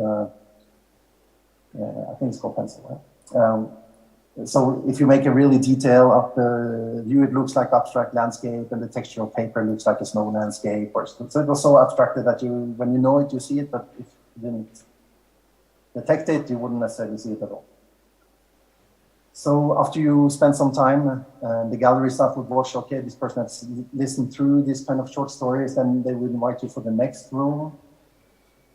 S10: I think it's called pencil, right? So if you make a really detail of the view, it looks like abstract landscape, and the texture of paper looks like a snow landscape. So it was so abstracted that when you know it, you see it, but if you didn't detect it, you wouldn't necessarily see it at all. So after you spend some time, the gallery staff would watch, okay, this person has listened through these kind of short stories, then they would invite you for the next room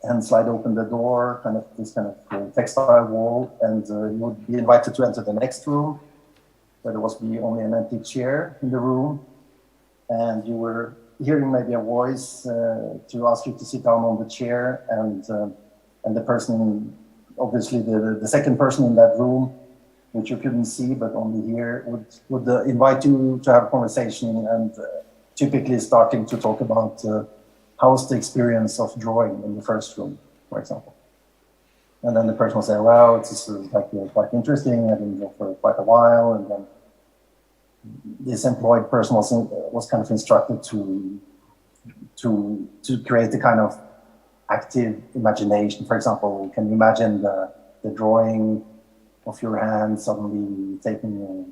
S10: and slide open the door, kind of this kind of textile wall, and you would be invited to enter the next room, where there was only an empty chair in the room, and you were hearing maybe a voice to ask you to sit down on the chair, and the person, obviously the second person in that room, which you couldn't see but only hear, would invite you to have a conversation, and typically starting to talk about how's the experience of drawing in the first room, for example. And then the person will say, well, it's like quite interesting, I've been doing for quite a while, and then this employed person was kind of instructed to create a kind of active imagination. For example, can you imagine the drawing of your hand suddenly taking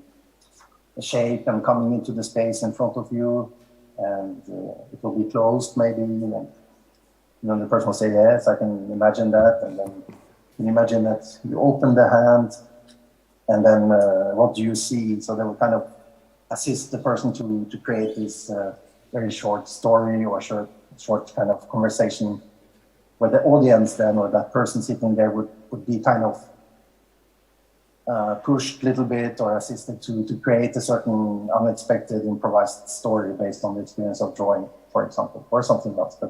S10: a shape and coming into the space in front of you, and it will be closed maybe, and then the person will say, yes, I can imagine that, and then can you imagine that you open the hand, and then what do you see? So they will kind of assist the person to create this very short story or short kind of conversation, where the audience then, or that person sitting there would be kind of pushed a little bit or assisted to create a certain unexpected improvised story based on the experience of drawing, for example, or something else, but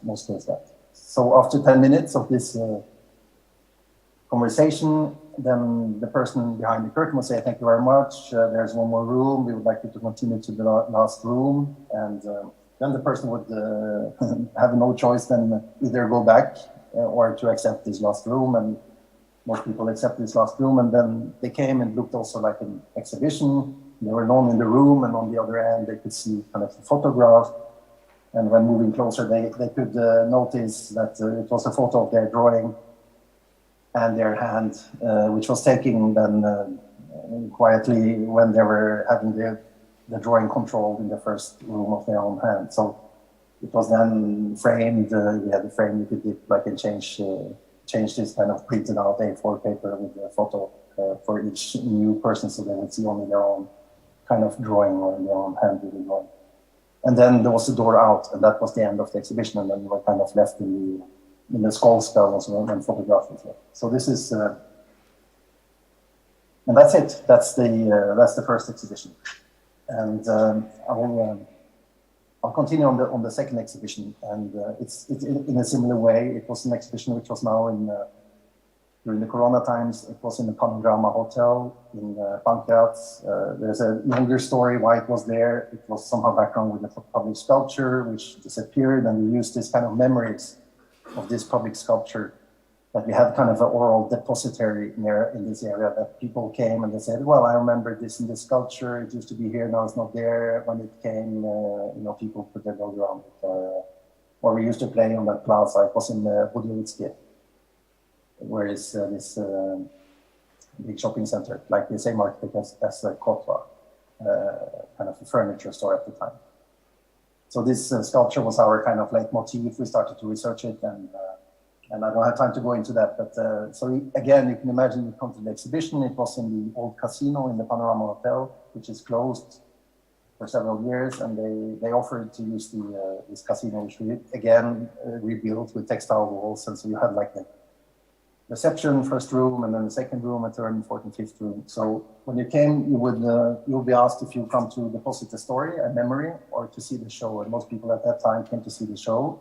S10: mostly is that. So after 10 minutes of this conversation. Then the person behind the curtain would say, thank you very much. There's one more room. We would like you to continue to the last room. And then the person would have no choice than either go back or to accept this last room. And most people accept this last room. And then they came and looked also like an exhibition. They were known in the room, and on the other end, they could see kind of a photograph. And when moving closer, they could notice that it was a photo of their drawing and their hand, which was taken then quietly when they were having the drawing controlled in the first room of their own hand. So it was then framed. We had the frame you could dip, like, and change this kind of printed out A4 paper with a photo for each new person, so they would see only their own kind of drawing or their own handwritten drawing. And then there was a door out, and that was the end of the exhibition. And then we were kind of left in the skull spell as well, and photography. So this is, and that's it. That's the first exhibition. And I'll continue on the second exhibition, and it's in a similar way. It was an exhibition which was now during the Corona times. It was in the Panorama Hotel in Pankrat. There's a longer story why it was there. It was somehow background with the public sculpture, which disappeared, and we used this kind of memories of this public sculpture, that we had kind of an oral depository in this area, that people came and they said, well, I remember this in the sculpture. It used to be here, now it's not there. When it came, people put their logo around it. Or we used to play on that plaza. It was in Budovitsky, where is this big shopping center, like the same architect as Kotva, kind of a furniture store at the time. So this sculpture was our kind of leitmotif. We started to research it, and I don't have time to go into that. But so again, you can imagine you come to the exhibition. It was in the old casino in the Panorama Hotel, which is closed for several years, and they offered to use this casino, which we again rebuilt with textile walls, and so you had like the reception, first room, and then the second room, a third and fourth and fifth room. So when you came, you'll be asked if you come to deposit a story, a memory, or to see the show. And most people at that time came to see the show.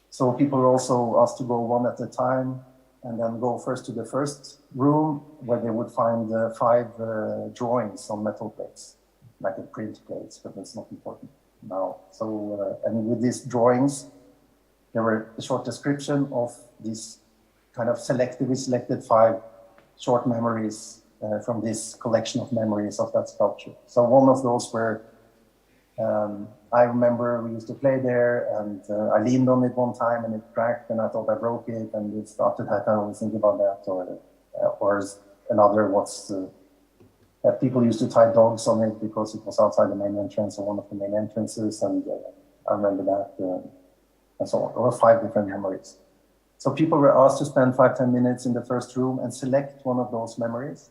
S10: So people were also asked to go one at a time, and then go first to the first room, where they would find 5 drawings on metal plates, like a print plates, but that's not important now. So, and with these drawings, there were a short description of these kind of selectively selected 5 short memories from this collection of memories of that sculpture. So one of those were, I remember we used to play there, and I leaned on it one time and it cracked, and I thought I broke it, and it started, I can't always think about that. Or another was that people used to tie dogs on it because it was outside the main entrance, or one of the main entrances, and I remember that, and so on. There were 5 different memories. So people were asked to spend 5-10 minutes in the first room and select one of those memories.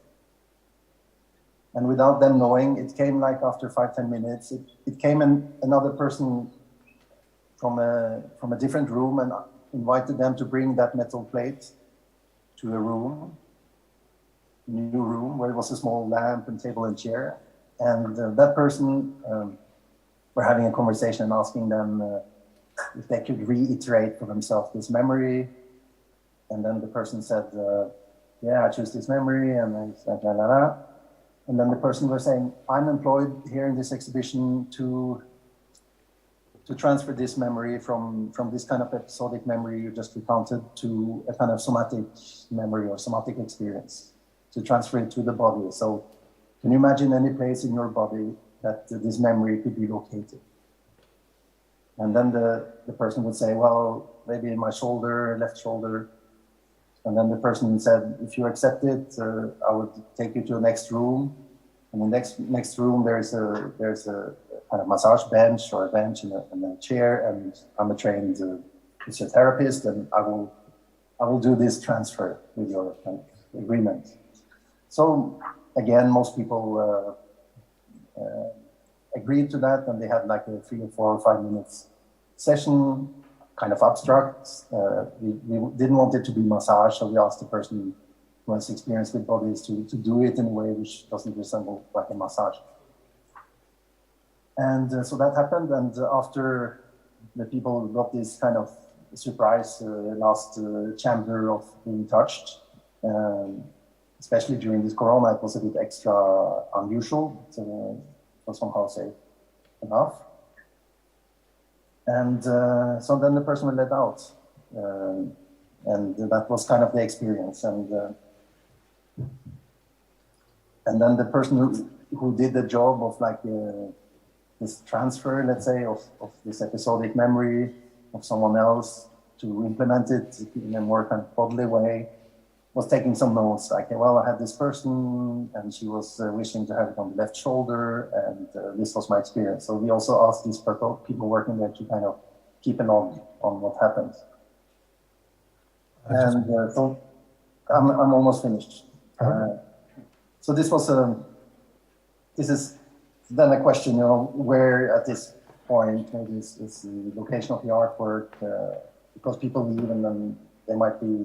S10: And without them knowing, it came like after 5-10 minutes, it came another person from a different room and invited them to bring that metal plate to a room, new room, where it was a small lamp and table and chair. And that person were having a conversation and asking them if they could reiterate for themselves this memory. And then the person said, yeah, I choose this memory, and then said, la, la, la. And then the person was saying, I'm employed here in this exhibition to transfer this memory from this kind of episodic memory you just recounted to a kind of somatic memory or somatic experience, to transfer it to the body. So can you imagine any place in your body that this memory could be located? And then the person would say, well, maybe in my shoulder, left shoulder. And then the person said, if you accept it, I would take you to the next room. And the next room, there's a kind of massage bench or a bench and a chair. And I'm a trained physiotherapist, and I will do this transfer with your agreement. So again, most people agreed to that, and they had like a 3 or 4 or 5 minutes session, kind of abstract. We didn't want it to be massage, so we asked the person who has experience with bodies to do it in a way which doesn't resemble like a massage. And so that happened, and after the people got this kind of surprise last chapter of being touched. Especially during this corona, it was a bit extra unusual, but somehow safe enough. And so then the person was let out. And that was kind of the experience. And then the person who did the job of like this transfer, let's say, of this episodic memory of someone else to implement it in a more kind of bodily way, was taking some notes, like, well, I had this person and she was wishing to have it on the left shoulder, and this was my experience. So we also asked these people working there to kind of keep an eye on what happened. And so I'm almost finished. So this is then a question, where at this point, maybe is the location of the artwork, because people leave and then they might be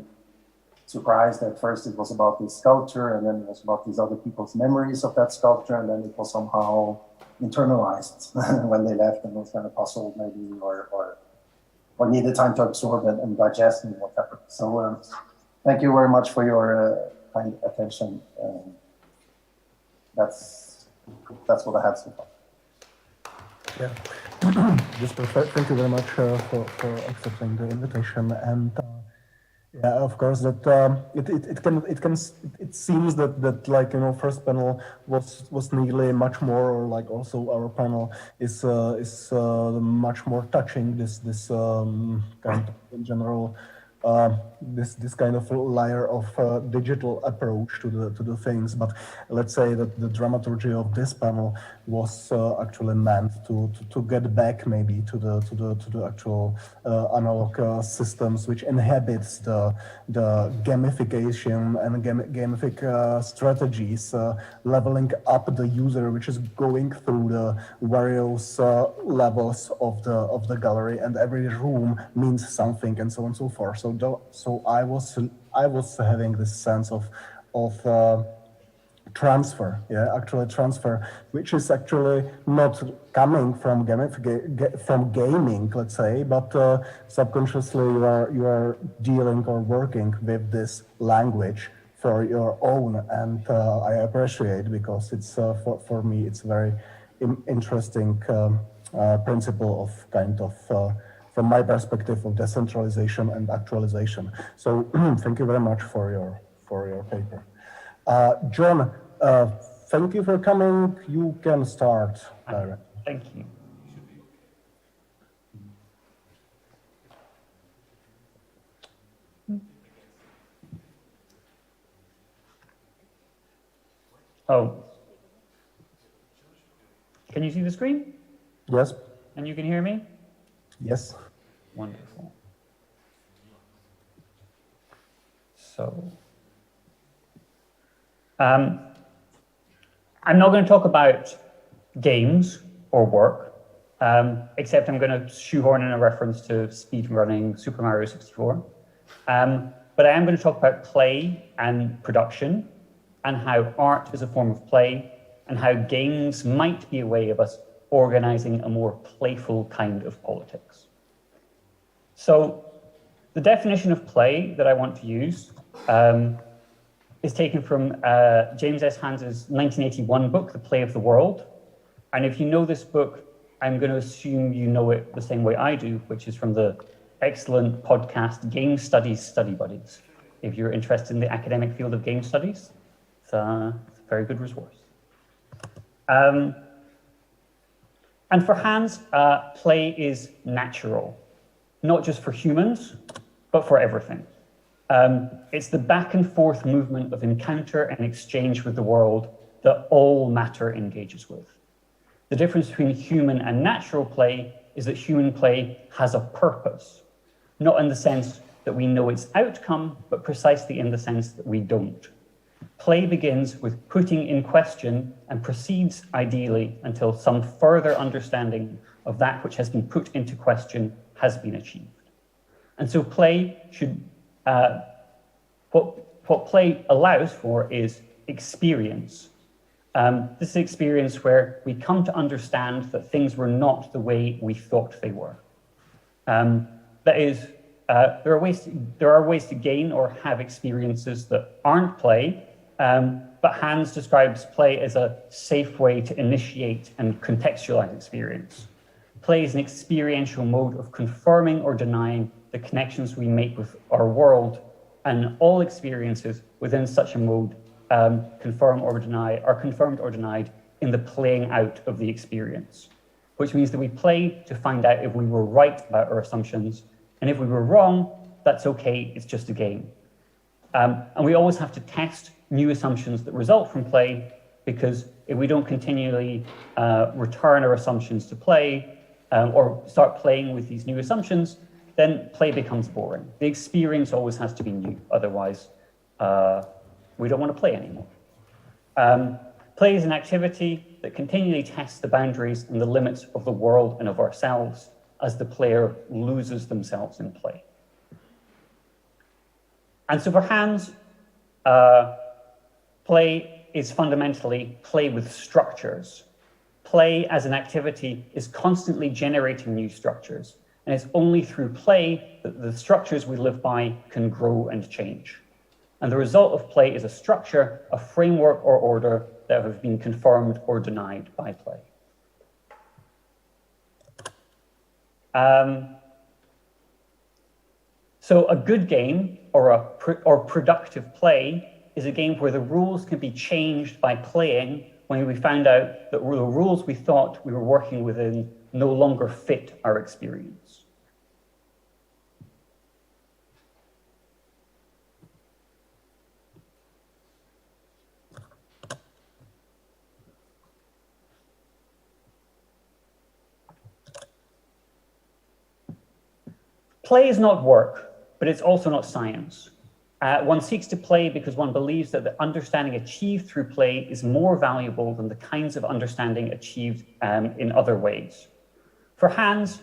S10: surprised at first it was about this sculpture, and then it was about these other people's memories of that sculpture, and then it was somehow internalized when they left and was kind of puzzled maybe, or needed time to absorb and digest and what happened. So thank you very much for your kind attention. That's what I had so far.
S3: Yeah, just perfect. Thank you very much for accepting the invitation. And yeah, of course, that it seems that like, first panel was nearly much more, or like also our panel is much more touching this kind of in general this kind of layer of digital approach to the things. But let's say that the dramaturgy of this panel was actually meant to get back maybe to the actual analog systems which inhabits the gamification and gamific strategies, leveling up the user, which is going through the various levels of the gallery, and every room means something, and so on and so forth. So I was having this sense of transfer, actually transfer, which is actually not coming from gaming, let's say, but subconsciously you are dealing or working with this language for your own, and I appreciate, because it's for me it's very interesting principle of kind of from my perspective of decentralization and actualization. So thank you very much for your paper. John, thank you for coming. You can start.
S13: Thank you. Oh. Can you see the screen?
S3: Yes.
S13: And you can hear me?
S3: Yes.
S13: Wonderful. So, I'm not going to talk about games or work, except I'm going to shoehorn in a reference to speedrunning Super Mario 64. But I am going to talk about play and production, and how art is a form of play, and how games might be a way of us organizing a more playful kind of politics. So the definition of play that I want to use is taken from James S. Hans's 1981 book, The Play of the World. And if you know this book, I'm going to assume you know it the same way I do, which is from the excellent podcast Game Studies Study Buddies. If you're interested in the academic field of game studies, it's a very good resource. And for Hans, play is natural, not just for humans, but for everything. It's the back and forth movement of encounter and exchange with the world that all matter engages with. The difference between human and natural play is that human play has a purpose, not in the sense that we know its outcome, but precisely in the sense that we don't. Play begins with putting in question and proceeds ideally until some further understanding of that which has been put into question has been achieved. And so play should, what play allows for is experience. This is experience where we come to understand that things were not the way we thought they were. That is, there are ways to gain or have experiences that aren't play, but Hans describes play as a safe way to initiate and contextualize experience. Play is an experiential mode of confirming or denying the connections we make with our world, and all experiences within such a mode confirmed or denied in the playing out of the experience, which means that we play to find out if we were right about our assumptions, and if we were wrong, that's okay, it's just a game. And we always have to test new assumptions that result from play, because if we don't continually return our assumptions to play, or start playing with these new assumptions, then play becomes boring. The experience always has to be new, otherwise we don't want to play anymore. Play is an activity that continually tests the boundaries and the limits of the world and of ourselves as the player loses themselves in play. And so for Hans, play is fundamentally play with structures. Play as an activity is constantly generating new structures, and it's only through play that the structures we live by can grow and change. And the result of play is a structure, a framework or order that have been confirmed or denied by play. So a good game or productive play is a game where the rules can be changed by playing when we found out that the rules we thought we were working within no longer fit our experience. Play is not work, but it's also not science. One seeks to play because one believes that the understanding achieved through play is more valuable than the kinds of understanding achieved in other ways. For Hans,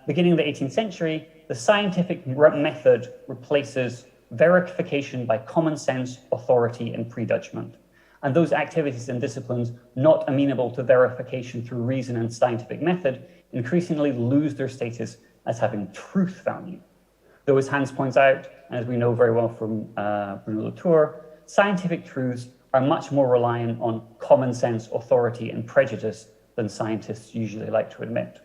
S13: beginning in the 18th century, the scientific method replaces verification by common sense, authority, and prejudgment. And those activities and disciplines not amenable to verification through reason and scientific method increasingly lose their status as having truth value. Though, as Hans points out, and as we know very well from Bruno Latour, scientific truths are much more reliant on common sense, authority, and prejudice than scientists usually like to admit.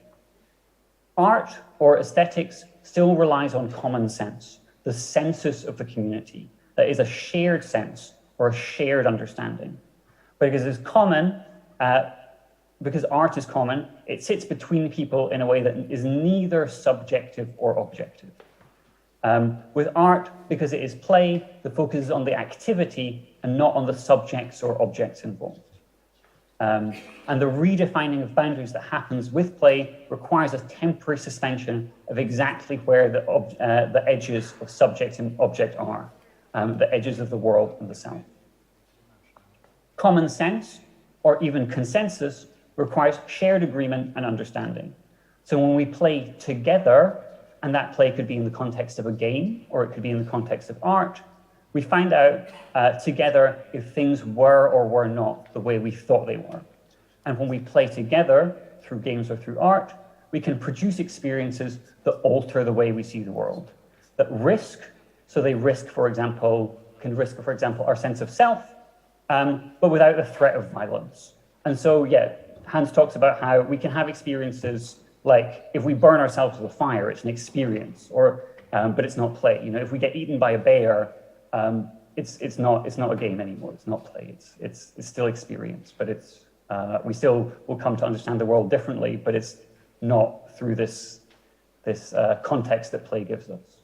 S13: Art or aesthetics still relies on common sense, the census of the community, that is a shared sense or a shared understanding. Because it's common, because art is common, it sits between people in a way that is neither subjective or objective. With art, because it is play, the focus is on the activity and not on the subjects or objects involved. And the redefining of boundaries that happens with play requires a temporary suspension of exactly where the edges of subject and object are, the edges of the world and the self. Common sense, or even consensus, requires shared agreement and understanding. So when we play together, and that play could be in the context of a game, or it could be in the context of art, we find out together if things were or were not the way we thought they were. And when we play together, through games or through art, we can produce experiences that alter the way we see the world, that risk, so they risk, for example, our sense of self, but without the threat of violence. And so, yeah, Hans talks about how we can have experiences like if we burn ourselves with a fire, it's an experience, or but it's not play. You know, if we get eaten by a bear, it's not a game anymore. It's not play. It's still experience, but it's we still will come to understand the world differently, but it's not through this context that play gives us.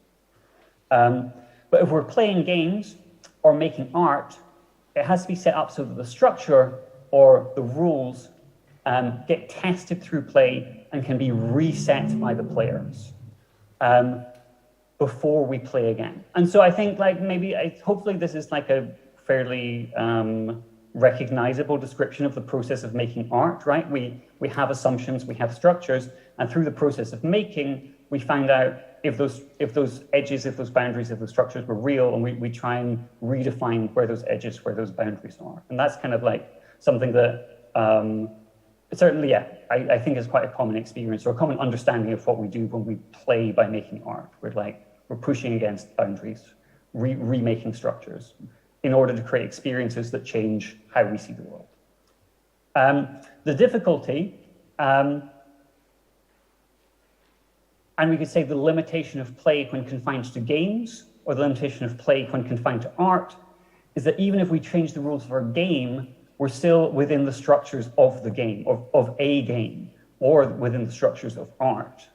S13: But if we're playing games or making art, it has to be set up so that the structure or the rules get tested through play and can be reset by the players before we play again. And so I think hopefully this is like a fairly recognizable description of the process of making art, right? We have assumptions, we have structures, and through the process of making, we find out if those edges, if those boundaries, if those structures were real, and we try and redefine where those edges, where those boundaries are. And that's kind of like something that certainly, yeah, I think is quite a common experience or a common understanding of what we do when we play by making art. We're like, We're pushing against boundaries, remaking structures in order to create experiences that change how we see the world. The difficulty, and we could say the limitation of play when confined to games, or the limitation of play when confined to art, is that even if we change the rules of our game, we're still within the structures of the game, of a game, or within the structures of art.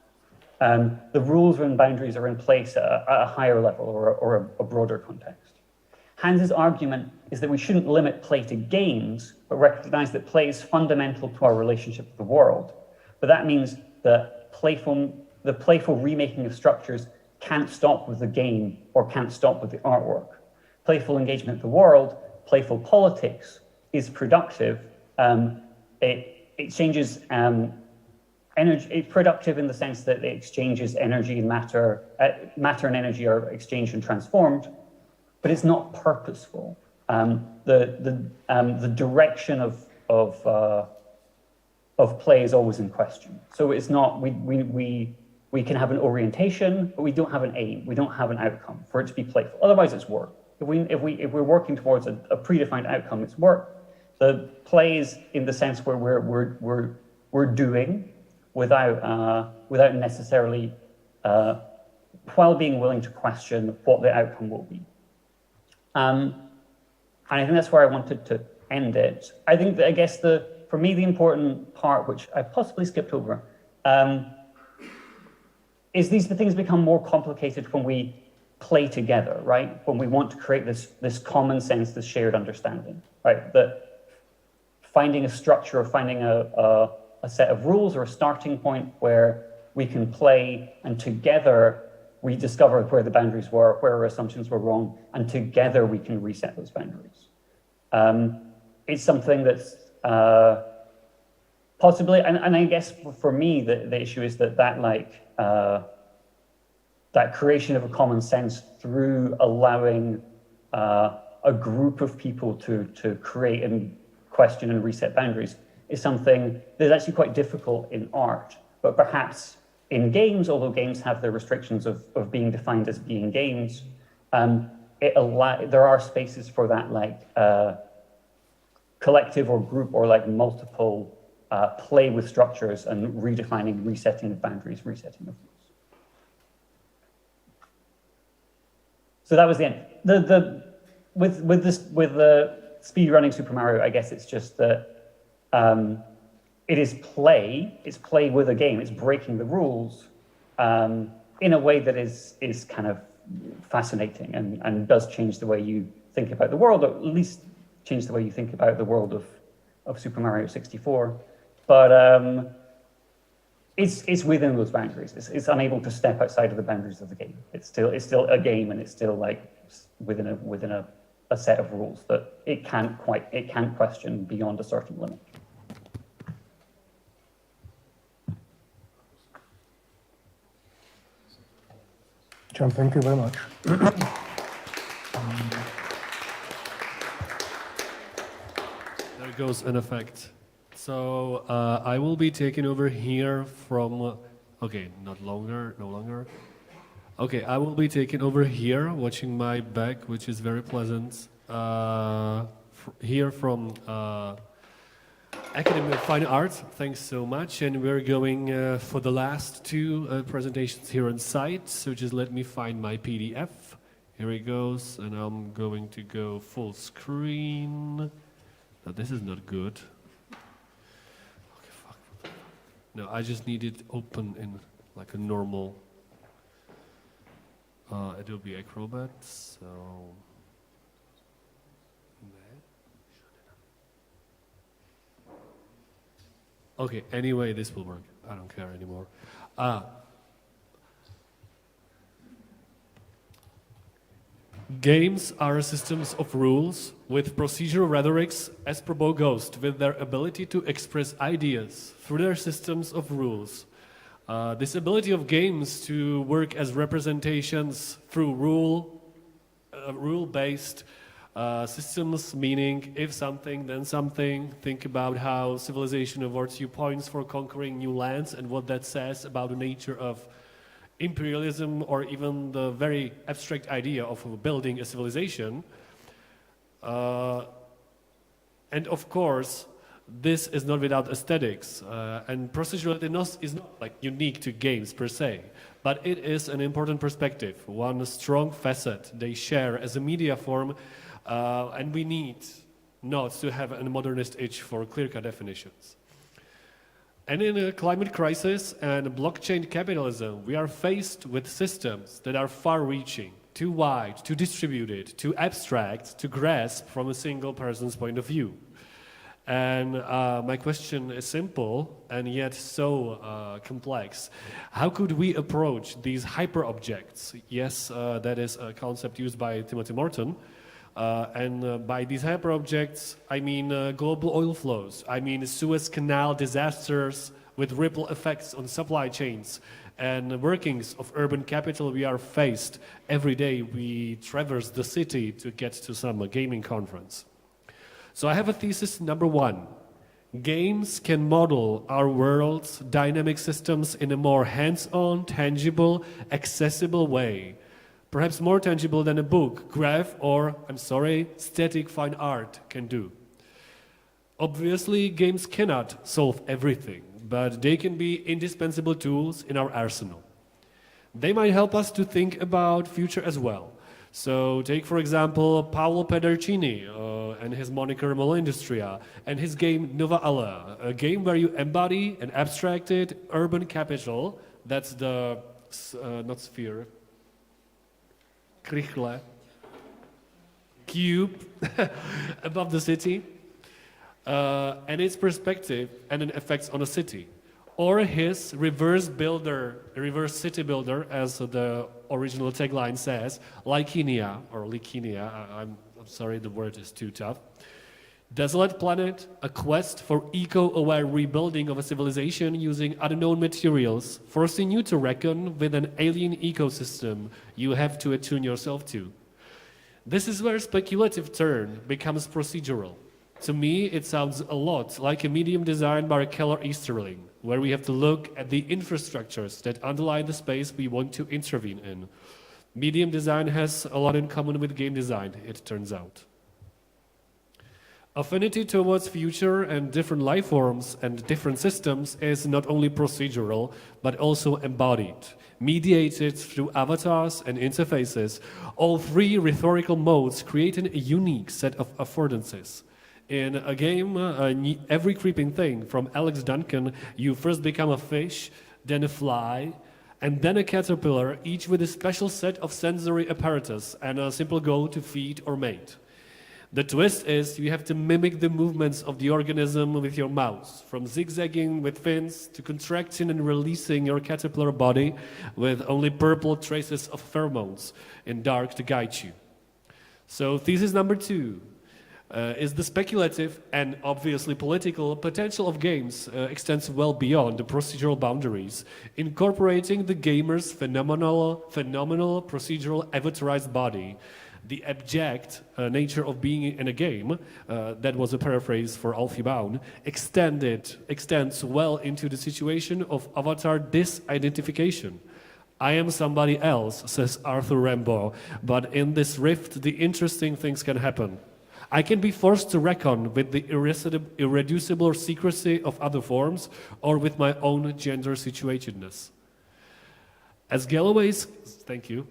S13: The rules and boundaries are in place at a higher level or a broader context. Hans's argument is that we shouldn't limit play to games, but recognize that play is fundamental to our relationship with the world. But that means that the playful remaking of structures can't stop with the game or can't stop with the artwork. Playful engagement with the world, playful politics is productive. It changes energy. It's productive in the sense that it exchanges energy and matter. Matter and energy are exchanged and transformed, but it's not purposeful. The direction of play is always in question. So it's not, we can have an orientation, but we don't have an aim. We don't have an outcome for it to be playful. Otherwise, it's work. If we're working towards a predefined outcome, it's work. The play is in the sense where we're doing without necessarily, while being willing to question what the outcome will be. And I think that's where I wanted to end it. I think that, I guess, for me, the important part, which I possibly skipped over, is these things become more complicated when we play together, right? When we want to create this common sense, this shared understanding, right? That finding a structure or finding a set of rules or a starting point where we can play, and together we discover where the boundaries were, where our assumptions were wrong, and together we can reset those boundaries. It's something that's possibly, and I guess for me, the issue is that creation of a common sense through allowing a group of people to create and question and reset boundaries is something that's actually quite difficult in art, but perhaps in games, although games have their restrictions of being defined as being games, there are spaces for that collective or group or multiple play with structures and redefining, resetting of boundaries, resetting of rules. So that was the end. With the speedrunning Super Mario, I guess it's just that it is play. It's play with a game. It's breaking the rules in a way that is kind of fascinating and does change the way you think about the world, or at least change the way you think about the world of Super Mario 64. But it's within those boundaries. It's unable to step outside of the boundaries of the game. It's still a game, and it's still within a set of rules that it can't question beyond a certain limit.
S3: John, thank you very much.
S1: There goes an effect. So I will be taking over here from, okay, no longer. Okay, I will be taking over here, watching my back, which is very pleasant. Here from Academy of Fine Arts, thanks so much. And we're going for the last two presentations here on site. So just let me find my PDF. Here it goes, and I'm going to go full screen. No, this is not good. Okay, fuck. No, I just need it open in like a normal Adobe Acrobat. So. Okay, anyway, this will work. I don't care anymore. Games are systems of rules with procedural rhetorics as Probo Ghost, with their ability to express ideas through their systems of rules. This ability of games to work as representations through rule-based systems, meaning if something, then something. Think about how civilization awards you points for conquering new lands and what that says about the nature of imperialism or even the very abstract idea of building a civilization. And of course, this is not without aesthetics, and procedurality is not like unique to games per se, but it is an important perspective, one strong facet they share as a media form, and we need not to have a modernist itch for clear-cut definitions. And in a climate crisis and blockchain capitalism, we are faced with systems that are far-reaching, too wide, too distributed, too abstract to grasp from a single person's point of view. And my question is simple and yet so complex. How could we approach these hyper-objects? Yes, that is a concept used by Timothy Morton. And by these hyper-objects, I mean global oil flows. I mean Suez Canal disasters with ripple effects on supply chains and workings of urban capital we are faced every day. We traverse the city to get to some gaming conference. So I have a thesis number one. Games can model our world's dynamic systems in a more hands-on, tangible, accessible way. Perhaps more tangible than a book, graph, or, I'm sorry, static fine art can do. Obviously, games cannot solve everything, but they can be indispensable tools in our arsenal. They might help us to think about future as well. So take, for example, Paolo Pedercini and his moniker Molindustria and his game Nova Alla, a game where you embody an abstracted urban capital, that's the, not sphere, Krychle, cube above the city, and its perspective and an effects on a city. Or his reverse city builder, as the original tagline says, Lykinia, or Lykinia, I'm sorry, the word is too tough. Desolate planet, a quest for eco-aware rebuilding of a civilization using unknown materials, forcing you to reckon with an alien ecosystem you have to attune yourself to. This is where speculative turn becomes procedural. To me, it sounds a lot like a medium designed by Keller Easterling, where we have to look at the infrastructures that underlie the space we want to intervene in. Medium design has a lot in common with game design, it turns out. Affinity towards future and different life forms and different systems is not only procedural, but also embodied, mediated through avatars and interfaces. All three rhetorical modes creating a unique set of affordances. In a game, every creeping thing, from Alex Duncan, you first become a fish, then a fly, and then a caterpillar, each with a special set of sensory apparatus and a simple goal to feed or mate. The twist is you have to mimic the movements of the organism with your mouse, from zigzagging with fins to contracting and releasing your caterpillar body with only purple traces of pheromones in dark to guide you. So thesis number two is the speculative and obviously political potential of games extends well beyond the procedural boundaries, incorporating the gamer's phenomenal procedural avatarized body. The abject nature of being in a game, that was a paraphrase for Alfie Baun, extends well into the situation of avatar disidentification. I am somebody else, says Arthur Rimbaud, but in this rift, the interesting things can happen. I can be forced to reckon with the irreducible secrecy of other forms or with my own gender situatedness. As Galloway's, thank you.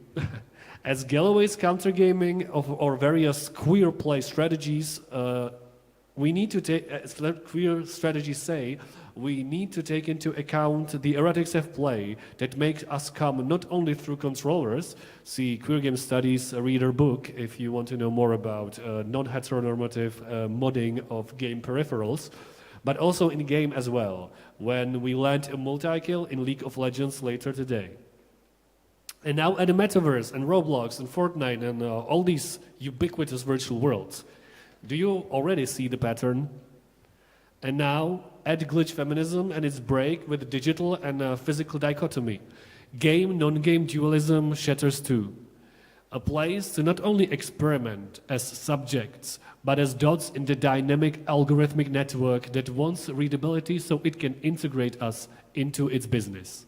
S1: As Galloway's countergaming or various queer play strategies, we need to take, as queer strategies say, we need to take into account the erratics of play that make us come not only through controllers, see Queer Game Studies reader book if you want to know more about non-heteronormative modding of game peripherals, but also in game as well, when we land a multi-kill in League of Legends later today. And now at the Metaverse and Roblox and Fortnite and all these ubiquitous virtual worlds, do you already see the pattern? And now add glitch feminism and its break with digital and physical dichotomy. Game, non-game dualism shatters too. A place to not only experiment as subjects, but as dots in the dynamic algorithmic network that wants readability so it can integrate us into its business.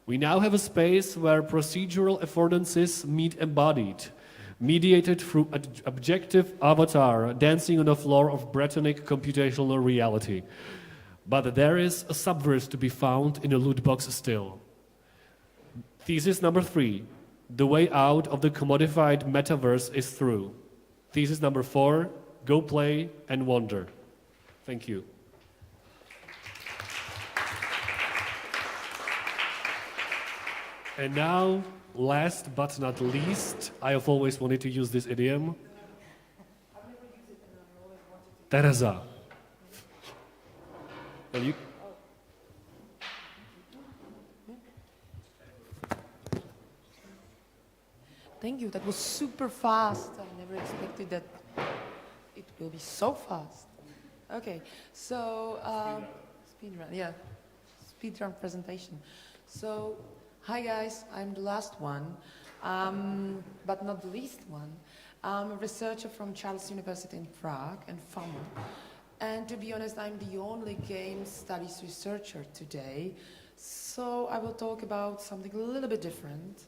S1: We now have a space where procedural affordances meet embodied, mediated through objective avatar dancing on the floor of Bretonic computational reality. But there is a subverse to be found in a loot box still. Thesis number 3. The way out of the commodified metaverse is through. Thesis number 4. Go play and wonder. Thank you. And now, last but not least, I have always wanted to use this idiom. Teresa. Well, you...
S14: Thank you. That was super fast. I never expected that it will be so fast. Okay, so speedrun, yeah, speedrun presentation. So, hi guys, I'm the last one, but not the least one. I'm a researcher from Charles University in Prague and Firmic. And to be honest, I'm the only game studies researcher today. So I will talk about something a little bit different,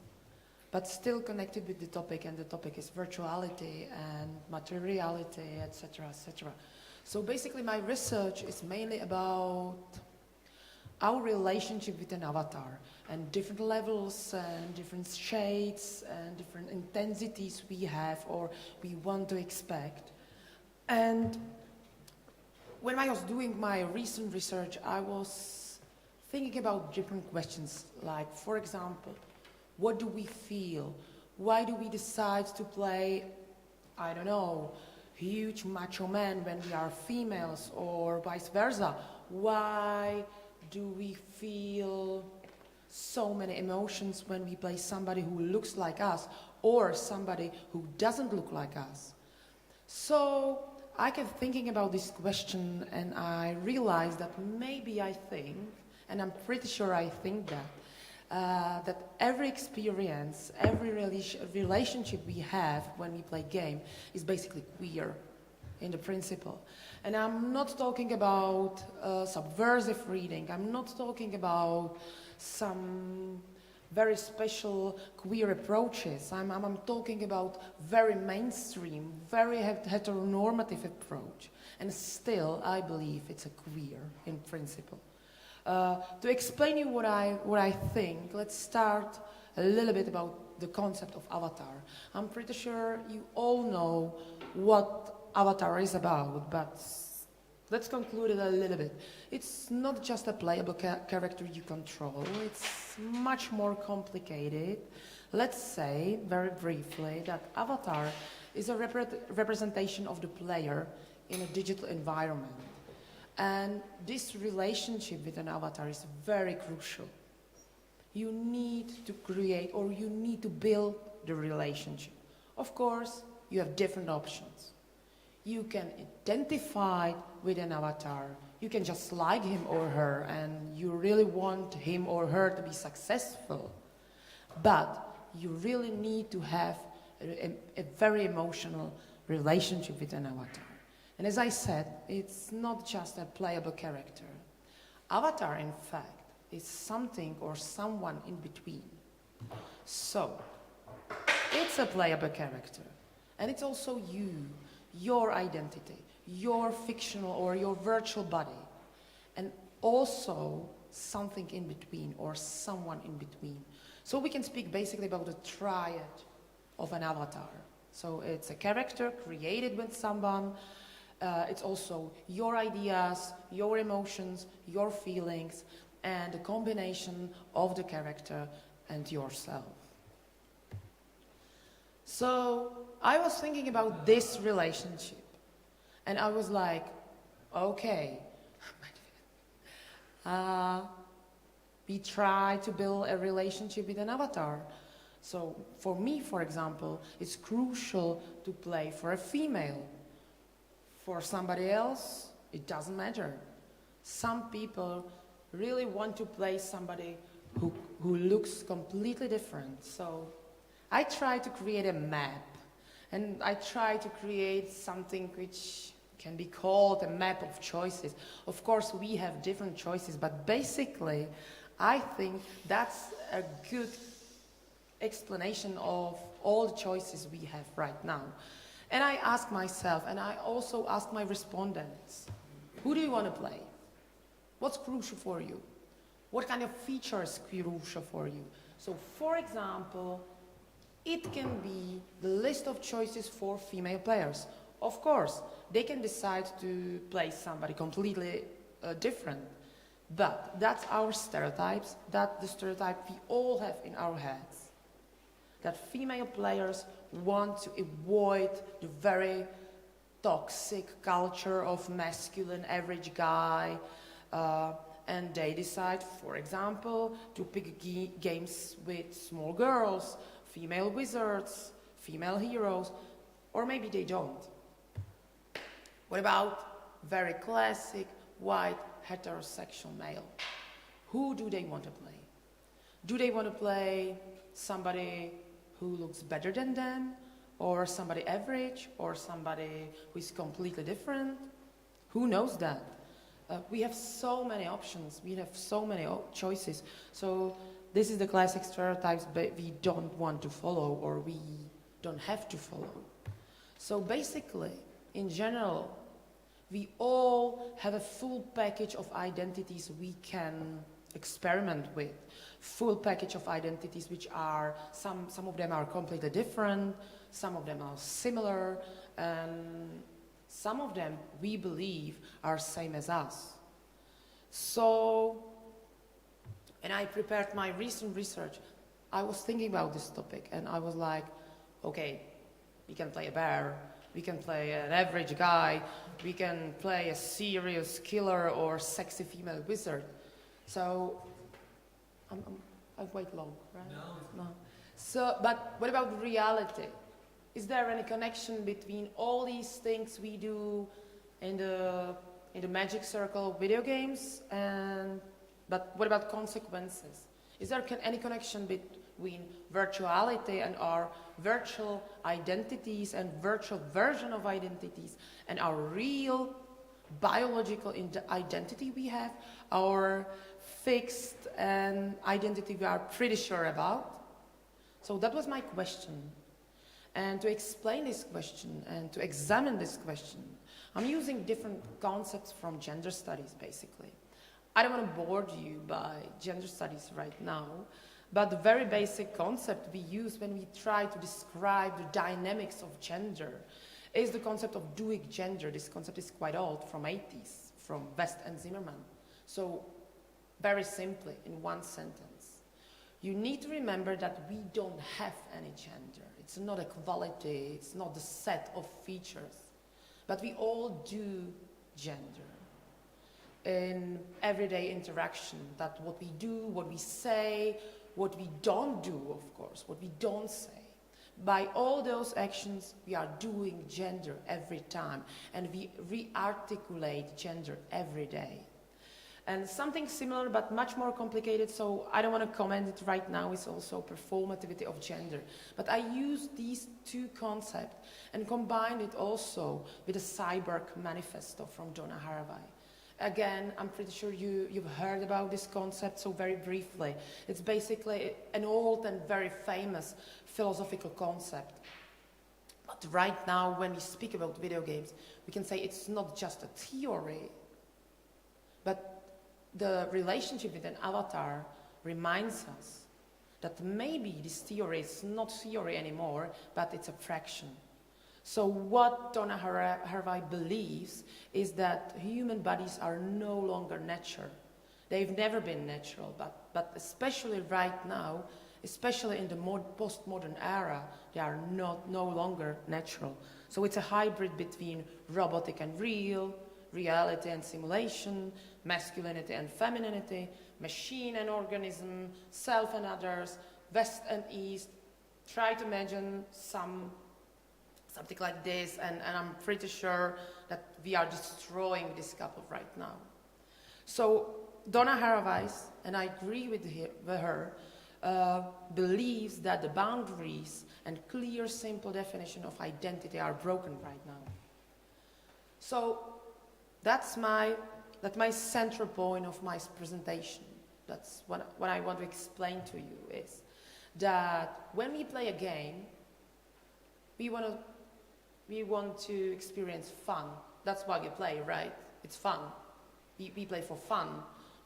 S14: but still connected with the topic, and the topic is virtuality and materiality, etc., etc. So basically my research is mainly about our relationship with an avatar and different levels and different shades and different intensities we have or we want to expect. And when I was doing my recent research, I was thinking about different questions, like, for example, what do we feel? Why do we decide to play, I don't know, huge macho men when we are females, or vice versa? Why do we feel so many emotions when we play somebody who looks like us or somebody who doesn't look like us? So I kept thinking about this question, and I realized that maybe I think, and I'm pretty sure I think that every experience, every relationship we have when we play game is basically queer in the principle. And I'm not talking about subversive reading. I'm not talking about some very special queer approaches. I'm talking about very mainstream, very heteronormative approach. And still, I believe it's a queer in principle. To explain you what I think, let's start a little bit about the concept of avatar. I'm pretty sure you all know what avatar is about, but let's conclude it a little bit. It's not just a playable character you control, it's much more complicated. Let's say, very briefly, that avatar is a representation of the player in a digital environment. And this relationship with an avatar is very crucial. You need to create, or you need to build the relationship. Of course, you have different options. You can identify with an avatar. You can just like him or her, and you really want him or her to be successful. But you really need to have a very emotional relationship with an avatar. And as I said, it's not just a playable character. Avatar, in fact, is something or someone in between. So, it's a playable character. And it's also you, your identity, your fictional or your virtual body. And also something in between or someone in between. So we can speak basically about the triad of an avatar. So it's a character created with someone. It's also your ideas, your emotions, your feelings, and a combination of the character and yourself. So I was thinking about this relationship, and I was like, okay, we try to build a relationship with an avatar. So for me, for example, it's crucial to play for a female. For somebody else, it doesn't matter. Some people really want to play somebody who looks completely different. So I try to create a map, and I try to create something which can be called a map of choices. Of course, we have different choices, but basically, I think that's a good explanation of all the choices we have right now. And I ask myself, and I also ask my respondents, who do you want to play? What's crucial for you? What kind of feature is crucial for you? So, for example, it can be the list of choices for female players. Of course, they can decide to play somebody completely different. But that's our stereotypes, that's the stereotype we all have in our heads. That female players want to avoid the very toxic culture of masculine average guy, and they decide, for example, to pick games with small girls, female wizards, female heroes, or maybe they don't. What about very classic, white, heterosexual male? Who do they want to play? Do they want to play somebody who looks better than them, or somebody average, or somebody who is completely different? Who knows that? We have so many options, we have so many choices. So this is the classic stereotypes that we don't want to follow, or we don't have to follow. So basically, in general, we all have a full package of identities we can experiment with. Full package of identities which are, some of them are completely different, some of them are similar, and some of them we believe are same as us. So, and I prepared my recent research, I was thinking about this topic and I was like, okay, we can play a bear, we can play an average guy, we can play a serious killer or sexy female wizard. So, I'm quite low, right? No. So, but what about reality? Is there any connection between all these things we do in the magic circle of video games, but what about consequences? Is there any connection between virtuality and our virtual identities and virtual version of identities and our real biological identity we have, our fixed identity we are pretty sure about? So that was my question. And to explain this question and to examine this question, I'm using different concepts from gender studies, basically. I don't want to bore you by gender studies right now, but the very basic concept we use when we try to describe the dynamics of gender is the concept of doing gender. This concept is quite old, from 80s, from West and Zimmerman. So, very simply, in one sentence, you need to remember that we don't have any gender. It's not a quality, it's not the set of features, but we all do gender in everyday interaction, that what we do, what we say, what we don't do, of course, what we don't say. By all those actions, we are doing gender every time, and we re-articulate gender every day. And something similar, but much more complicated, so I don't want to comment it right now, is also performativity of gender. But I use these two concepts and combine it also with a cyborg manifesto from Donna Haraway. Again, I'm pretty sure you've heard about this concept, so very briefly. It's basically an old and very famous philosophical concept. But right now, when we speak about video games, we can say it's not just a theory, but the relationship with an avatar reminds us that maybe this theory is not theory anymore, but it's abstraction. So what Donna Haraway believes is that human bodies are no longer natural. They've never been natural, but especially right now, especially in the postmodern era, they are no longer natural. So it's a hybrid between robotic and real, reality and simulation, masculinity and femininity, machine and organism, self and others, West and East. Try to imagine something like this, and I'm pretty sure that we are destroying this couple right now. So Donna Haraway, and I agree with her, believes that the boundaries and clear, simple definition of identity are broken right now. So that's my central point of my presentation, That's what I want to explain to you is that when we play a game, we want to experience fun. That's why we play, right? It's fun. We play for fun.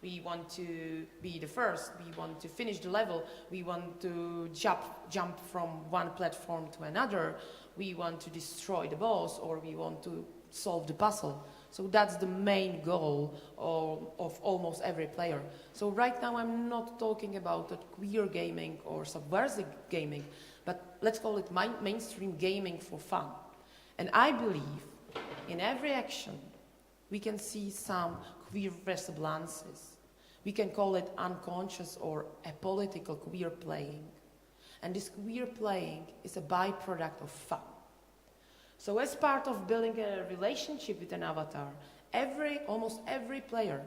S14: We want to be the first. We want to finish the level. We want to jump from one platform to another. We want to destroy the boss, or we want to solve the puzzle. So that's the main goal of almost every player. So right now I'm not talking about the queer gaming or subversive gaming, but let's call it mainstream gaming for fun. And I believe in every action we can see some queer resemblances. We can call it unconscious or apolitical queer playing. And this queer playing is a byproduct of fun. So as part of building a relationship with an avatar, almost every player,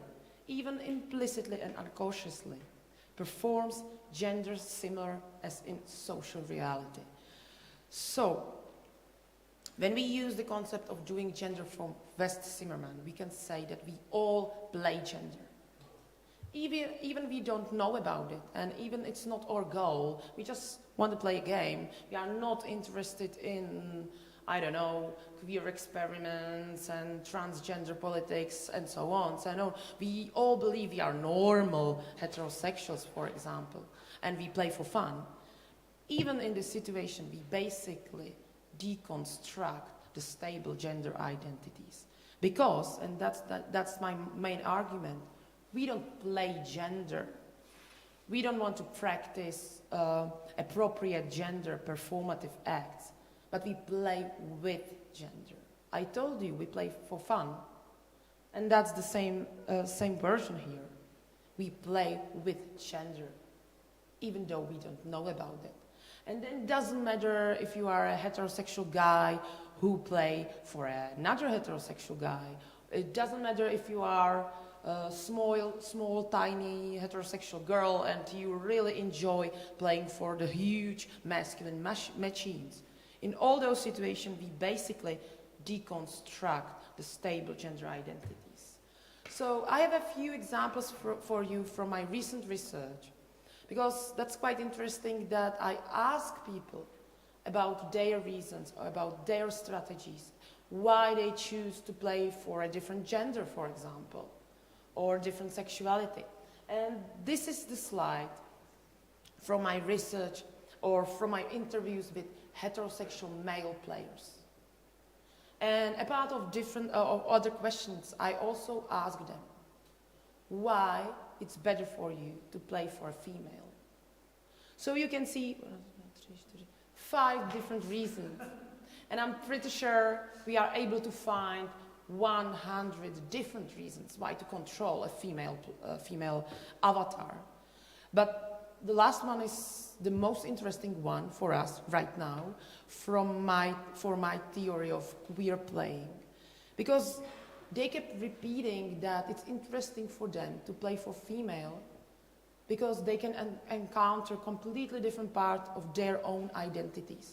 S14: even implicitly and unconsciously, performs gender similar as in social reality. So, when we use the concept of doing gender from West Zimmerman, we can say that we all play gender. Even we don't know about it, and even it's not our goal, we just want to play a game. We are not interested in, I don't know, queer experiments and transgender politics and so on. So no, we all believe we are normal heterosexuals, for example, and we play for fun. Even in this situation, we basically deconstruct the stable gender identities. Because, and that's my main argument, we don't play gender. We don't want to practice appropriate gender performative acts, but we play with gender. I told you, we play for fun. And that's the same version here. We play with gender, even though we don't know about it. And then it doesn't matter if you are a heterosexual guy who play for another heterosexual guy. It doesn't matter if you are a small, tiny heterosexual girl and you really enjoy playing for the huge masculine machines. In all those situations, we basically deconstruct the stable gender identities. So I have a few examples for you from my recent research, because that's quite interesting that I ask people about their reasons, about their strategies, why they choose to play for a different gender, for example, or different sexuality. And this is the slide from my research or from my interviews with heterosexual male players. And a part of different other questions, I also ask them why it's better for you to play for a female. So you can see 5 different reasons. And I'm pretty sure we are able to find 100 different reasons why to control a female avatar. But the last one is the most interesting one for us right now for my theory of queer playing. Because they kept repeating that it's interesting for them to play for female because they can encounter completely different part of their own identities.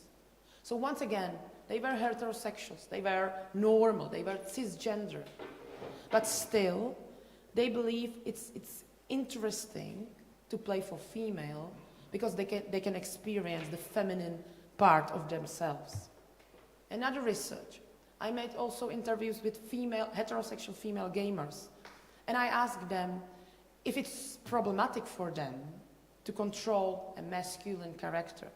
S14: So once again, they were heterosexuals, they were normal, they were cisgender. But still, they believe it's interesting to play for female because they can experience the feminine part of themselves. Another research, I made also interviews with heterosexual female gamers, and I asked them if it's problematic for them to control a masculine character.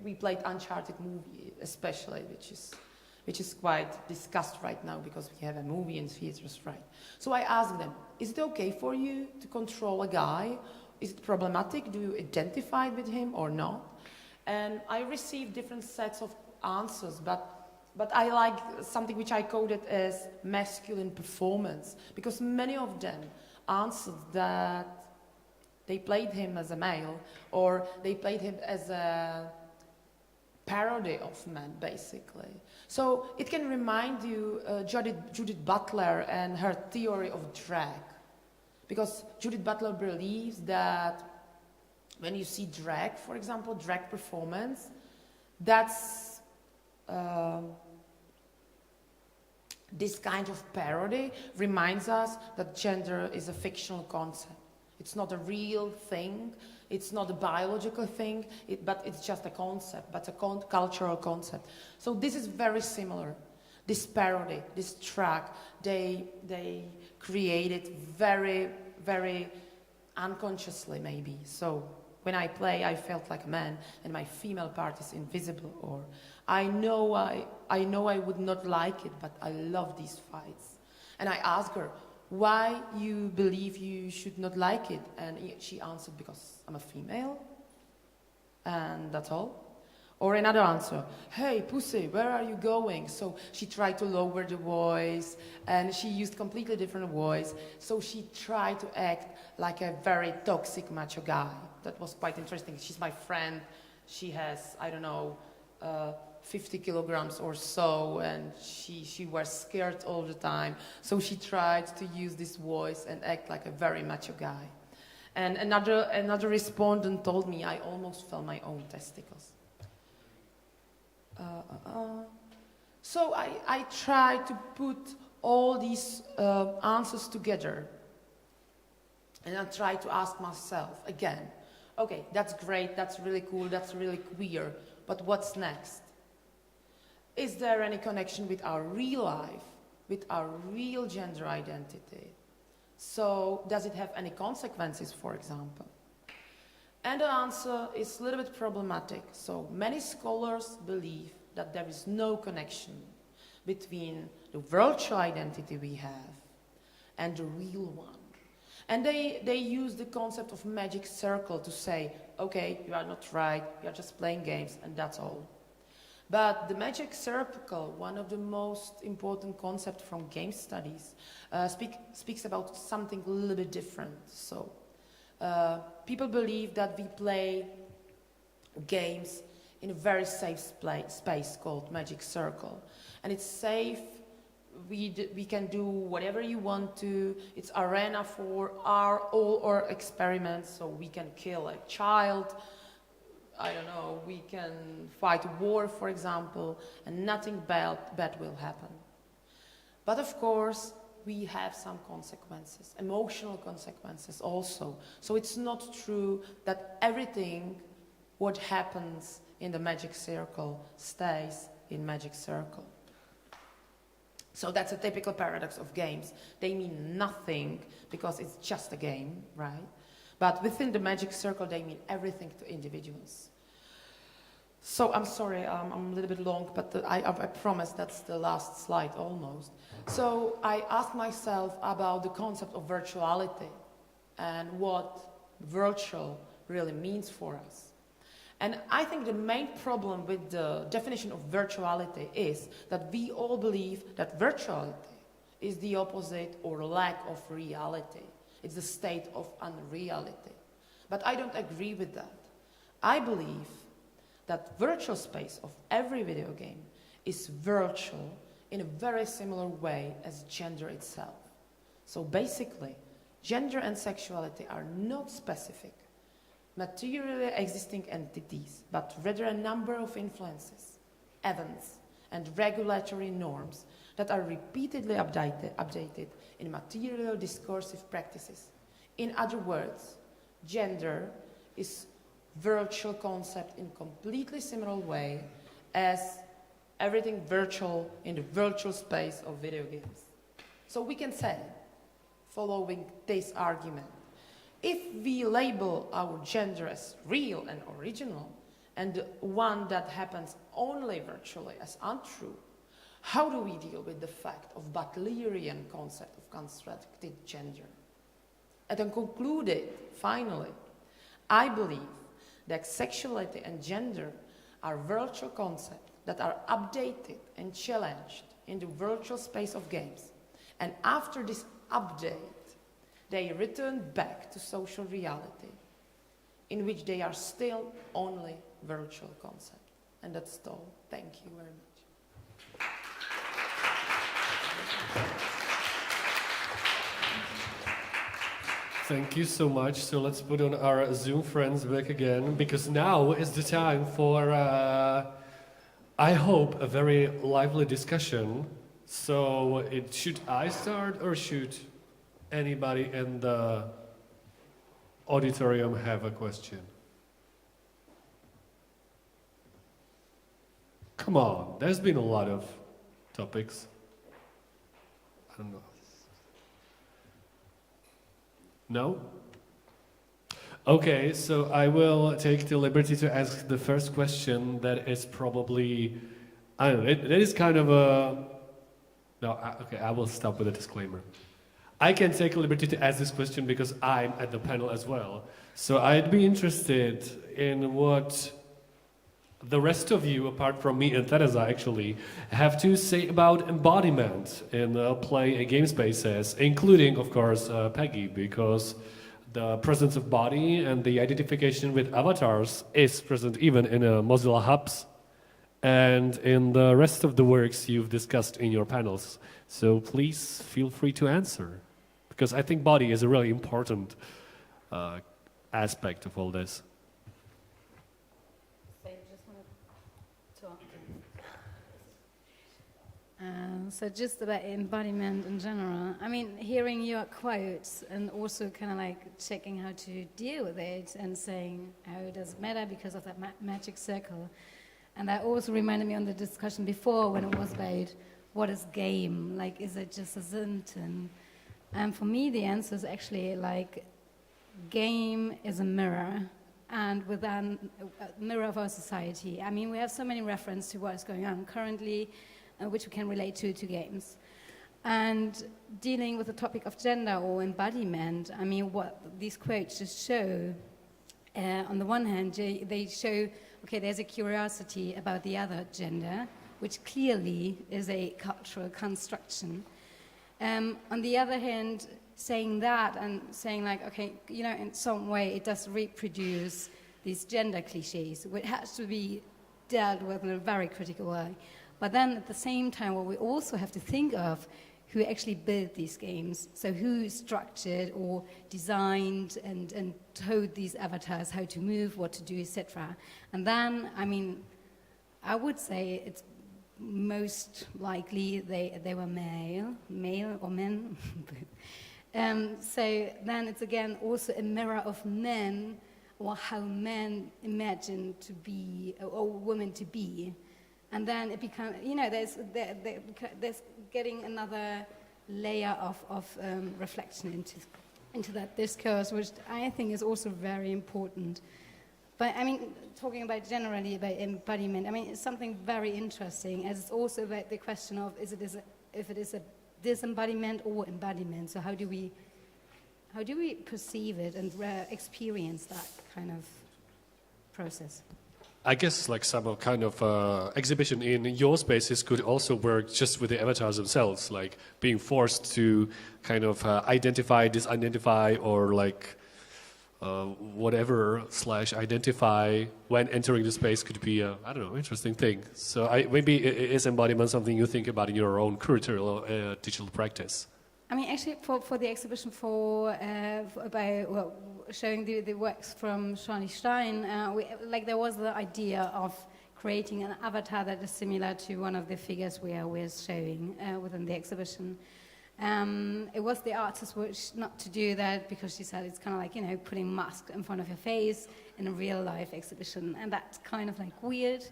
S14: We played Uncharted movie especially, which is quite discussed right now because we have a movie in theaters, right? So I asked them, is it okay for you to control a guy? Is it problematic? Do you identify with him or not? And I received different sets of answers, but I like something which I coded as masculine performance, because many of them answered that they played him as a male, or they played him as a parody of men, basically. So it can remind you Judith Butler and her theory of drag. Because Judith Butler believes that when you see drag, for example, drag performance, that's this kind of parody reminds us that gender is a fictional concept. It's not a real thing. It's not a biological thing, but it's just a concept, but a cultural concept. So this is very similar. This parody, this track, they created very, very unconsciously maybe. So when I play, I felt like a man, and my female part is invisible. Or I know I would not like it, but I love these fights. And I asked her, why you believe you should not like it? And she answered, because I'm a female, and that's all. Or another answer, hey, pussy, where are you going? So she tried to lower the voice, and she used completely different voice. So she tried to act like a very toxic macho guy. That was quite interesting. She's my friend. She has, I don't know, 50 kilograms or so, and she was scared all the time. So she tried to use this voice and act like a very macho guy. And another respondent told me I almost felt my own testicles. So I tried to put all these answers together, and I tried to ask myself again, okay, that's great, that's really cool, that's really queer, but what's next? Is there any connection with our real life, with our real gender identity? So does it have any consequences, for example? And the answer is a little bit problematic. So many scholars believe that there is no connection between the virtual identity we have and the real one. And they use the concept of magic circle to say, okay, you are not right, you are just playing games, and that's all. But the magic circle, one of the most important concepts from game studies, speaks about something a little bit different. So people believe that we play games in a very safe space called magic circle. And it's safe, we can do whatever you want to, it's arena for all our experiments, so we can kill a child, I don't know, we can fight a war, for example, and nothing bad will happen. But of course, we have some consequences, emotional consequences also. So it's not true that everything what happens in the magic circle stays in magic circle. So that's a typical paradox of games. They mean nothing because it's just a game, right? But within the magic circle, they mean everything to individuals. So I'm sorry, I'm a little bit long, but I promise that's the last slide almost. So I asked myself about the concept of virtuality and what virtual really means for us. And I think the main problem with the definition of virtuality is that we all believe that virtuality is the opposite or lack of reality. It's the state of unreality. But I don't agree with that. I believe that virtual space of every video game is virtual in a very similar way as gender itself. So basically, gender and sexuality are not specific, materially existing entities, but rather a number of influences, events, and regulatory norms that are repeatedly updated in material discursive practices. In other words, gender is virtual concept in completely similar way as everything virtual in the virtual space of video games. So we can say, following this argument, if we label our gender as real and original, and the one that happens only virtually as untrue, how do we deal with the fact of Butlerian concept of constructed gender? And then concluded, finally, I believe that sexuality and gender are virtual concepts that are updated and challenged in the virtual space of games. And after this update, they return back to social reality, in which they are still only virtual concepts. And that's all. Thank you very much.
S1: Thank you so much. So let's put on our Zoom friends back again, because now is the time for, I hope, a very lively discussion. So should I start or should anybody in the auditorium have a question? Come on, there's been a lot of topics. I don't know. No? Okay, so I will take the liberty to ask the first question that is probably, I don't know, that is kind of a, no, okay, I will stop with a disclaimer. I can take a liberty to ask this question because I'm at the panel as well. So I'd be interested in what the rest of you, apart from me and Teresa actually, have to say about embodiment in play and game spaces, including, of course, Peggy, because the presence of body and the identification with avatars is present even in Mozilla Hubs and in the rest of the works you've discussed in your panels. So please feel free to answer, because I think body is a really important aspect of all this.
S2: So just about embodiment in general, I mean, hearing your quotes and also kind of like checking how to deal with it and saying how it doesn't matter because of that magic circle. And that also reminded me on the discussion before when it was about what is game, like is it just a symptom? And for me the answer is actually like game is a mirror, and within a mirror of our society. I mean, we have so many references to what is going on currently, which we can relate to games. And dealing with the topic of gender or embodiment, I mean, what these quotes just show, on the one hand, they show, okay, there's a curiosity about the other gender, which clearly is a cultural construction. On the other hand, saying that and saying like, okay, you know, in some way it does reproduce these gender cliches, which has to be dealt with in a very critical way. But then at the same time, what we also have to think of who actually built these games. So who structured or designed and told these avatars how to move, what to do, etc. And then, I mean, I would say it's most likely they were male or men. So then it's again also a mirror of men, or how men imagine to be, or women to be. And then it becomes, you know, there's getting another layer of reflection into that discourse, which I think is also very important. But I mean, talking about generally about embodiment, I mean, it's something very interesting, as it's also about the question of if it is a disembodiment or embodiment. So how do we perceive it and experience that kind of process?
S1: I guess like some kind of exhibition in your spaces could also work just with the avatars themselves, like being forced to kind of identify, disidentify, or like whatever / identify when entering the space could be a, I don't know, interesting thing. So maybe is embodiment something you think about in your own curatorial digital practice?
S2: I mean, actually, for the exhibition about showing the works from Charlie Stein, there was the idea of creating an avatar that is similar to one of the figures we are showing within the exhibition. It was the artist's wish not to do that because she said it's kind of like, you know, putting mask in front of your face in a real life exhibition, and that's kind of like weird.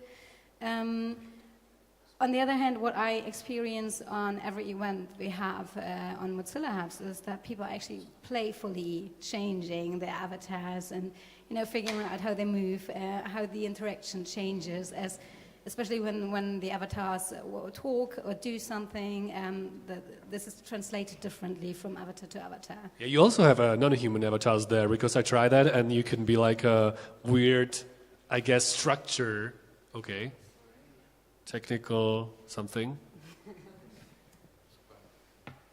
S2: On the other hand, what I experience on every event we have on Mozilla Hubs is that people are actually playfully changing their avatars and, you know, figuring out how they move, how the interaction changes, especially when the avatars talk or do something, this is translated differently from avatar to avatar.
S1: Yeah, you also have non-human avatars there, because I tried that, and you can be like a weird, I guess, structure. Okay. Technical something.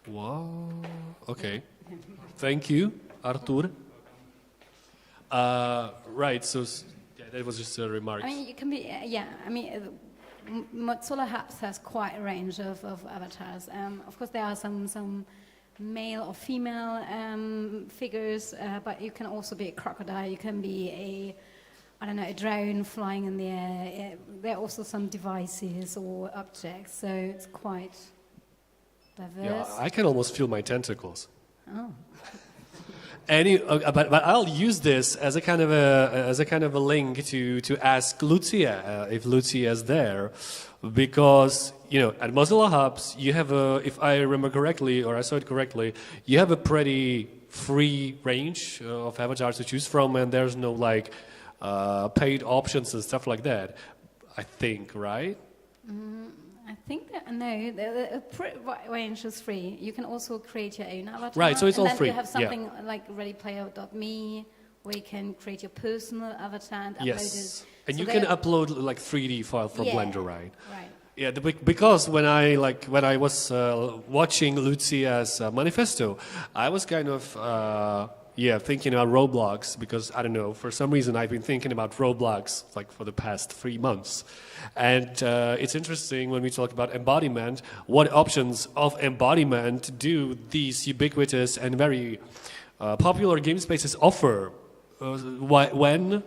S1: Wow. Okay. Thank you, Artur. Right. So yeah, that was just a remark.
S2: I mean, you can be. Yeah. I mean, Mozilla Hubs has quite a range of avatars. Of course, there are some male or female figures, but you can also be a crocodile. You can be a drone flying in the air. There are also some devices or objects, so it's quite diverse.
S1: Yeah, I can almost feel my tentacles.
S2: Oh.
S1: But I'll use this as a kind of a link to ask Lucia if Lucia is there, because at Mozilla Hubs you have if I remember correctly or I saw it correctly, you have a pretty free range of avatars to choose from, and there's no paid options and stuff like that. I think, right?
S2: I think that the range is free. You can also create your own avatar.
S1: Right, so it's all free.
S2: You have something like ReadyPlayer.me, where you can create your personal avatar and upload it.
S1: And you can upload 3D file from Blender, right?
S2: Right.
S1: Yeah, because when I was watching Lucia's manifesto, I was kind of thinking about Roblox, because I don't know, for some reason I've been thinking about Roblox for the past 3 months. And it's interesting when we talk about embodiment, what options of embodiment do these ubiquitous and very popular game spaces offer when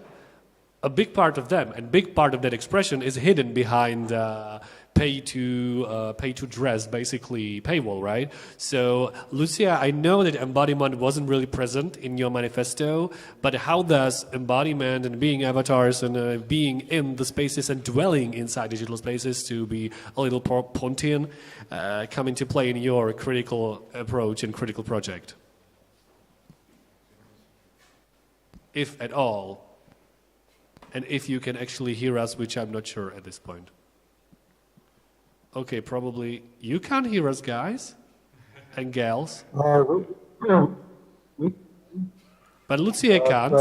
S1: a big part of them and big part of that expression is hidden behind pay to dress, basically paywall, right? So Lucia, I know that embodiment wasn't really present in your manifesto, but how does embodiment and being avatars and being in the spaces and dwelling inside digital spaces, to be a little Pontian, come into play in your critical approach and critical project? If at all, and if you can actually hear us, which I'm not sure at this point. Okay, probably you can't hear us, guys and gals. But Lucia can't.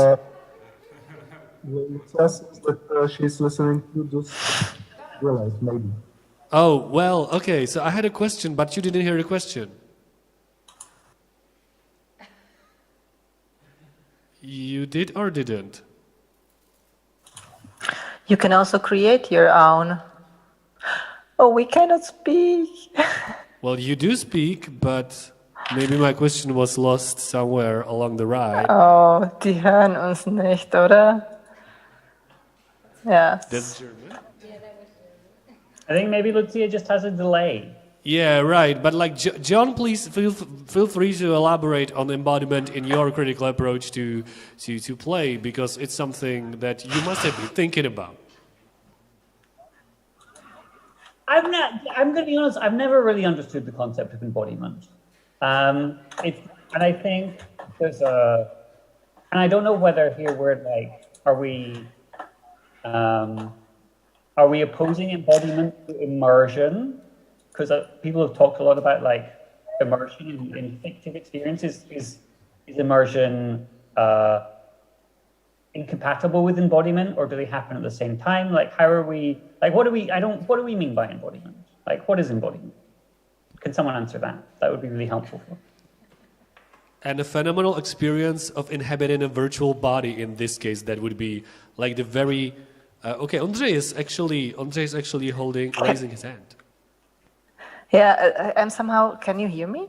S3: Lucia says that she's listening to this realize, maybe.
S1: Oh, well, okay, so I had a question, but you didn't hear the question. You did or didn't?
S7: You can also create your own. Oh, we cannot speak.
S1: Well, you do speak, but maybe my question was lost somewhere along the ride.
S7: Oh, die hören uns nicht, oder? Yes.
S1: That's German?
S13: I think maybe Lucia just has a delay.
S1: Yeah, right. But John, please feel free to elaborate on embodiment in your critical approach to play, because it's something that you must have been thinking about.
S13: I'm going to be honest, I've never really understood the concept of embodiment. And I think there's and I don't know whether here we're are we opposing embodiment to immersion? Because people have talked a lot about immersion in fictive experiences. Is immersion incompatible with embodiment, or do they happen at the same time? How are we? What do we mean by embodiment? What is embodiment? Can someone answer that? That would be really helpful.
S1: And a phenomenal experience of inhabiting a virtual body. In this case, that would be the very. Okay, Andrzej is actually raising his hand.
S7: Yeah, I'm somehow. Can you hear me?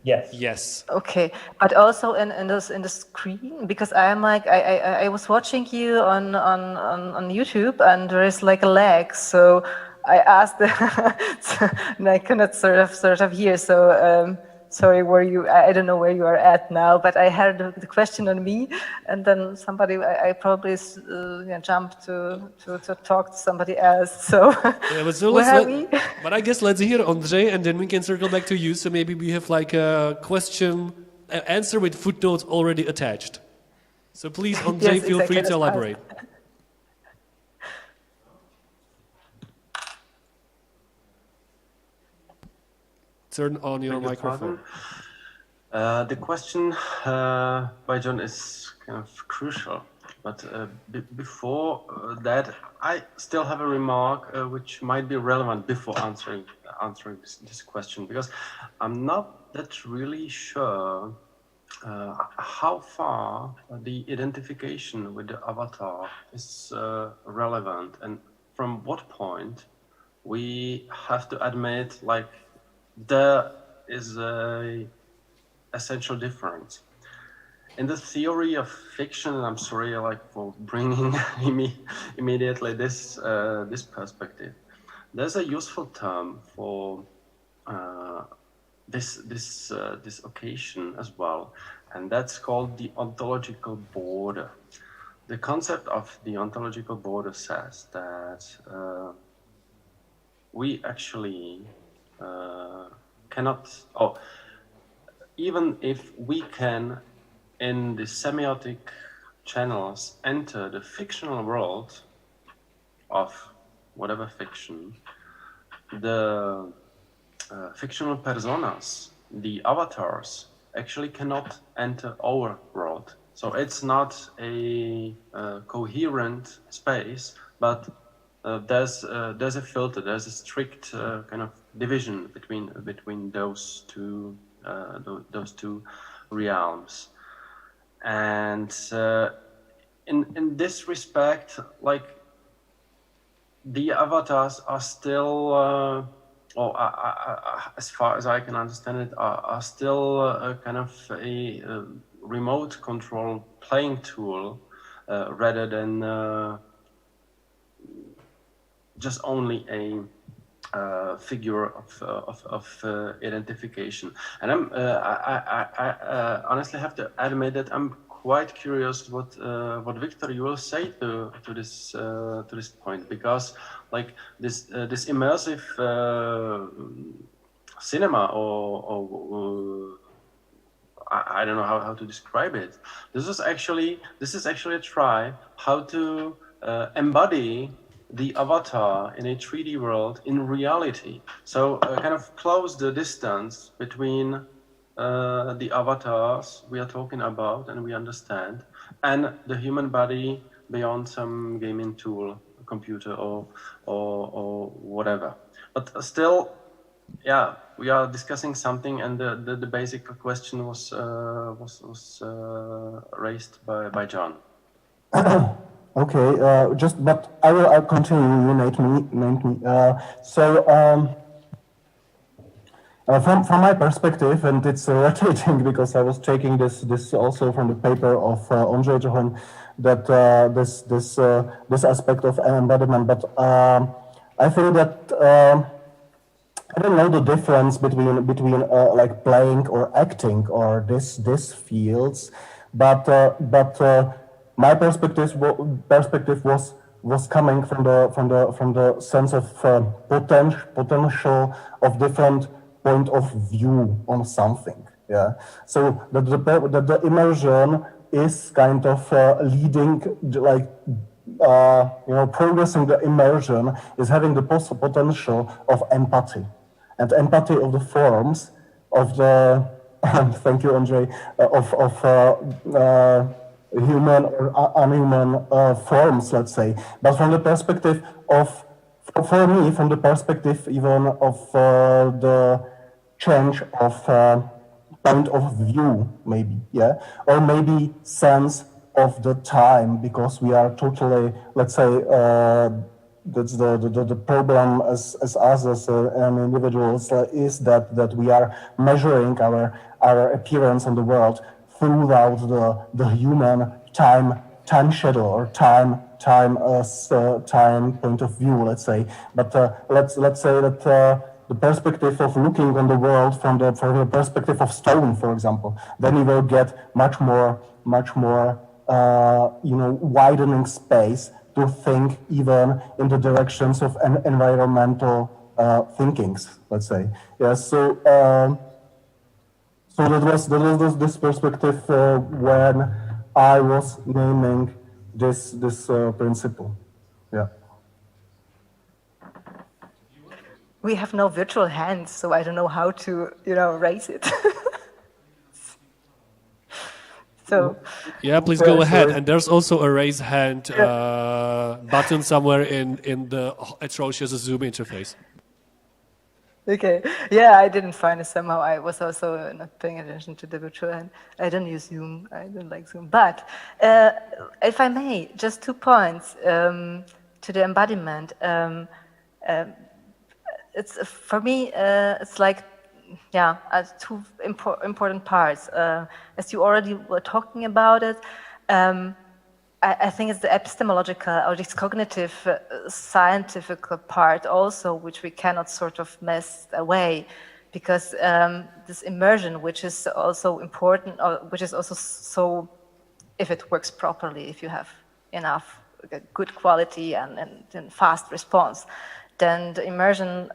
S13: Yes.
S1: Yes.
S7: Okay, but also in the screen, because I'm I was watching you on YouTube, and there is a lag, so I asked, and I cannot sort of hear. So sorry, I don't know where you are at now, but I had the question on me, and then I probably jumped to talk to somebody else. So, where are we?
S1: But I guess let's hear Andrzej, and then we can circle back to you. So maybe we have a question, answer with footnotes already attached. So please, Andrzej,
S7: Yes,
S1: feel free to elaborate. Turn on your microphone.
S6: The question by John is kind of crucial, but before that, I still have a remark which might be relevant before answering this question, because I'm not that really sure how far the identification with the avatar is relevant, and from what point we have to admit there is a essential difference. In the theory of fiction, and I'm sorry for bringing immediately this perspective, there's a useful term for this occasion as well, and that's called the ontological border. The concept of the ontological border says that we actually cannot, even if we can, in the semiotic channels, enter the fictional world of whatever fiction, the fictional personas, the avatars, actually cannot enter our world. So it's not a coherent space, but there's a filter, there's a strict kind of division between those two realms. And in this respect, like, the avatars are still, as far as I can understand it, are still a kind of a remote control playing tool rather than just only a figure of identification. And I honestly have to admit that I'm quite curious what Victor, you will say to this point, because like this immersive cinema, or I don't know how to describe it. This is actually a try how to embody the avatar in a 3D world in reality. So kind of close the distance between the avatars we are talking about and we understand, and the human body beyond some gaming tool, computer or whatever. But still, yeah, we are discussing something, and the basic question was raised by John.
S3: Okay, but I'll continue. You named me. From my perspective, and it's rotating because I was taking this also from the paper of Ondřej John, that this aspect of embodiment. But I think that I don't know the difference between like playing or acting or this fields, but my perspective was coming from the sense of potential of different point of view on something. Yeah. So that the immersion is kind of leading, like progressing the immersion is having the potential of empathy, and empathy of the forms of the thank you, Ondřej, of human or unhuman forms, let's say. But from the perspective of, for me, from the perspective even of the change of point of view, maybe, yeah, or maybe sense of the time, because we are totally, let's say, that's the problem as us as individuals is that we are measuring our appearance in the world throughout the human time schedule or time point of view, let's say. But let's say that the perspective of looking on the world from the perspective of stone, for example, then you will get much more widening space to think even in the directions of environmental thinkings, let's say. Yes. So that was this perspective when I was naming this principle. Yeah.
S7: We have no virtual hands, so I don't know how to raise it. So
S1: yeah, please go ahead. And there's also a raise hand button somewhere in the atrocious Zoom interface.
S7: Okay. Yeah, I didn't find it somehow. I was also not paying attention to the virtual hand. I don't use Zoom. I don't like Zoom. But if I may, just 2 points to the embodiment. It's for me. It's like, yeah, two important parts. As you already were talking about it, I think it's the epistemological or this cognitive, scientific part also, which we cannot sort of mess away. because this immersion, which is also important, or which is also so, if it works properly, if you have enough good quality and fast response, then the immersion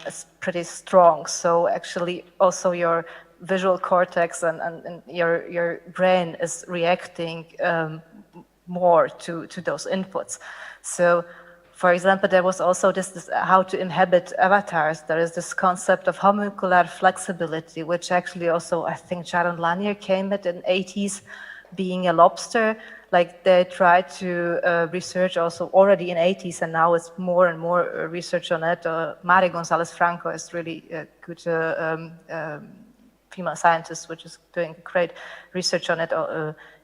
S7: is pretty strong. So actually also your visual cortex and your brain is reacting more to those inputs. So for example, there was also this how to inhabit avatars. There is this concept of homuncular flexibility, which actually also, I think Jaron Lanier came with in the 80s, being a lobster. Like they tried to research also already in 80s, and now it's more and more research on it. Mari Gonzalez Franco is really a good female scientist, which is doing great research on it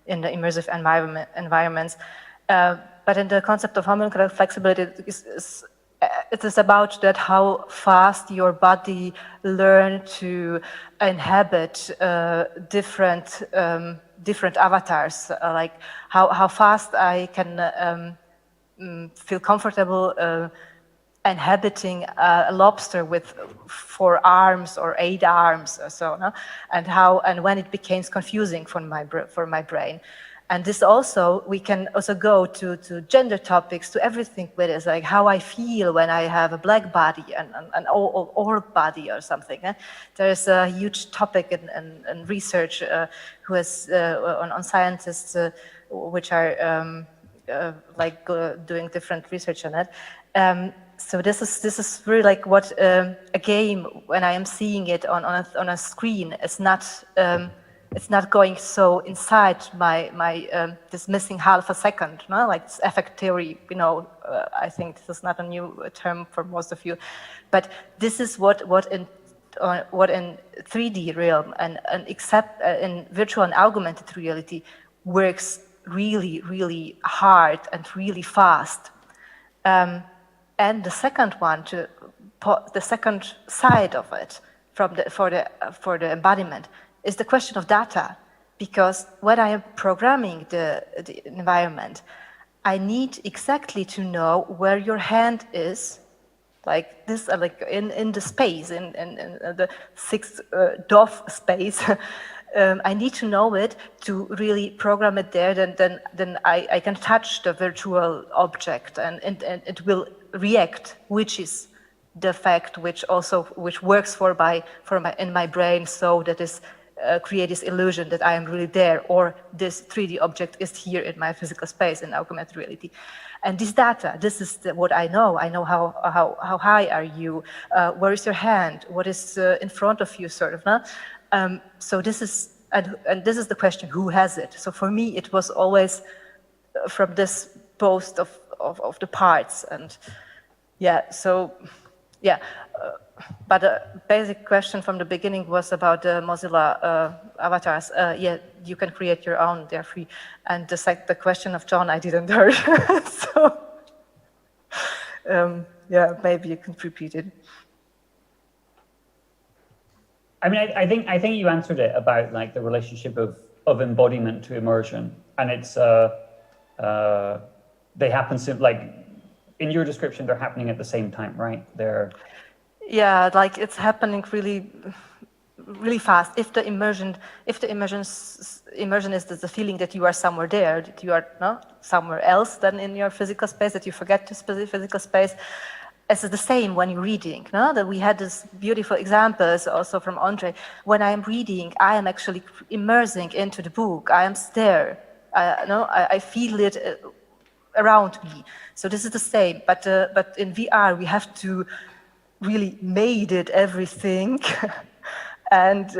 S7: in the immersive environments. But in the concept of homuncular flexibility, it is about that how fast your body learn to inhabit different avatars, like how fast I can feel comfortable inhabiting a lobster with 4 arms or 8 arms or so, no? And when it becomes confusing for my brain. And this also, we can also go to gender topics, to everything with it, like how I feel when I have a black body and an or body or something. There is a huge topic in research who is on scientists which are doing different research on it. So this is really like what a game, when I am seeing it on a screen, is not. It's not going so inside my this missing half a second, no? Like this affect theory, I think this is not a new term for most of you, but this is what in 3D realm and except in virtual and augmented reality works really, really hard and really fast. And the second one, the second side of it, for the embodiment, is the question of data, because when I am programming the environment, I need exactly to know where your hand is, like this, like in the space, in the 6 DOF space. I need to know it to really program it there. Then I can touch the virtual object, and it will react, which is the fact which works in my brain, so that is. Create this illusion that I am really there, or this 3D object is here in my physical space in augmented reality. And this data, this is what I know. I know how high are you, where is your hand, what is in front of you, sort of. No? So this is, and this is the question: who has it? So for me, it was always from this post of the parts, and yeah. So yeah. But the basic question from the beginning was about the Mozilla avatars. Yeah, you can create your own; they're free. And the question of John, I didn't hear. So, yeah, maybe you can repeat it.
S13: I mean, I think you answered it about like the relationship of embodiment to immersion, and it's they happen like in your description, they're happening at the same time, right?
S7: Yeah, like it's happening really, really fast. If the immersion is the feeling that you are somewhere there, that you are somewhere else than in your physical space, that you forget this physical space. It's the same when you're reading. No? That we had this beautiful examples also from Andre. When I am reading, I am actually immersing into the book. I am there. I feel it around me. So this is the same. But in VR, we have to really made it everything and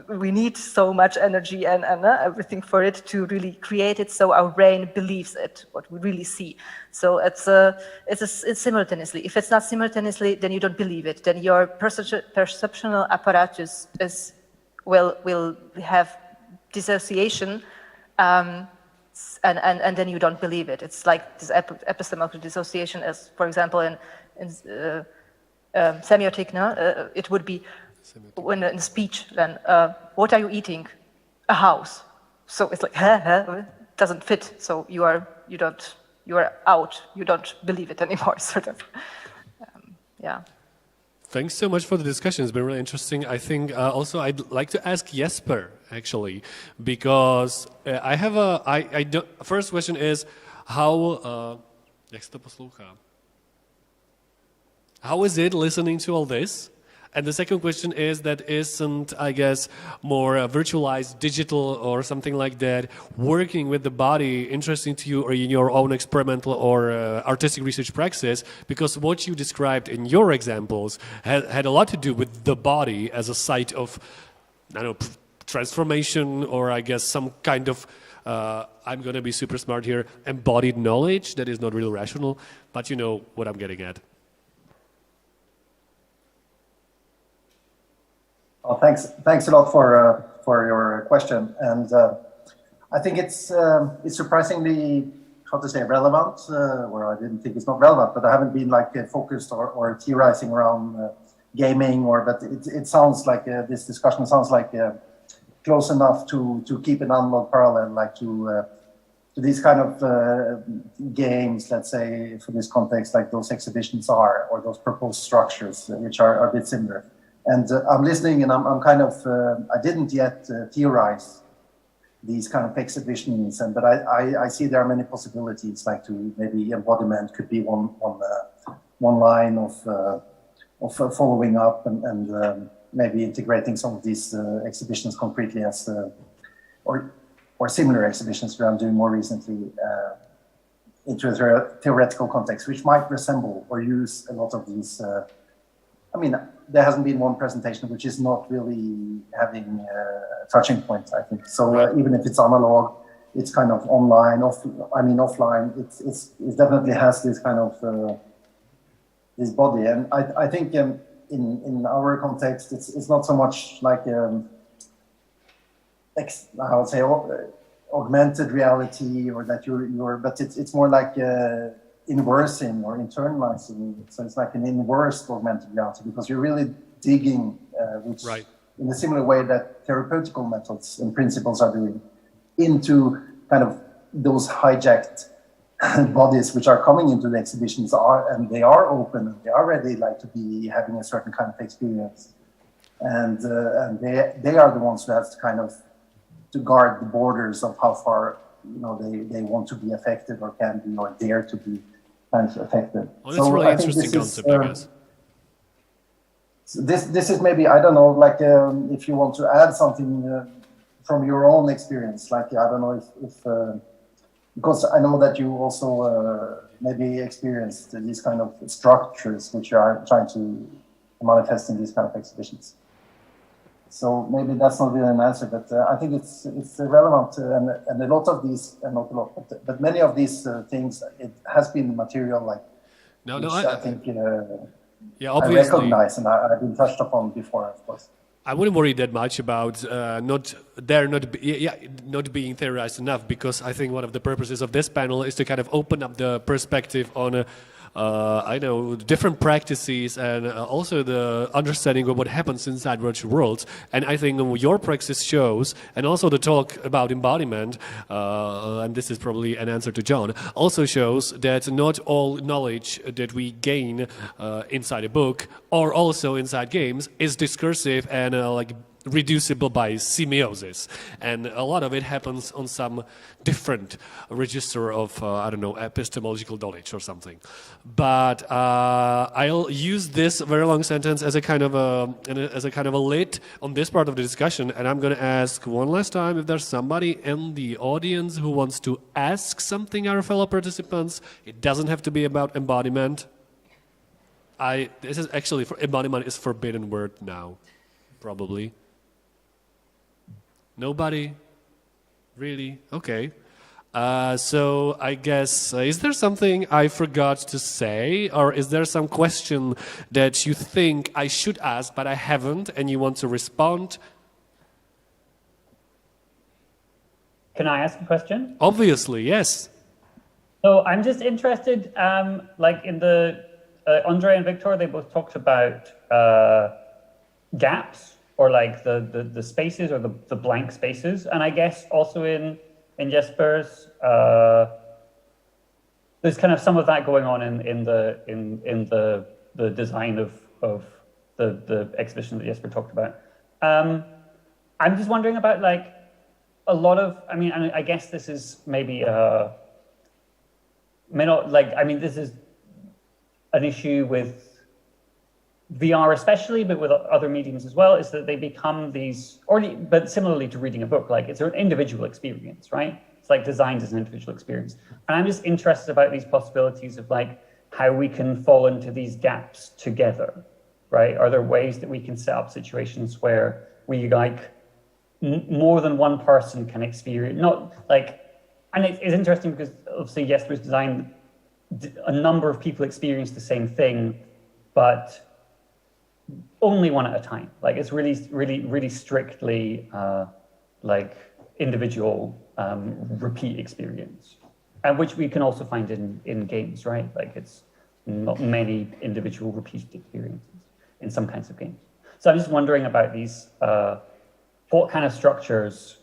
S7: we need so much energy and everything for it to really create it, so our brain believes it, what we really see. So it's simultaneously. If it's not simultaneously, then you don't believe it, then your perceptual apparatus will have dissociation, and then you don't believe it. It's like this epistemological dissociation, as for example in semiotic, it would be when in speech. Then, what are you eating? A house. So it's like, it doesn't fit. So you are out. You don't believe it anymore, sort of. Yeah.
S1: Thanks so much for the discussion. It's been really interesting. I think also I'd like to ask Jesper, actually, because I have first question is, jak se to poslouchá? How is it listening to all this? And the second question is that isn't, I guess, more virtualized digital or something like that, working with the body interesting to you or in your own experimental or artistic research praxis? Because what you described in your examples had a lot to do with the body as a site of, I don't know, transformation, or I guess some kind of, I'm going to be super smart here, embodied knowledge that is not really rational, but you know what I'm getting at.
S10: Well, thanks a lot for your question, and I think it's surprisingly, how to say, relevant. Or I didn't think it's not relevant, but I haven't been like focused or theorizing around gaming, but it sounds like this discussion sounds like close enough to keep an analog parallel, like to these kind of games, let's say, for this context, like those exhibitions are, or those proposed structures, which are a bit similar. And I'm listening, and I'm kind of, I didn't yet theorize these kind of exhibitions, but I see there are many possibilities, like to maybe embodiment could be one line of following up and maybe integrating some of these exhibitions concretely as, or similar exhibitions that I'm doing more recently into a theoretical context, which might resemble or use a lot of these, I mean, there hasn't been one presentation which is not really having a touching point, I think. So even if it's analog, it's kind of online, offline, it definitely has this kind of, this body. And I think in our context, it's not so much like, I would say, augmented reality, or that but it's more like, inversing or internalizing. So it's like an inverse augmented reality, because you're really digging, which in a similar way that therapeutical methods and principles are doing, into kind of those hijacked bodies which are coming into the exhibitions and they are open, and they are ready, like, to be having a certain kind of experience, and they are the ones who have to kind of to guard the borders of how far, you know, they want to be affected or can be or dare to be kind of affected.
S1: Oh, that's a really interesting concept, I guess.
S10: This is maybe, I don't know, like if you want to add something from your own experience, like, I don't know if because I know that you also maybe experienced these kind of structures which you are trying to manifest in these kind of exhibitions. So maybe that's not really an answer, but I think it's relevant, and a lot of these, not a lot, but many of these things, it has been material, like, I think
S1: yeah, obviously,
S10: I recognize, and I've been touched upon before, of course.
S1: I wouldn't worry that much about not being theorized enough, because I think one of the purposes of this panel is to kind of open up the perspective on I know different practices and also the understanding of what happens inside virtual worlds. And I think your praxis shows, and also the talk about embodiment, and this is probably an answer to John, also shows that not all knowledge that we gain inside a book or also inside games is discursive and like reducible by semiosis, and a lot of it happens on some different register of I don't know, epistemological knowledge or something. But I'll use this very long sentence as a kind of a lid on this part of the discussion, and I'm going to ask one last time if there's somebody in the audience who wants to ask something our fellow participants. It doesn't have to be about embodiment. This is actually, embodiment is forbidden word now, probably. Nobody? Really? Okay. So I guess, is there something I forgot to say, or is there some question that you think I should ask but I haven't and you want to respond?
S13: Can I ask a question?
S1: Obviously, yes.
S13: So I'm just interested, like in the, Andre and Victor, they both talked about gaps, or like the spaces or the blank spaces. And I guess also in Jesper's, there's kind of some of that going on in the design of the exhibition that Jesper talked about. I'm just wondering about like a lot of, I mean, I guess this is maybe, this is an issue with VR especially, but with other mediums as well, is that they become these, but similarly to reading a book, like it's an individual experience, right? It's like designed as an individual experience. And I'm just interested about these possibilities of like how we can fall into these gaps together, right? Are there ways that we can set up situations where we like more than one person can experience, not like, and it's interesting because obviously Jesper's design, a number of people experience the same thing, but only one at a time. Like it's really strictly like individual repeat experience, and which we can also find in games, right? Like it's not many individual repeat experiences in some kinds of games. So I'm just wondering about these, what kind of structures,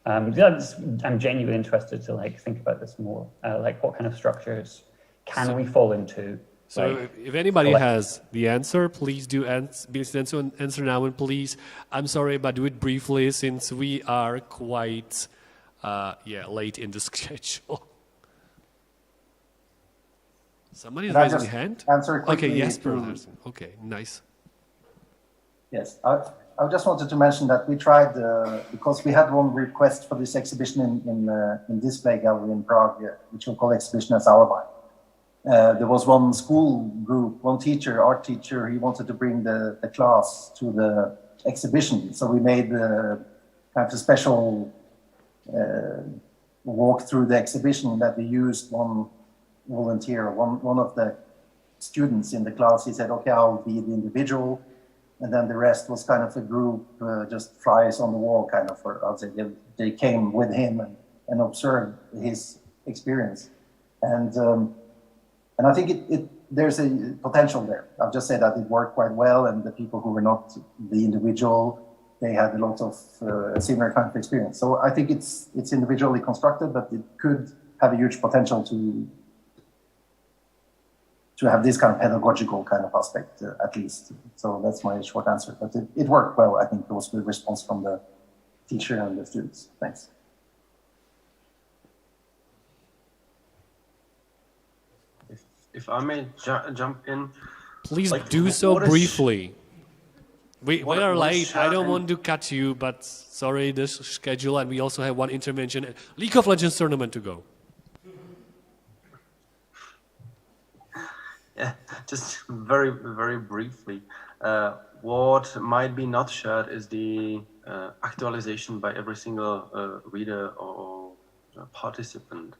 S13: I'm genuinely interested to like think about this more, like what kind of structures can we fall into?
S1: So
S13: like,
S1: if anybody has the answer, please do answer now, and please, I'm sorry, but do it briefly since we are quite late in the schedule. Somebody's raising a hand?
S10: Answer quickly.
S1: Okay, yes, okay, nice.
S10: Yes, I just wanted to mention that we tried, because we had one request for this exhibition in Display Gallery in Prague, which we'll call exhibition as Alibi. There was one school group, one teacher, art teacher, he wanted to bring the class to the exhibition. So we made kind of a special walk through the exhibition that we used one volunteer, one of the students in the class. He said, okay, I'll be the individual. And then the rest was kind of a group, just flies on the wall, kind of, or I'll say they came with him and observed his experience. And I think there's a potential there. I'll just say that it worked quite well, and the people who were not the individual, they had a lot of similar kind of experience. So I think it's individually constructed, but it could have a huge potential to have this kind of pedagogical kind of aspect, at least. So that's my short answer. But it worked well. I think there was a good response from the teacher and the students. Thanks.
S6: If I may jump in.
S1: Please do so briefly. We are late. I don't want to cut you, but sorry, this schedule, and we also have one intervention. League of Legends tournament to go.
S6: Yeah, just very, very briefly. What might be not shared is the actualization by every single reader or participant.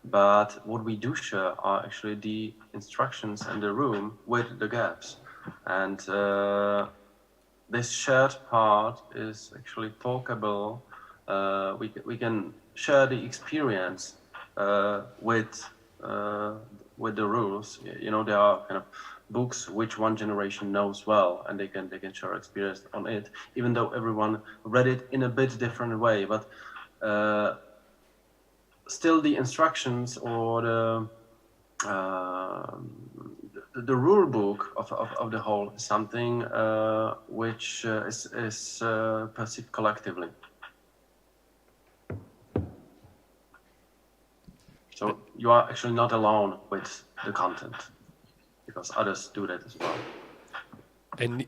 S6: But what we do share are actually the instructions in the room with the gaps. And this shared part is actually talkable. We can share the experience with the rules. You know, there are kind of books which one generation knows well, and they can share experience on it, even though everyone read it in a bit different way. But still, the instructions or the rule book of the whole is something which is perceived collectively. So you are actually not alone with the content, because others do that as well.
S1: And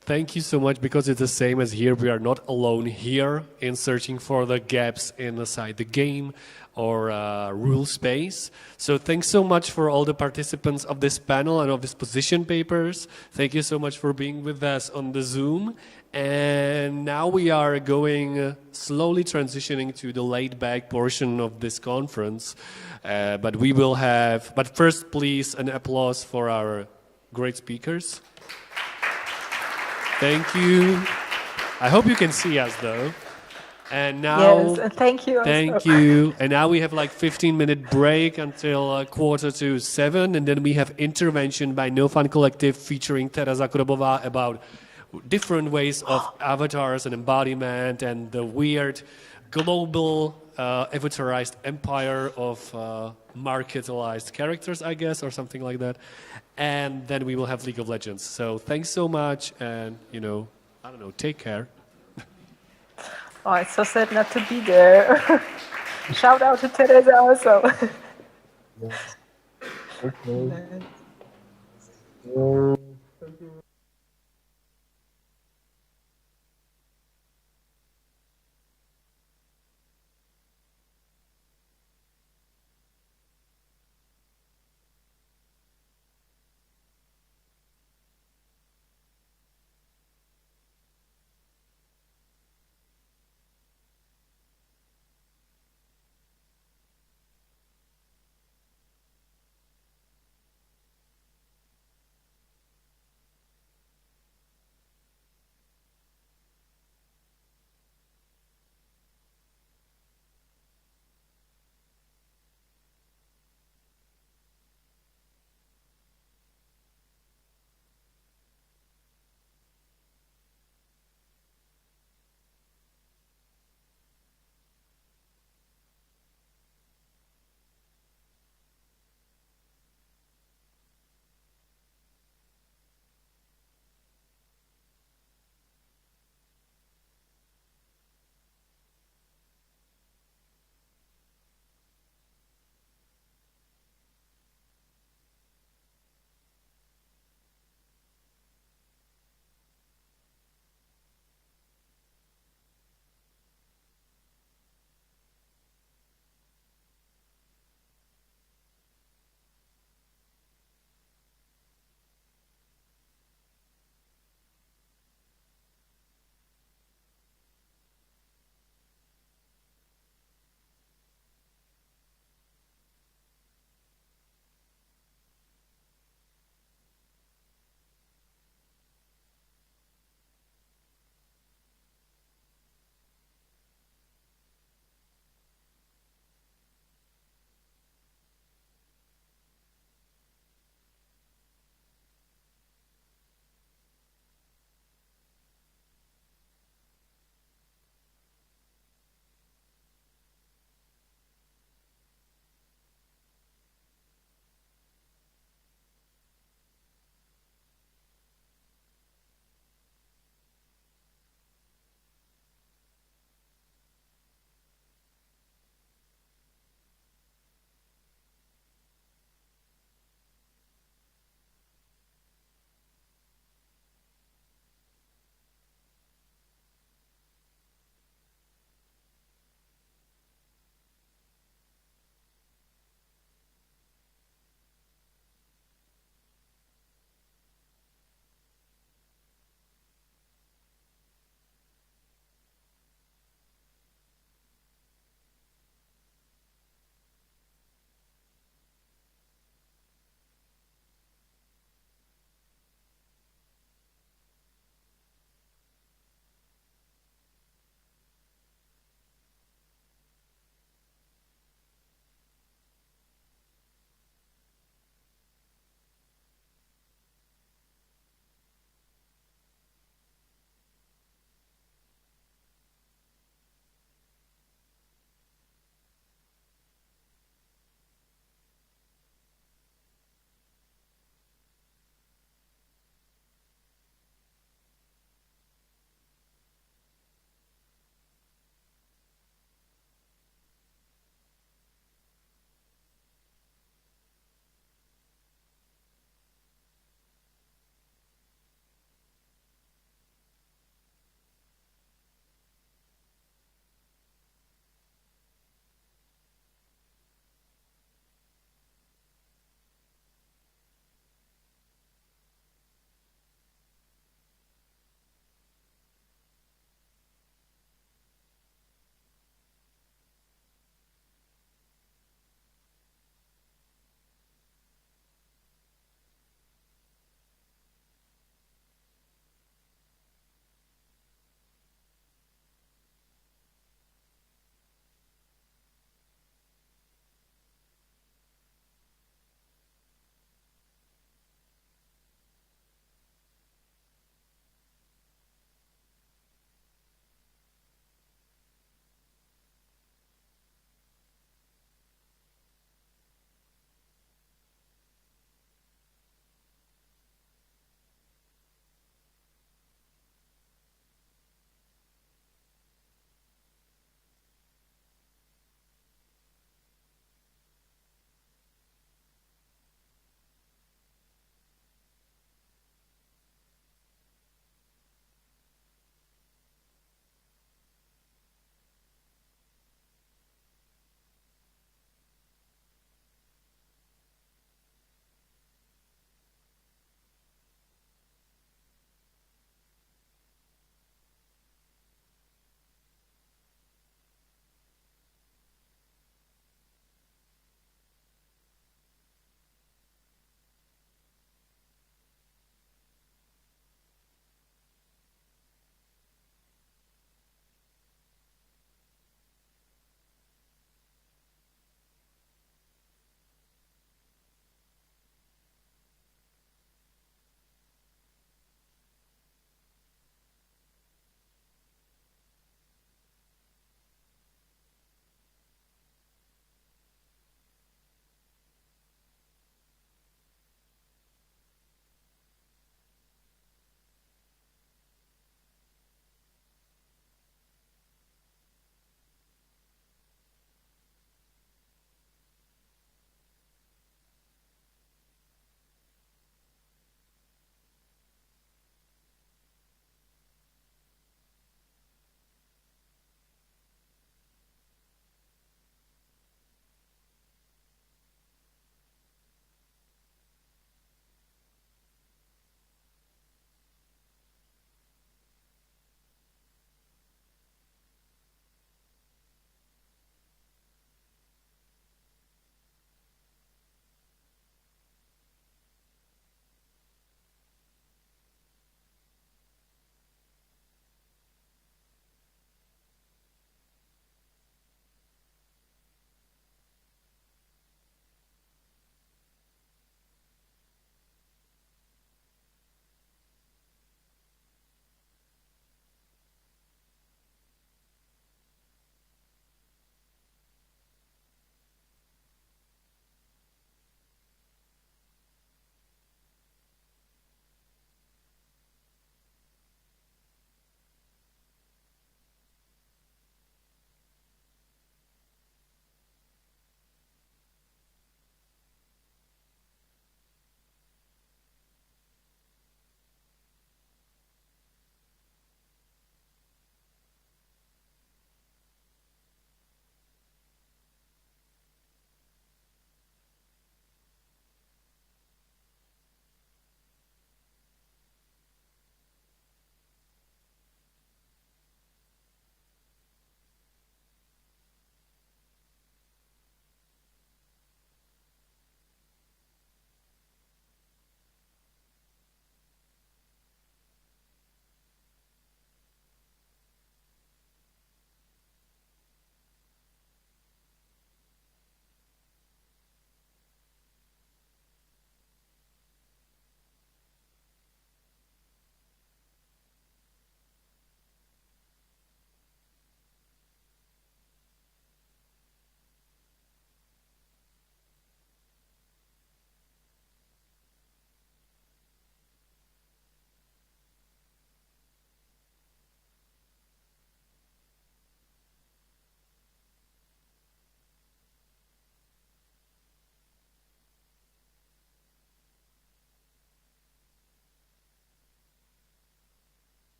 S1: thank you so much, because it's the same as here. We are not alone here in searching for the gaps inside the game or rule space. So thanks so much for all the participants of this panel and of this position papers. Thank you so much for being with us on the Zoom. And now we are going slowly transitioning to the laid-back portion of this conference. But first, please, an applause for our great speakers. Thank you. I hope you can see us, though. And now,
S7: yes, thank you.
S1: Thank you. And now we have like 15-minute break until 6:45, and then we have intervention by No Fun Collective featuring Tereza Krobová about different ways of avatars and embodiment and the weird global avatarized empire of marketalized characters, I guess, or something like that. And then we will have League of Legends. So thanks so much, and I don't know, take care.
S7: Oh, it's so sad not to be there. Shout out to Teresa also.
S3: Yes. Okay.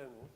S1: scénu.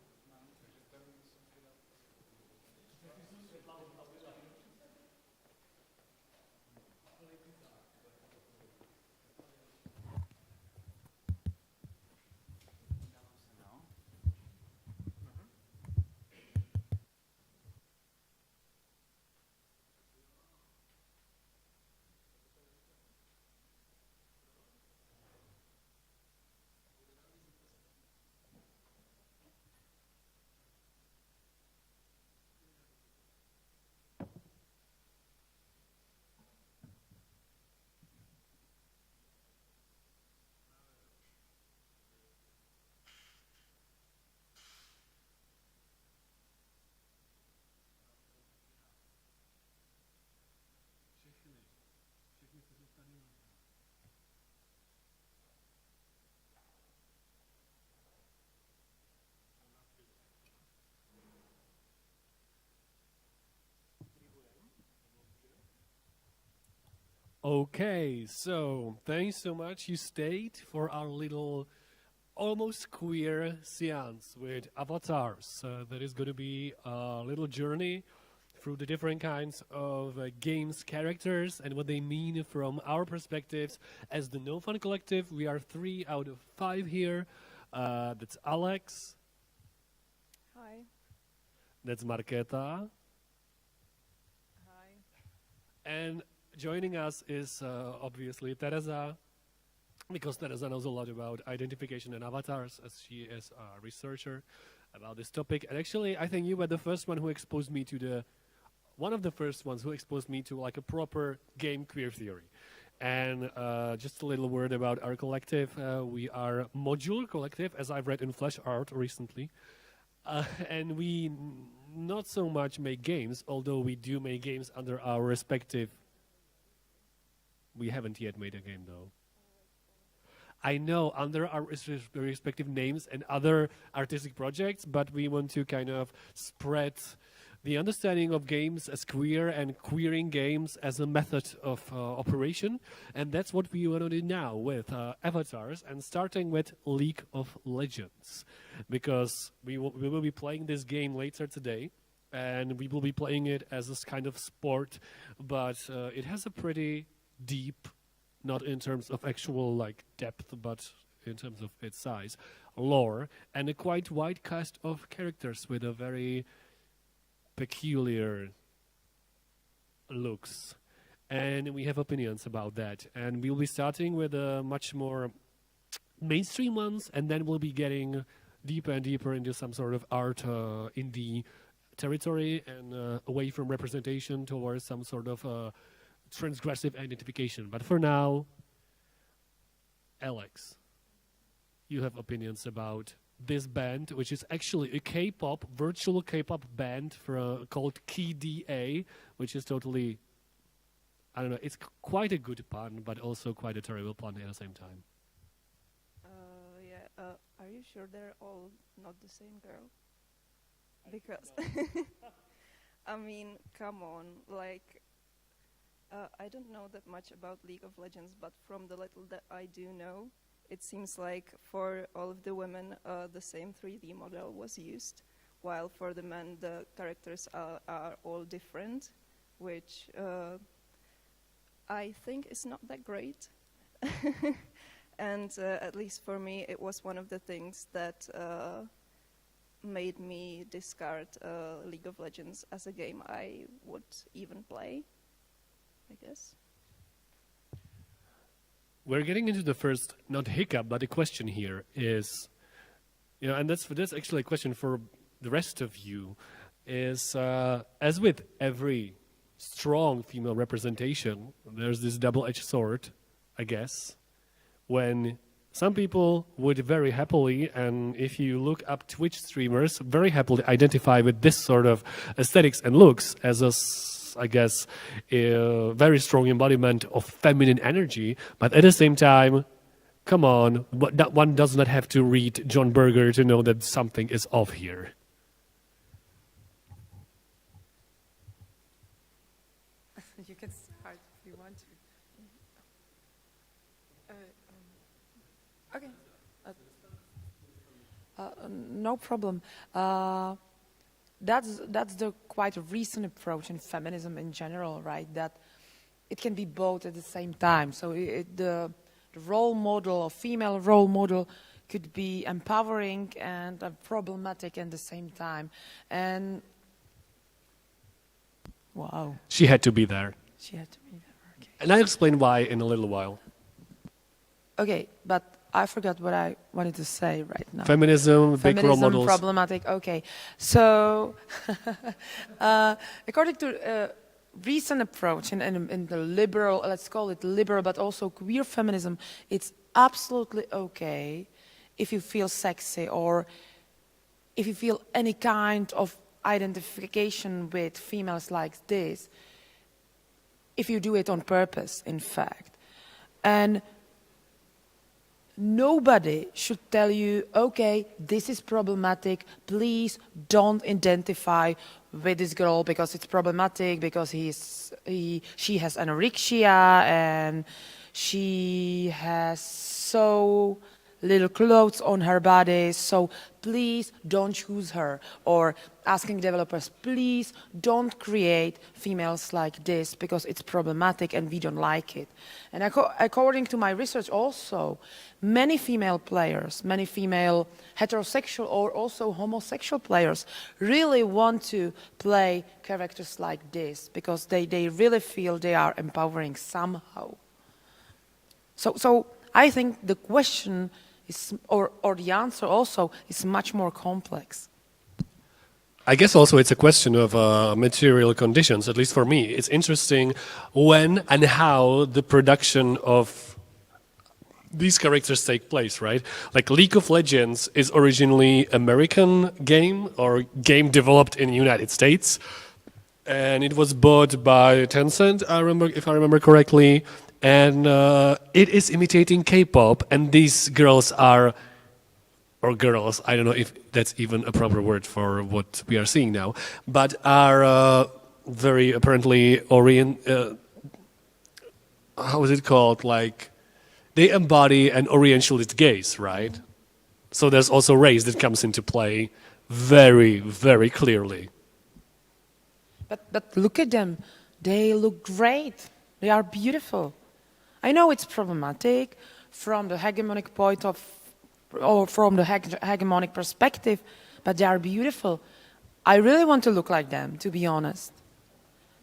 S1: Okay, so thanks so much. You stayed for our little almost queer seance with avatars. That is going to be a little journey through the different kinds of games characters and what they mean from our perspectives. As the No Fun Collective, we are 3 out of 5 here. That's Alex.
S15: Hi.
S1: That's Marketa.
S15: Hi.
S1: And joining us is obviously Teresa, because Teresa knows a lot about identification and avatars, as she is a researcher about this topic. And actually, I think you were the first one who exposed me to one of the first ones who exposed me to like a proper game queer theory. And just a little word about our collective. We are Module Collective, as I've read in Flash Art recently. And we not so much make games, although we do make games under our respective. We haven't yet made a game, though. I know, under our respective names and other artistic projects, but we want to kind of spread the understanding of games as queer and queering games as a method of operation. And that's what we want to do now with avatars, and starting with League of Legends. Because we will be playing this game later today, and we will be playing it as a kind of sport, but it has a pretty deep, not in terms of actual like depth, but in terms of its size, lore, and a quite wide cast of characters with a very peculiar looks. And we have opinions about that. And we'll be starting with much more mainstream ones, and then we'll be getting deeper and deeper into some sort of art indie territory, and away from representation towards some sort of transgressive identification. But for now, Alex, you have opinions about this band, which is actually a K-pop, virtual K-pop band called KDA, which is totally, I don't know, it's quite a good pun, but also quite a terrible pun at the same time.
S15: Are you sure they're all not the same girl? Because, I mean, come on, like, I don't know that much about League of Legends, but from the little that I do know, it seems like for all of the women, the same 3D model was used, while for the men, the characters are all different, which I think is not that great. And at least for me, it was one of the things that made me discard League of Legends as a game I would even play, I guess.
S1: We're getting into the first, not hiccup, but the question here is, you know, and that's actually a question for the rest of you, is as with every strong female representation, there's this double-edged sword, I guess, when some people would very happily, and if you look up Twitch streamers, very happily identify with this sort of aesthetics and looks as I guess, a very strong embodiment of feminine energy, but at the same time, come on, one does not have to read John Berger to know that something is off here.
S14: You can start if you want to. Okay. No problem. That's the quite recent approach in feminism in general, right? That it can be both at the same time. So the role model, or female role model, could be empowering and problematic at the same time. And wow.
S1: She had to be there.
S14: She had to be there. Okay.
S1: And I'll explain why in a little while.
S14: Okay, but I forgot what I wanted to say right now.
S1: Feminism, big role models.
S14: Problematic. Okay, so according to recent approach in the liberal, let's call it liberal, but also queer feminism, it's absolutely okay if you feel sexy or if you feel any kind of identification with females like this, if you do it on purpose, in fact. And nobody should tell you, okay, this is problematic, please don't identify with this girl because it's problematic, because she has anorexia and she has so little clothes on her body, so please don't choose her. Or asking developers, please don't create females like this because it's problematic and we don't like it. And according to my research also, many female players, many female heterosexual or also homosexual players really want to play characters like this because they really feel they are empowering somehow. So I think the question is, or the answer also is much more complex.
S1: I guess also it's a question of material conditions, at least for me. It's interesting when and how the production of these characters take place, right? Like League of Legends is originally American game or game developed in the United States. And it was bought by Tencent, if I remember correctly. And it is imitating K-pop, and these girls are, or girls, I don't know if that's even a proper word for what we are seeing now, but are very apparently how is it called? Like, they embody an Orientalist gaze, right? So there's also race that comes into play very, very clearly.
S14: But look at them. They look great. They are beautiful. I know it's problematic from the hegemonic point of, or from the hegemonic perspective, but they are beautiful. I really want to look like them, to be honest.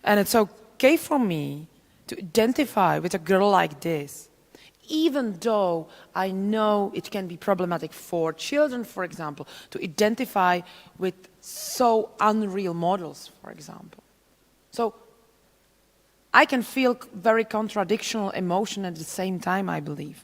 S14: And it's okay for me to identify with a girl like this, even though I know it can be problematic for children, for example, to identify with so unreal models, for example. So I can feel very contradictional emotion at the same time, I believe.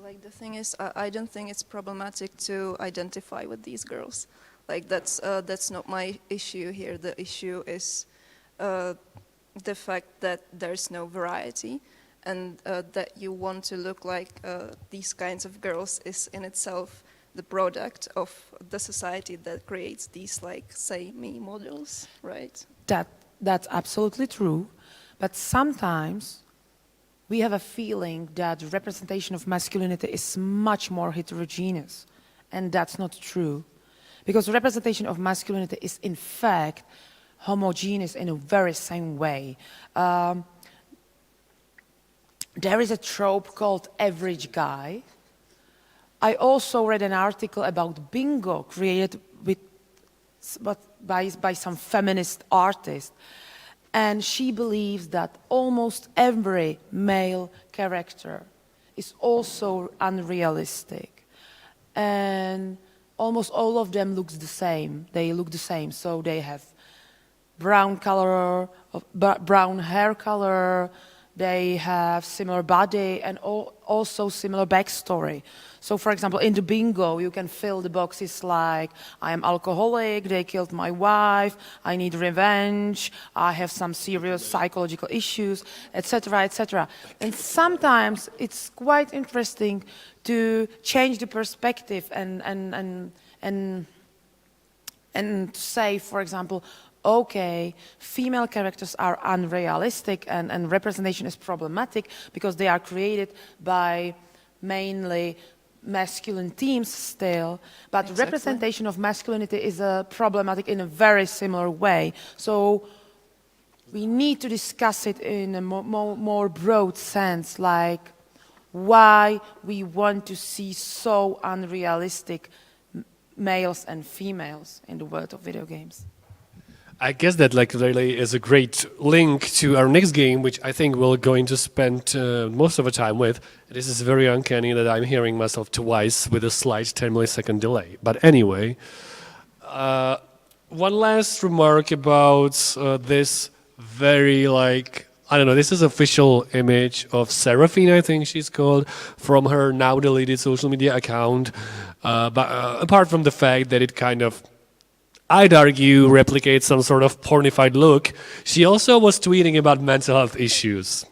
S15: Like the thing is, I don't think it's problematic to identify with these girls. Like that's not my issue here. The issue is the fact that there's no variety, and that you want to look like these kinds of girls is in itself the product of the society that creates these, like, say, me models, right?
S14: That's absolutely true, but sometimes we have a feeling that the representation of masculinity is much more heterogeneous, and that's not true, because the representation of masculinity is in fact homogeneous in a very same way. There is a trope called average guy. I also read an article about bingo created by some feminist artist, and she believes that almost every male character is also unrealistic, and almost all of them looks the same. They look the same, so they have brown color, brown hair color, they have similar body and also similar backstory. So, for example, in the bingo, you can fill the boxes like, I am alcoholic, they killed my wife, I need revenge, I have some serious psychological issues, etc., etc. And sometimes it's quite interesting to change the perspective and say, for example, okay, female characters are unrealistic and representation is problematic because they are created by mainly masculine themes still, but representation of masculinity is problematic in a very similar way. So we need to discuss it in a more broad sense, like why we want to see so unrealistic males and females in the world of video games.
S1: I guess that like really is a great link to our next game, which I think we're going to spend most of the time with. This is very uncanny that I'm hearing myself twice with a slight 10 millisecond delay. But anyway, one last remark about this very like, I don't know, this is official image of Seraphine, I think she's called, from her now deleted social media account. But apart from the fact that it kind of, I'd argue, replicates some sort of pornified look, she also was tweeting about mental health issues.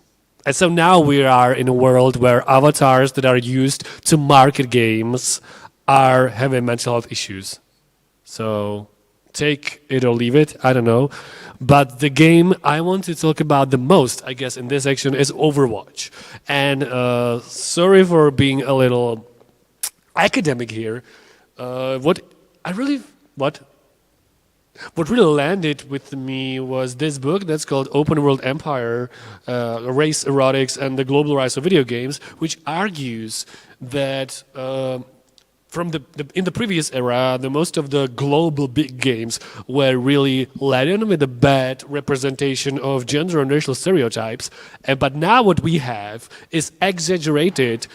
S1: And so now we are in a world where avatars that are used to market games are having mental health issues. So take it or leave it, I don't know. But the game I want to talk about the most, I guess, in this section is Overwatch. And sorry for being a little academic here. What really landed with me was this book that's called Open World Empire, Race, Erotics, and the Global Rise of Video Games, which argues that in the previous era, most of the global big games were really laden with a bad representation of gender and racial stereotypes. But now what we have is exaggerated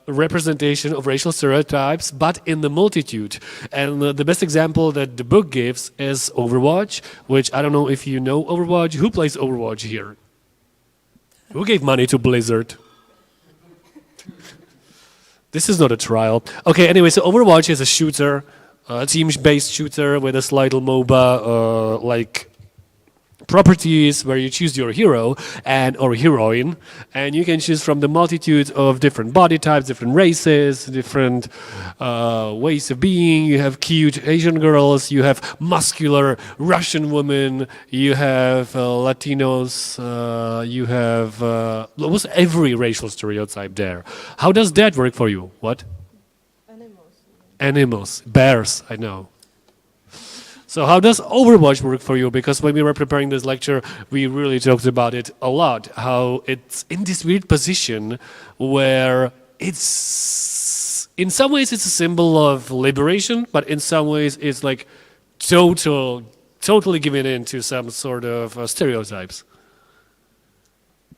S1: representation of racial stereotypes, but in the multitude. And the best example that the book gives is Overwatch, which I don't know if you know Overwatch. Who plays Overwatch here? Who gave money to Blizzard? This is not a trial. Okay, anyway, so Overwatch is a shooter, a team-based shooter with a slight MOBA like properties where you choose your hero or heroine, and you can choose from the multitude of different body types, different races, different ways of being. You have cute Asian girls, you have muscular Russian women, you have Latinos, you have almost every racial stereotype there. How does that work for you? What? Animals. Bears, I know. So how does Overwatch work for you? Because when we were preparing this lecture, we really talked about it a lot, how it's in this weird position where it's, in some ways it's a symbol of liberation, but in some ways it's like totally giving in to some sort of stereotypes.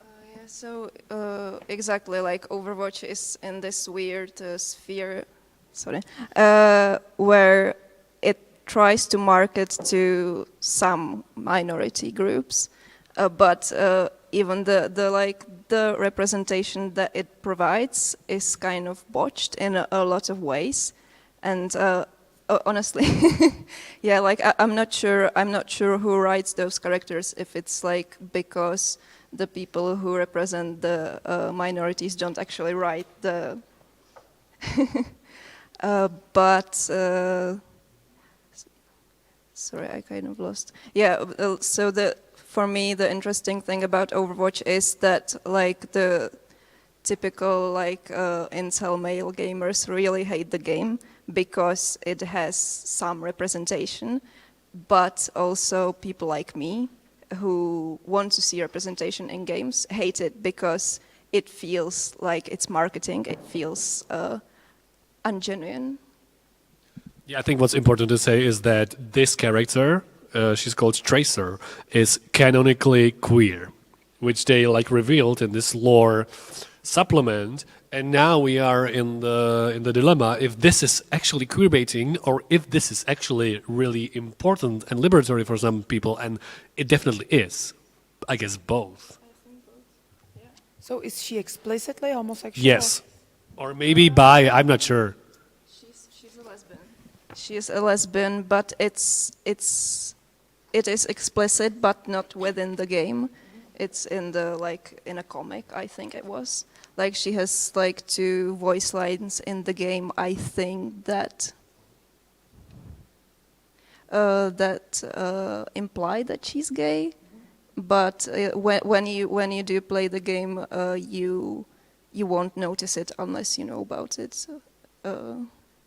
S15: Yeah, so exactly, like Overwatch is in this weird sphere, where it tries to market to some minority groups, but even the representation that it provides is kind of botched in a lot of ways, and honestly, yeah, like I'm not sure who writes those characters, if it's like because the people who represent the minorities don't actually write the, but. Sorry, I kind of lost. Yeah, so for me, the interesting thing about Overwatch is that like the typical like incel male gamers really hate the game because it has some representation, but also people like me who want to see representation in games hate it because it feels like it's marketing, it feels ungenuine.
S1: Yeah, I think what's important to say is that this character, she's called Tracer, is canonically queer, which they like revealed in this lore supplement. And now we are in the dilemma if this is actually queerbaiting or if this is actually really important and liberatory for some people, and it definitely is. I guess both.
S14: So is she explicitly homosexual?
S1: Yes, or maybe bi. I'm not sure.
S15: She's a lesbian. She is a lesbian, but it is explicit, but not within the game. It's in in a comic, I think it was. Like she has like 2 voice lines in the game. I think that that imply that she's gay, but when you do play the game, you won't notice it unless you know about it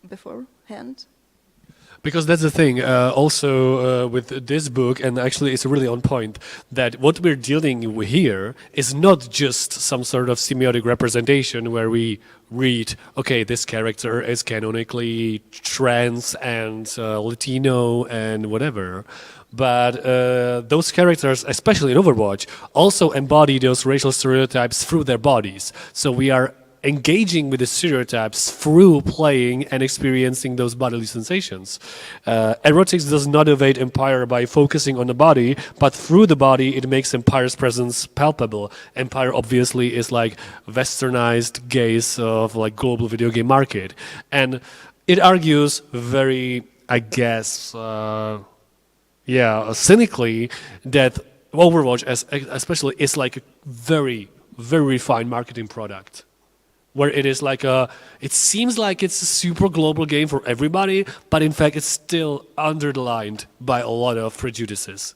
S15: beforehand.
S1: Because that's the thing, also with this book, and actually it's really on point, that what we're dealing with here is not just some sort of semiotic representation where we read, okay, this character is canonically trans and Latino and whatever, but those characters, especially in Overwatch, also embody those racial stereotypes through their bodies. So we are engaging with the stereotypes through playing and experiencing those bodily sensations. Erotics does not evade Empire by focusing on the body, but through the body it makes Empire's presence palpable. Empire obviously is like westernized gaze of like global video game market. And it argues very, I guess, cynically that Overwatch especially is like a very, very refined marketing product, where it is like it seems like it's a super global game for everybody, but in fact it's still underlined by a lot of prejudices.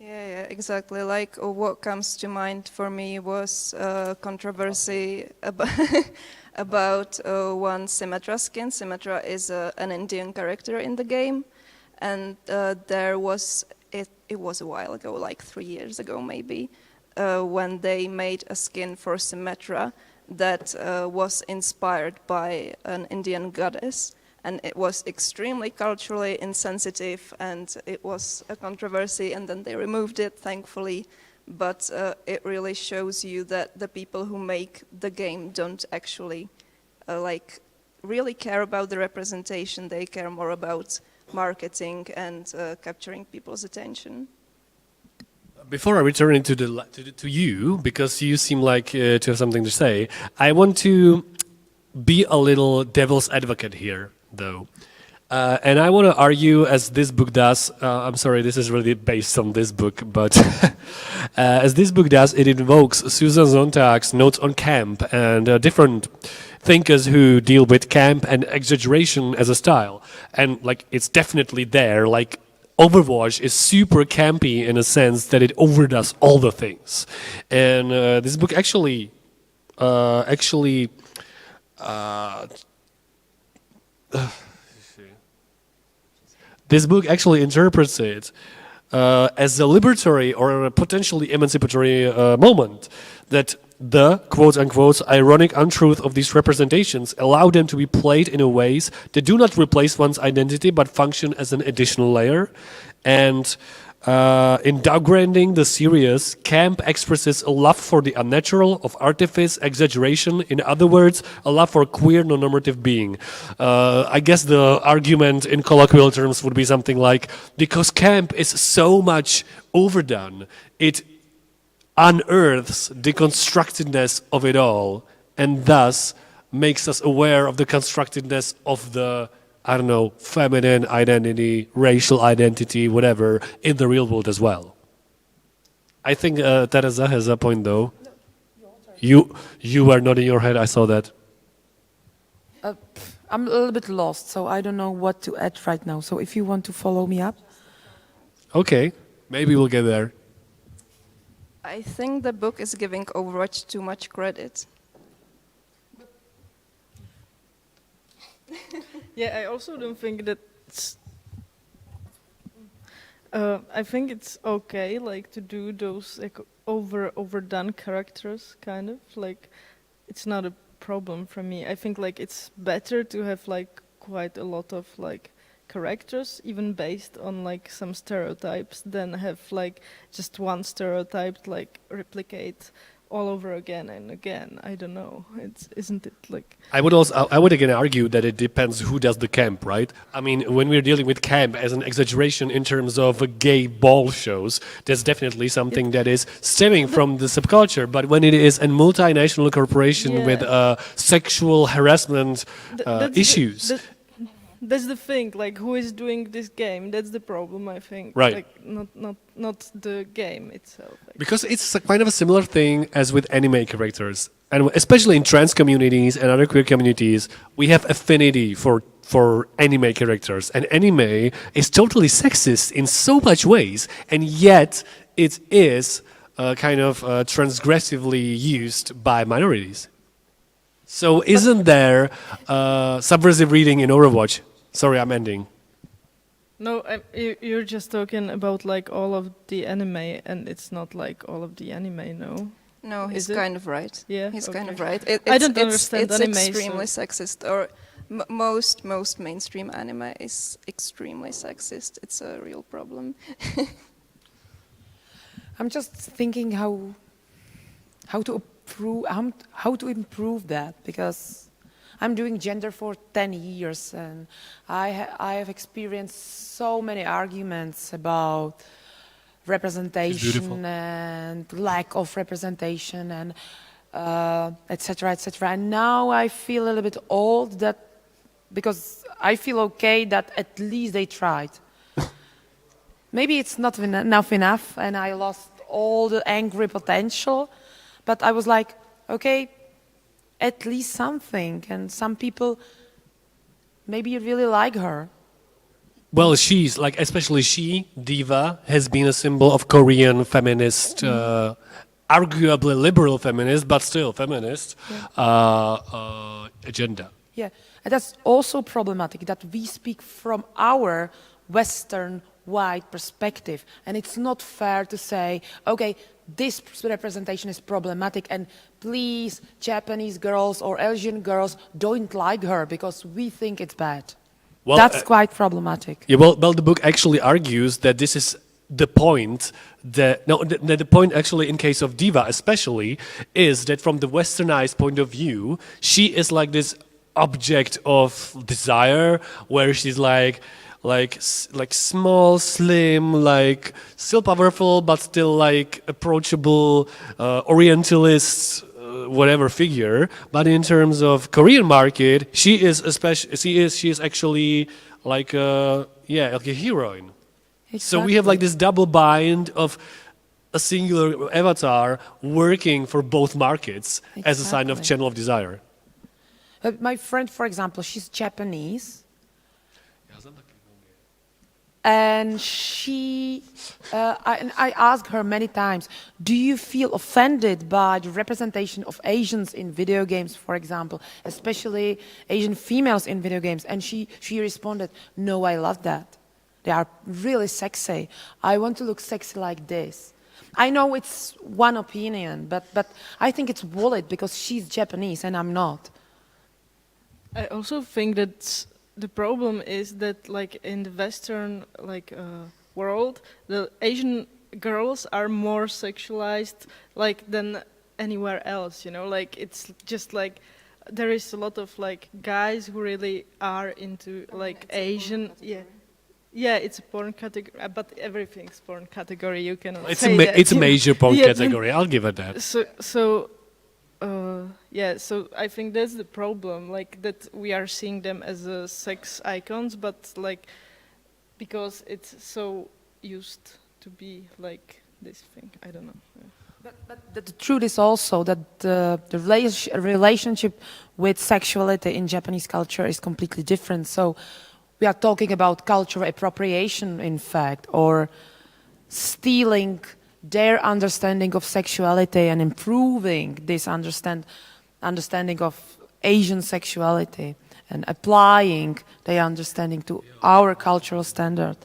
S15: Yeah, exactly. Like what comes to mind for me was controversy about one Symmetra skin. Symmetra is an Indian character in the game, and there was, it was a while ago, like 3 years ago maybe, when they made a skin for Symmetra that was inspired by an Indian goddess, and it was extremely culturally insensitive, and it was a controversy, and then they removed it, thankfully. But it really shows you that the people who make the game don't actually really care about the representation. They care more about marketing and capturing people's attention.
S1: Before I return it to you, because you seem like to have something to say, I want to be a little devil's advocate here, though. And I want to argue, as this book does, I'm sorry, this is really based on this book, but as this book does, it invokes Susan Sontag's notes on camp and different thinkers who deal with camp and exaggeration as a style. And like, it's definitely there, like, Overwatch is super campy in a sense that it overdoes all the things. And this book actually interprets it as a liberatory or a potentially emancipatory moment, that the quote-unquote ironic untruth of these representations allow them to be played in a ways that do not replace one's identity but function as an additional layer. And in downgrading the serious, camp expresses a love for the unnatural, of artifice, exaggeration, in other words, a love for queer non-normative being. I guess the argument in colloquial terms would be something like, because camp is so much overdone, it unearths the constructedness of it all, and thus makes us aware of the constructedness of the, I don't know, feminine identity, racial identity, whatever, in the real world as well. I think Teresa has a point, though. No, you were nodding your head, I saw that.
S14: I'm a little bit lost, so I don't know what to add right now. So if you want to follow me up.
S1: Okay, maybe we'll get there.
S15: I think the book is giving Overwatch too much credit.
S16: Yeah, I also don't think that I think it's okay, like, to do those like overdone characters, kind of like it's not a problem for me. I think like it's better to have like quite a lot of like characters, even based on like some stereotypes, than have like just one stereotype like replicate all over again and again. I don't know. Isn't it like? I would again argue that it depends who does the camp, right? I mean, when we're dealing with camp as an exaggeration in terms of gay ball shows, there's definitely something that is stemming from the subculture. But when it is a multinational corporation with sexual harassment issues. That's the thing, like, who is doing this game? That's the problem, I think.
S1: Right.
S16: Like, not the game itself.
S1: Because it's kind of a similar thing as with anime characters. and especially in trans communities and other queer communities, we have affinity for anime characters, and anime is totally sexist in so much ways, and yet it is kind of transgressively used by minorities. So isn't there subversive reading in Overwatch? Sorry, I'm ending.
S16: No, you're just talking about like all of the anime, and it's not like all of the anime, no?
S15: No, he's
S16: Is it?
S15: kind of right.
S16: Yeah,
S15: he's
S16: okay.
S15: kind of right.
S16: I don't understand
S15: it's
S16: anime,
S15: extremely
S16: so-
S15: sexist, or most mainstream anime is extremely sexist. It's a real problem.
S14: I'm just thinking how to improve that, because I'm doing gender for 10 years and I have experienced so many arguments about representation and lack of representation and etc., etc. And now I feel a little bit old that because I feel okay that at least they tried. Maybe it's not enough and I lost all the angry potential, but I was like, okay, at least something. And some people maybe really like her.
S1: Well, she's like, especially she, Diva, has been a symbol of Korean feminist, arguably liberal feminist, but still feminist agenda.
S14: Yeah, and that's also problematic that we speak from our Western white perspective, and it's not fair to say, okay, this representation is problematic and please Japanese girls or Asian girls don't like her because we think it's bad.
S1: Well,
S14: that's quite problematic.
S1: Yeah, well, the book actually argues that this is the point that the point actually in case of Diva especially is that from the westernized point of view, she is like this object of desire where she's like small, slim, like still powerful but still like approachable orientalist whatever figure. But in terms of Korean market, she is actually like a heroine.
S14: Exactly.
S1: So we have like this double bind of a singular avatar working for both markets as a sign of channel of desire.
S14: My friend, for example, she's Japanese. And I asked her many times, do you feel offended by the representation of Asians in video games, for example, especially Asian females in video games? And she responded, no, I love that. They are really sexy. I want to look sexy like this. I know it's one opinion, but I think it's valid because she's Japanese and I'm not.
S16: I also think that the problem is that, like in the Western world, the Asian girls are more sexualized like than anywhere else. You know, like it's just like there is a lot of like guys who really are into like Asian. Yeah, it's a porn category, but everything's porn category. You cannot say that.
S1: It's a major porn category. I'll give it that.
S16: So I think that's the problem, like that we are seeing them as sex icons, but like because it's so used to be like this thing. I don't know. Yeah.
S14: But the truth is also that the relationship with sexuality in Japanese culture is completely different. So we are talking about cultural appropriation, in fact, or stealing their understanding of sexuality and improving this understanding of Asian sexuality and applying their understanding to our cultural standard.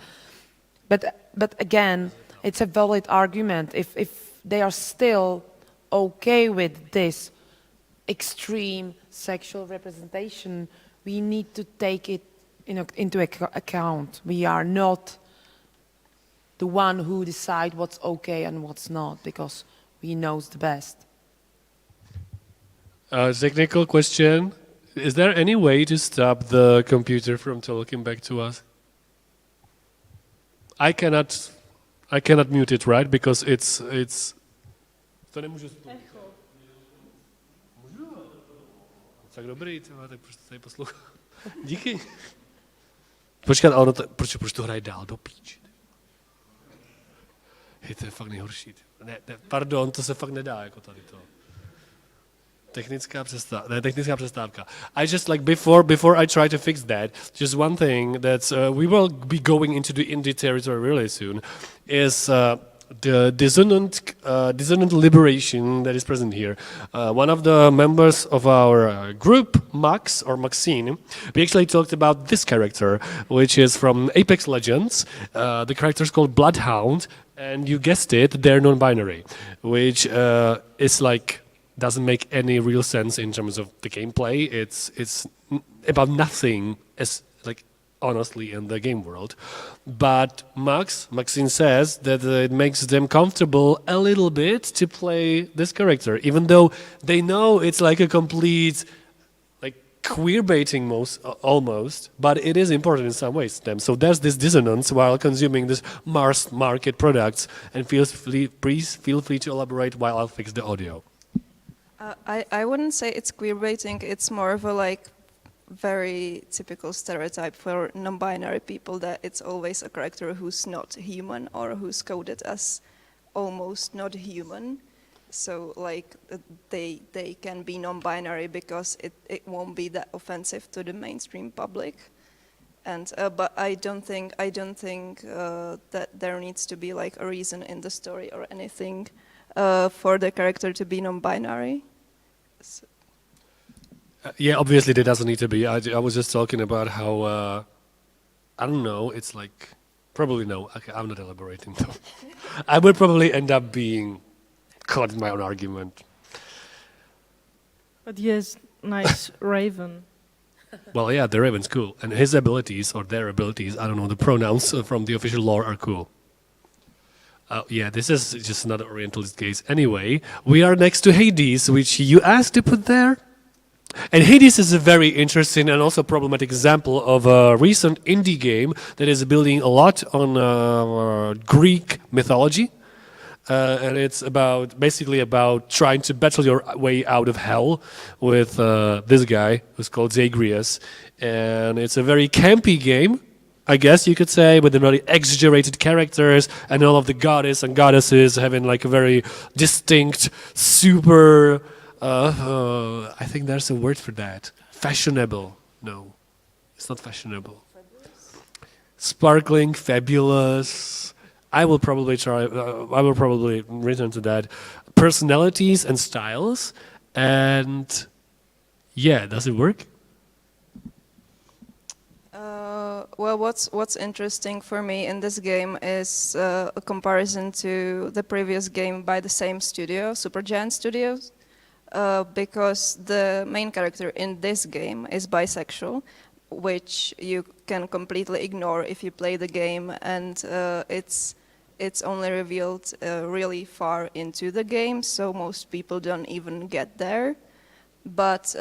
S14: But again, it's a valid argument. If they are still okay with this extreme sexual representation, we need to take it into account. We are not the one who decide what's okay and what's not, because we knows the best.
S1: Technical question. Is there any way to stop the computer from talking back to us? I cannot mute it, right? Because it's... To nemůžu... Můžu? Tak dobrý, tak prostě tady poslouchám. Díky. Počkat, a ono proč to hraje dál do píči? To je fakt nejhorší. Ne, pardon, to se fakt nedá, jako tady to. Technická přestávka. I just like before I try to fix that, just one thing that we will be going into the indie territory really soon is the dissonant liberation that is present here. One of the members of our group, Max or Maxine, we actually talked about this character, which is from Apex Legends. The character is called Bloodhound, and you guessed it, they're non-binary, which is like doesn't make any real sense in terms of the gameplay. It's about nothing as like honestly in the game world. But Maxine says that it makes them comfortable a little bit to play this character, even though they know it's like a complete like queer baiting almost, but it is important in some ways to them. So there's this dissonance while consuming this mass market products, and please feel free to elaborate while I'll fix the audio.
S15: I wouldn't say it's queer baiting. It's more of a like very typical stereotype for non-binary people that it's always a character who's not human or who's coded as almost not human. So like they can be non-binary because it won't be that offensive to the mainstream public. And but I don't think that there needs to be like a reason in the story or anything for the character to be non-binary. So.
S1: Yeah, obviously there doesn't need to be. I was just talking about how, I don't know, it's like, probably no. Okay, I'm not elaborating though. I would probably end up being caught in my own argument.
S16: But he has nice raven.
S1: Well, yeah, the raven's cool. And his abilities, or their abilities, I don't know, the pronouns from the official lore are cool. Yeah, this is just another Orientalist case. Anyway, we are next to Hades, which you asked to put there. And Hades is a very interesting and also problematic example of a recent indie game that is building a lot on Greek mythology. And it's basically about trying to battle your way out of hell with this guy who's called Zagreus. And it's a very campy game, I guess you could say, with the very exaggerated characters and all of the goddess and goddesses having like a very distinct, super... I think there's a word for that. Fashionable. No, it's not fashionable. Fabulous. Sparkling, fabulous. I will probably return to that. Personalities and styles. And yeah, does it work?
S15: Well, what's interesting for me in this game is a comparison to the previous game by the same studio, Supergiant Studios. Because the main character in this game is bisexual, which you can completely ignore if you play the game, and it's only revealed really far into the game, so most people don't even get there. But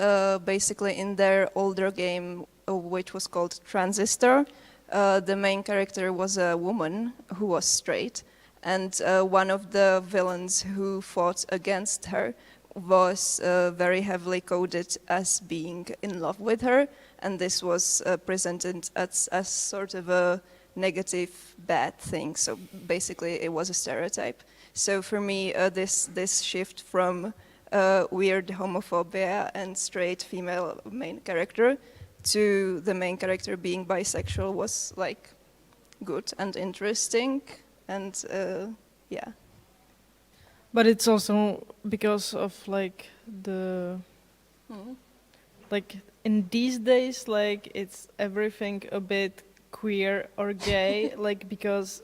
S15: basically in their older game, which was called Transistor, the main character was a woman who was straight, and one of the villains who fought against her was very heavily coded as being in love with her, and this was presented as sort of a negative, bad thing. So basically, it was a stereotype. So for me, this shift from weird homophobia and straight female main character to the main character being bisexual was like good and interesting, and yeah.
S16: But it's also because of like like in these days, like it's everything a bit queer or gay, like because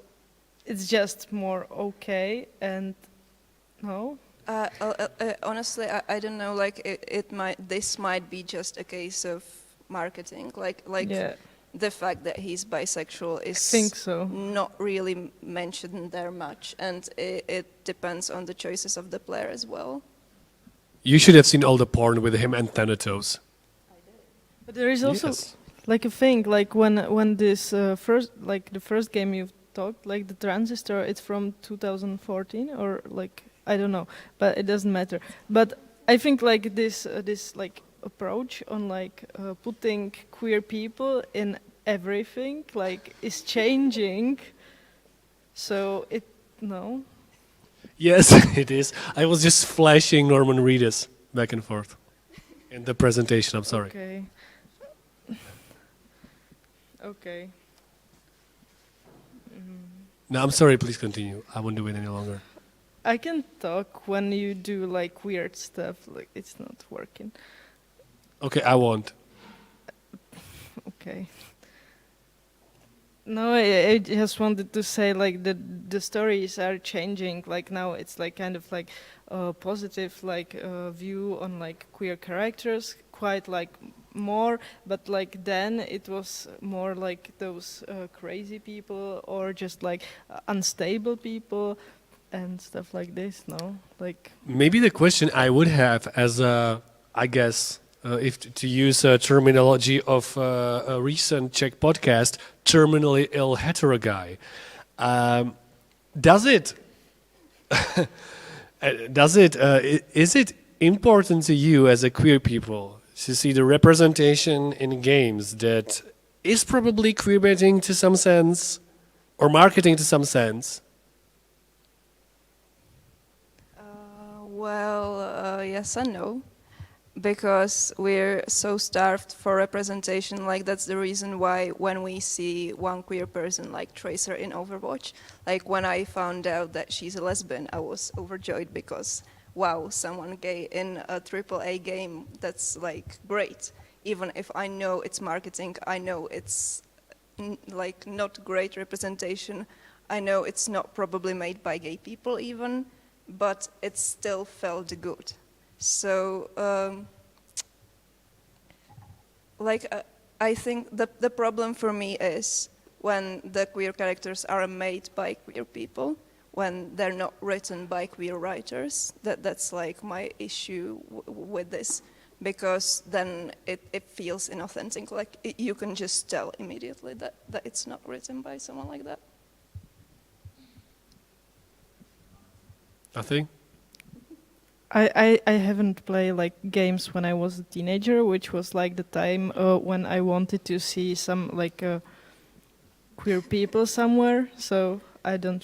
S16: it's just more okay and no.
S15: Honestly, I don't know. Like this might be just a case of marketing. Like yeah. The fact that he's bisexual is not really mentioned there much, and it depends on the choices of the player as well.
S1: You should have seen all the porn with him and Thanatos.
S16: But there is also like a thing, like when this the first game you've talked, like the Transistor, it's from 2014 or like I don't know, but it doesn't matter. But I think like this like approach on like putting queer people in everything like is changing. So
S1: Yes, it is. I was just flashing Norman Reedus. back and forth in the presentation. I'm sorry.
S16: Okay. Okay.
S1: No, I'm sorry. Please continue. I won't do it any longer.
S16: I can talk when you do like weird stuff. Like it's not working.
S1: Okay, I won't.
S16: Okay. No, I just wanted to say like the stories are changing. Like now it's like kind of like a positive like view on like queer characters, quite like more. But like then it was more like those crazy people or just like unstable people and stuff like this. No, like
S1: Maybe the question I would have, as I guess, if to use a terminology of a recent Czech podcast, terminally ill hetero guy, does it is it important to you as a queer people to see the representation in games that is probably queerbaiting to some sense or marketing to some sense?
S15: Well, yes and no, because we're so starved for representation. Like that's the reason why when we see one queer person like Tracer in Overwatch, like when I found out that she's a lesbian, I was overjoyed because wow, someone gay in a AAA game, that's like great. Even if I know it's marketing, I know it's like not great representation. I know it's not probably made by gay people even, but it still felt good. So, I think the problem for me is when the queer characters are made by queer people, when they're not written by queer writers. That's like my issue with this, because then it feels inauthentic. Like you can just tell immediately that it's not written by someone like that.
S1: Nothing?
S16: I haven't played like games when I was a teenager, which was like the time when I wanted to see some like queer people somewhere. So I don't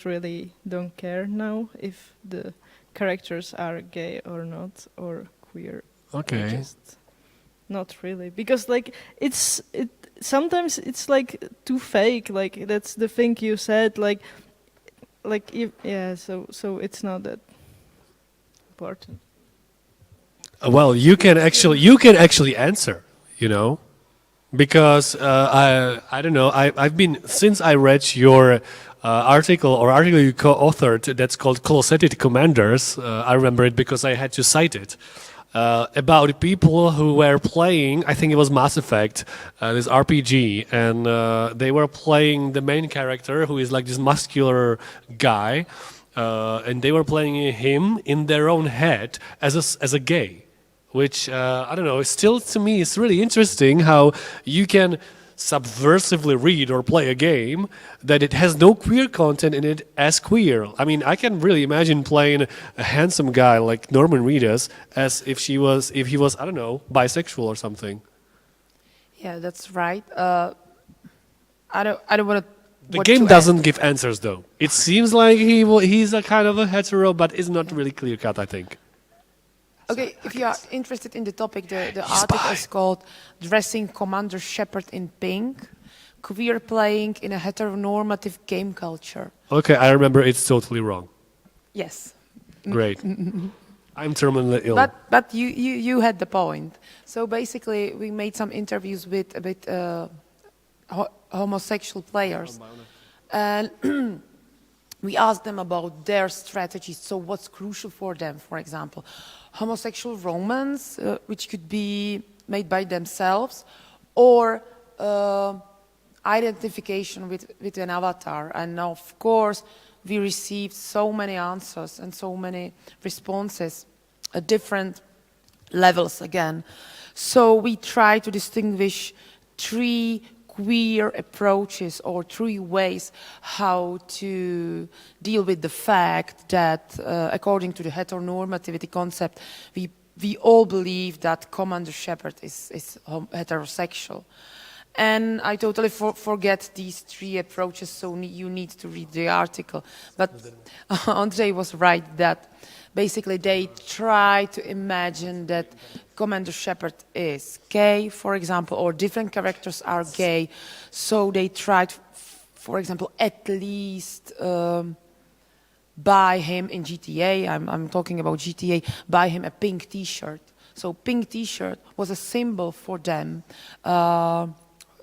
S16: care now if the characters are gay or not or queer.
S1: Okay.
S16: Just not really, because like sometimes it's like too fake. Like that's the thing you said. Like if so it's not that important.
S1: Well, you can actually answer, you know, because I don't know. I've been, since I read your article you co-authored that's called Closeted Commanders. I remember it because I had to cite it. About people who were playing, I think it was Mass Effect, this RPG, and they were playing the main character who is like this muscular guy, and they were playing him in their own head as a gay, which I don't know. Still, to me, it's really interesting how you can subversively read or play a game that it has no queer content in it as queer. I mean, I can really imagine playing a handsome guy like Norman Reedus as if he was, I don't know, bisexual or something.
S14: Yeah, that's right. I don't want to.
S1: The game doesn't give answers, though. It seems like he's a kind of a hetero, but it's not really clear cut, I think.
S14: Okay, if you are interested in the topic, the article is called Dressing Commander Shepard in Pink, Queer Playing in a Heteronormative Game Culture.
S1: Okay, I remember it's totally wrong.
S14: Yes.
S1: Great. I'm terminally ill.
S14: But you had the point. So basically, we made some interviews with homosexual players. And we asked them about their strategies. So what's crucial for them, for example? Homosexual romance, which could be made by themselves, or identification with an avatar. And of course, we received so many answers and so many responses at different levels again. So we try to distinguish three queer approaches or three ways how to deal with the fact that according to the heteronormativity concept, we all believe that Commander Shepard is heterosexual. And I totally forget these three approaches, so you need to read the article. But Andrei was right that basically they try to imagine that Commander Shepard is gay, for example, or different characters are gay. So they tried, for example, at least buy him in GTA, I'm talking about GTA, buy him a pink t-shirt. So pink t-shirt was a symbol for them,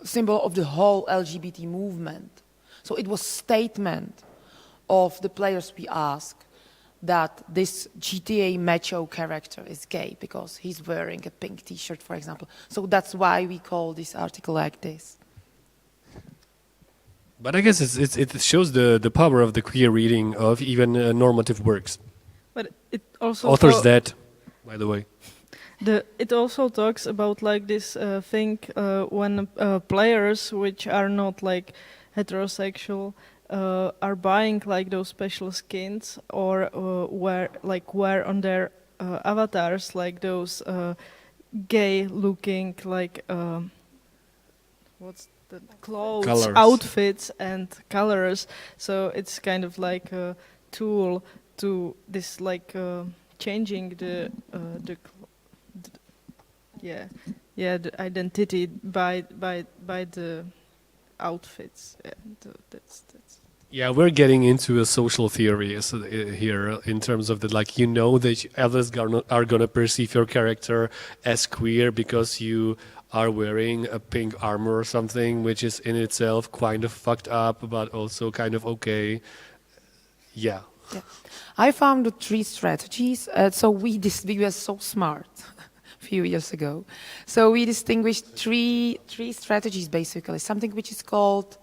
S14: symbol of the whole LGBT movement. So it was statement of the players we ask that this GTA macho character is gay because he's wearing a pink t-shirt, for example. So that's why we call this article like this.
S1: But I guess it shows the power of the queer reading of even normative works.
S16: But it also
S1: authors that, by the way.
S16: It also talks about like this thing when players which are not like heterosexual are buying like those special skins or wear on their avatars like those gay looking like what's the clothes,
S1: colors.
S16: Outfits and colors. So it's kind of like a tool to this like changing the the identity by the outfits. That's
S1: Yeah, we're getting into a social theory here in terms of that, like, you know that others are gonna perceive your character as queer because you are wearing a pink armor or something, which is in itself kind of fucked up, but also kind of okay. Yeah.
S14: I found the 3 strategies. So we were so smart a few years ago. So we distinguished three strategies basically. Something which is called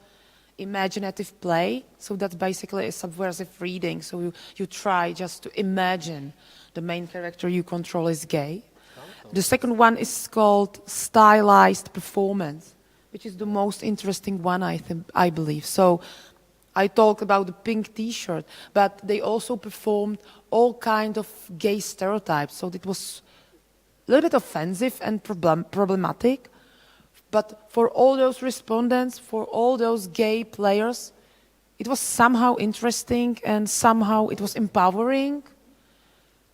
S14: imaginative play. So that's basically a subversive reading. So you try just to imagine the main character you control is gay. The second one is called stylized performance, which is the most interesting one, I believe. So I talked about the pink t-shirt, but they also performed all kind of gay stereotypes. So it was a little bit offensive and problematic. But for all those respondents, for all those gay players, it was somehow interesting and somehow it was empowering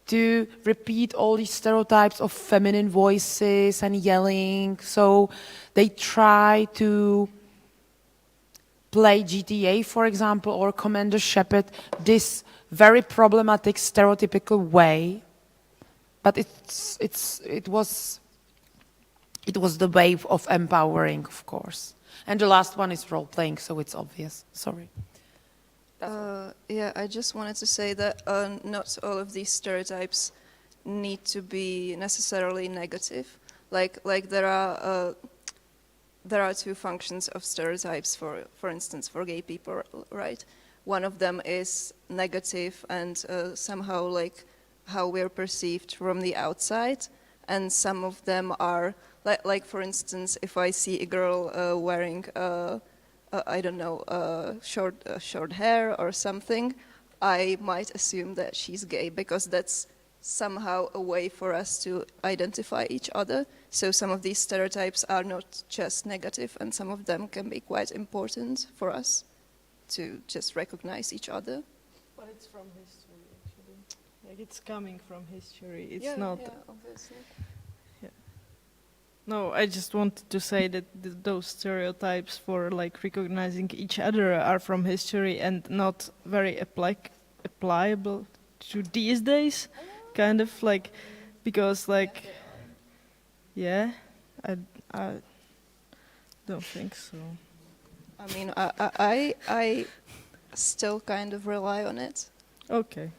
S14: to repeat all these stereotypes of feminine voices and yelling. So they try to play GTA, for example, or Commander Shepard, this very problematic, stereotypical way. But it was the wave of empowering, of course. And the last one is role-playing, so it's obvious. Sorry.
S15: Yeah, I just wanted to say that not all of these stereotypes need to be necessarily negative. Like there are 2 functions of stereotypes. For instance, for gay people, right? One of them is negative and somehow like how we're perceived from the outside, and some of them are like for instance, if I see a girl wearing I don't know, short hair or something, I might assume that she's gay because that's somehow a way for us to identify each other. So some of these stereotypes are not just negative, and some of them can be quite important for us to just recognize each other.
S16: But it's from history, actually. Like it's coming from history. It's
S15: yeah,
S16: not.
S15: Yeah, obviously.
S16: No, I just wanted to say that those stereotypes for like recognizing each other are from history and not very applicable to these days, kind of like, because like, yeah, I don't think so.
S15: I mean, I still kind of rely on it.
S16: Okay.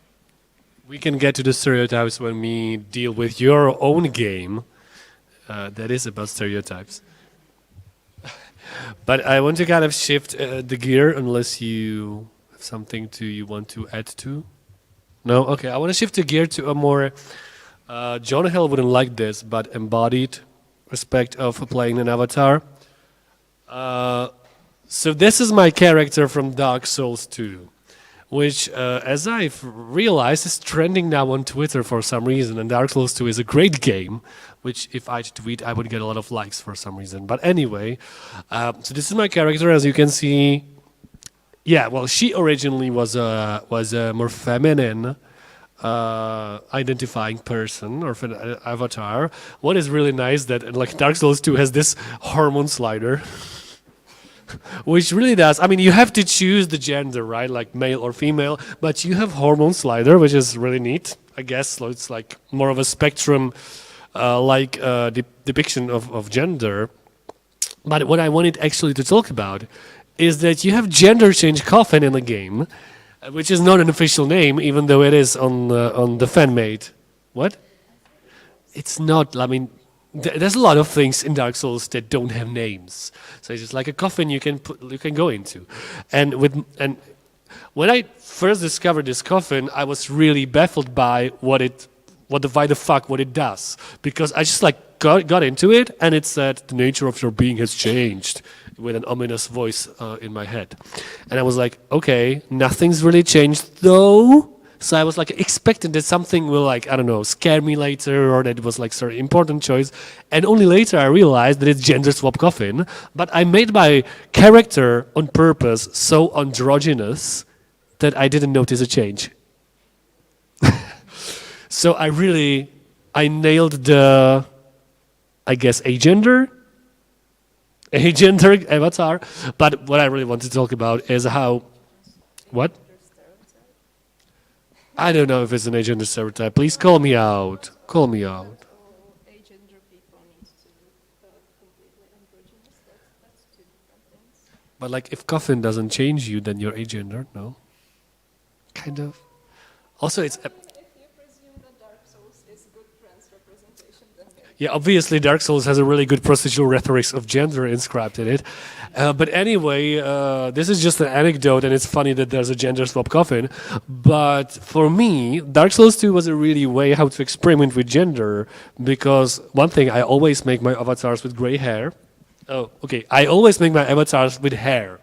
S1: We can get to the stereotypes when we deal with your own game. That is about stereotypes. But I want to kind of shift the gear, unless you have something you want to add to. No? Okay, I want to shift the gear to a more, John Hill wouldn't like this, but embodied respect of playing an avatar. So this is my character from Dark Souls 2. Which, as I've realized, is trending now on Twitter for some reason. And Dark Souls 2 is a great game, which if I'd tweet, I would get a lot of likes for some reason. But anyway, so this is my character, as you can see. Yeah, well, she originally was a more feminine identifying person or an avatar. What is really nice that like Dark Souls 2 has this hormone slider, which really does. I mean, you have to choose the gender, right? Like male or female, but you have hormone slider, which is really neat, I guess. So it's like more of a spectrum, depiction of gender. But what I wanted actually to talk about is that you have gender change coffin in the game, which is not an official name, even though it is on the fan-made. What? It's not. I mean, there's a lot of things in Dark Souls that don't have names. So it's just like a coffin you can go into. And when I first discovered this coffin, I was really baffled by what it does, because I just like got into it, and it said the nature of your being has changed with an ominous voice in my head. And I was like, okay, nothing's really changed though. So I was like expecting that something will like, I don't know, scare me later, or that it was like sort of important choice. And only later I realized that it's gender swap coffin. But I made my character on purpose so androgynous that I didn't notice a change. So I nailed the, I guess, agender avatar. But what I really want to talk about is how, what? I don't know if it's an agender stereotype. Please call me out. Call me out. But like, if coffin doesn't change you, then you're agender, no? Kind of. Also, it's. Yeah, obviously Dark Souls has a really good procedural rhetoric of gender inscribed in it. But anyway, this is just an anecdote, and it's funny that there's a gender swap coffin. But for me, Dark Souls 2 was a really way how to experiment with gender, because one thing, I always make my avatars with gray hair. Oh, okay. I always make my avatars with hair,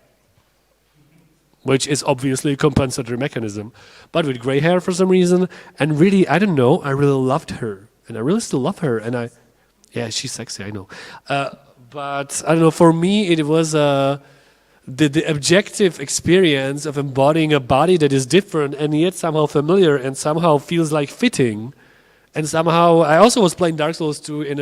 S1: which is obviously a compensatory mechanism, but with gray hair for some reason. And really, I don't know, I really loved her. And I really still love her. And yeah, she's sexy, I know. But I don't know, for me, it was the objective experience of embodying a body that is different and yet somehow familiar and somehow feels like fitting. And somehow, I also was playing Dark Souls 2 in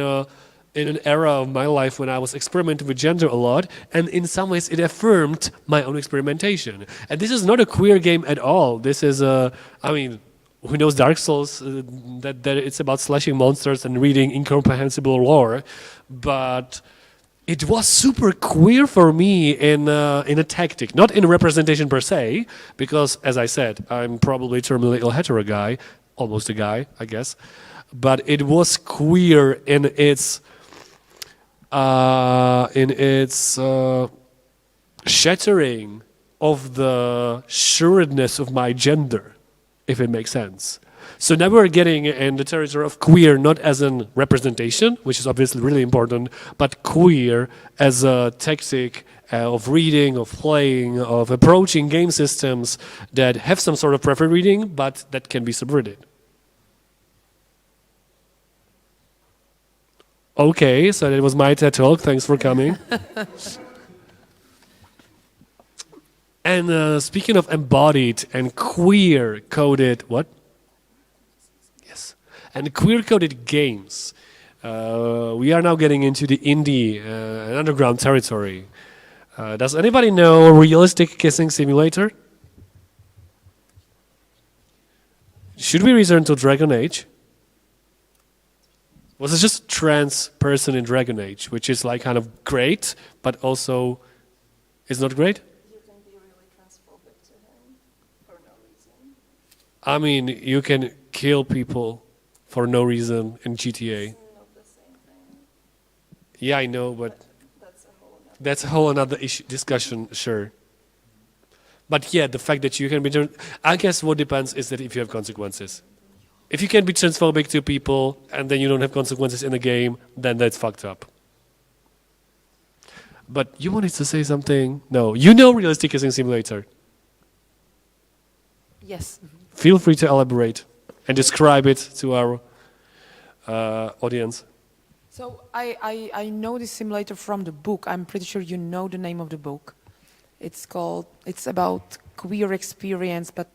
S1: an era of my life when I was experimenting with gender a lot, and in some ways it affirmed my own experimentation. And this is not a queer game at all. This is I mean, who knows Dark Souls, that it's about slashing monsters and reading incomprehensible lore, but it was super queer for me in a tactic, not in a representation per se, because as I said, I'm probably terminally ill hetero guy, almost a guy, I guess, but it was queer in its shattering of the sureness of my gender, if it makes sense. So now we're getting in the territory of queer, not as a representation, which is obviously really important, but queer as a tactic of reading, of playing, of approaching game systems that have some sort of preferred reading, but that can be subverted. Okay, so that was my TED Talk. Thanks for coming. And speaking of embodied and queer-coded, what? Yes. And queer-coded games, we are now getting into the indie and underground territory. Does anybody know a realistic kissing simulator? Should we return to Dragon Age? Was it just a trans person in Dragon Age, which is like kind of great, but also is not great? I mean, you can kill people for no reason in GTA. Yeah, I know, but that's a whole another issue, discussion, sure. But yeah, the fact that you can be, I guess what depends is that if you have consequences. If you can be transphobic to people and then you don't have consequences in the game, then that's fucked up. But you wanted to say something? No, you know Realistic Kissing Simulator.
S14: Yes.
S1: Feel free to elaborate and describe it to our audience.
S14: So I know this simulator from the book. I'm pretty sure you know the name of the book. It's about queer experience, but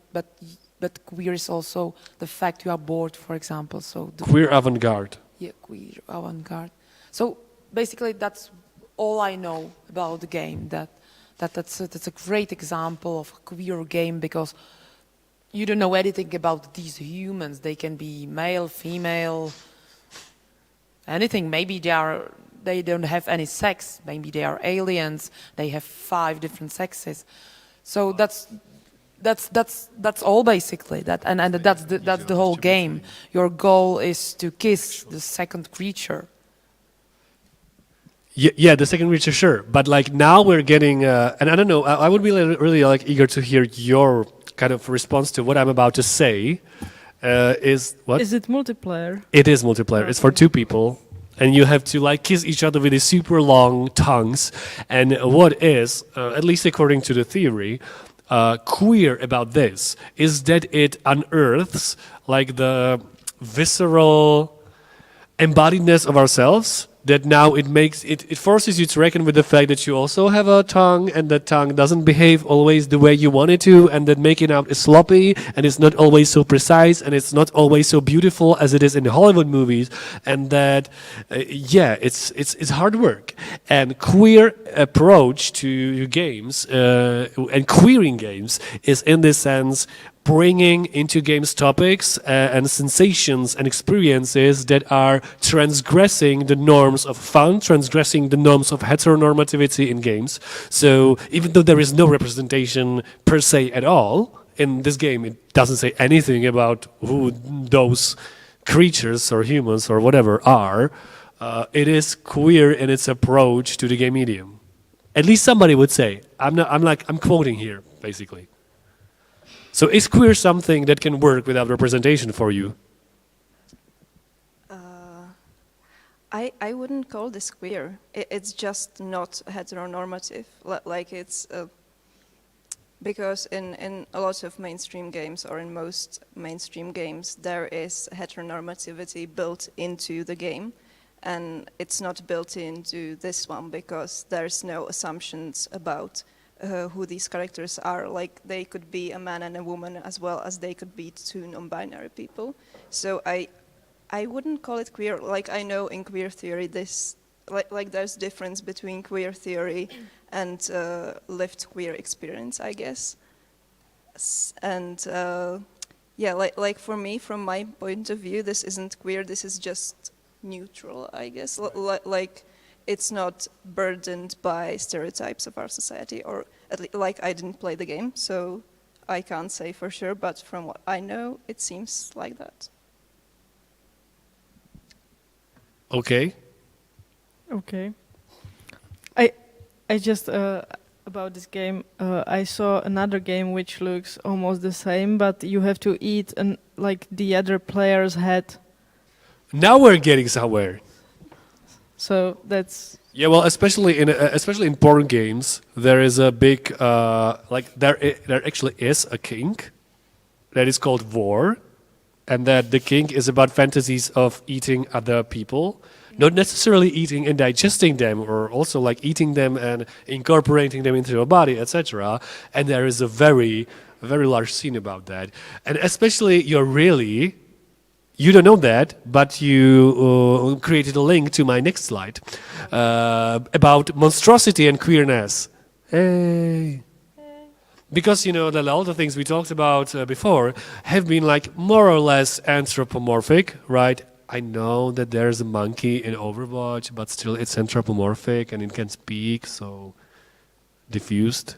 S14: but queer is also the fact you are bored, for example. So
S1: Queer avant-garde.
S14: Yeah, queer avant-garde. So basically, that's all I know about the game. That's a great example of a queer game because you don't know anything about these humans. They can be male, female, anything. Maybe they don't have any sex. Maybe they are aliens. They have 5 different sexes. So that's all basically. And that's the whole game. Your goal is to kiss the second creature.
S1: Yeah, the second creature, sure. But like now we're getting, and I don't know. I would be really like eager to hear your kind of response to what I'm about to say. Is what?
S16: Is it multiplayer?
S1: It is multiplayer. It's for 2 people. And you have to like kiss each other with these super long tongues. And what is, at least according to the theory, queer about this is that it unearths like the visceral embodiedness of ourselves. That now it forces you to reckon with the fact that you also have a tongue, and that tongue doesn't behave always the way you want it to, and that making out is sloppy, and it's not always so precise, and it's not always so beautiful as it is in the Hollywood movies, and that it's hard work. And queer approach to games and queering games is in this sense bringing into games topics and sensations and experiences that are transgressing the norms of fun, transgressing the norms of heteronormativity in games. So even though there is no representation per se at all, in this game it doesn't say anything about who those creatures or humans or whatever are, it is queer in its approach to the game medium. At least somebody would say. I'm quoting here, basically. So is queer something that can work without representation for you?
S15: I wouldn't call this queer. It's just not heteronormative. Like it's because in a lot of mainstream games, or in most mainstream games, there is heteronormativity built into the game, and it's not built into this one because there's no assumptions about who these characters are. Like they could be a man and a woman as well as they could be 2 non-binary people. So I wouldn't call it queer. Like I know in queer theory this like there's difference between queer theory and lived queer experience, I guess. And yeah, like for me, from my point of view, this isn't queer. This is just neutral, I guess. Like it's not burdened by stereotypes of our society, or at least, like I didn't play the game, so I can't say for sure, but from what I know, it seems like that.
S1: Okay.
S16: Okay. I just about this game, I saw another game which looks almost the same, but you have to eat like the other player's head.
S1: Now we're getting somewhere.
S16: So that's
S1: especially in porn games, there is a big there actually is a kink that is called vor, and that the kink is about fantasies of eating other people, not necessarily eating and digesting them, or also like eating them and incorporating them into your body, etc. And there is a very, very large scene about that, and especially you don't know that, but you created a link to my next slide about monstrosity and queerness. Hey. Because, you know, all the things we talked about before have been like more or less anthropomorphic, right? I know that there's a monkey in Overwatch, but still it's anthropomorphic and it can speak, so diffused.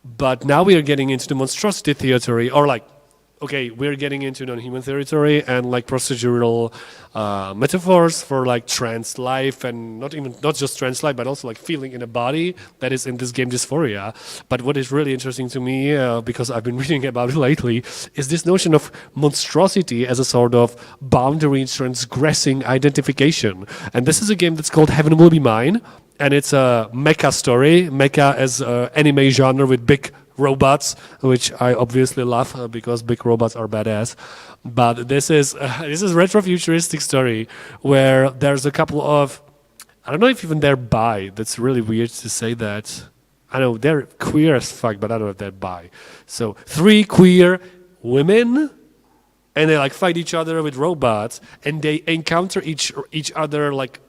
S1: But now we are getting into the monstrosity theory, or like, okay, we're getting into non-human territory and like procedural metaphors for like trans life, and not just trans life, but also like feeling in a body that is in this game Dysphoria. But what is really interesting to me, because I've been reading about it lately, is this notion of monstrosity as a sort of boundary transgressing identification. And this is a game that's called Heaven Will Be Mine, and it's a mecha story. Mecha as anime genre with big robots, which I obviously love because big robots are badass. But this is retrofuturistic story where there's a couple of, I don't know if even they're bi. That's really weird to say that. I know they're queer as fuck, but I don't know if they're bi. So 3 queer women, and they like fight each other with robots, and they encounter each other like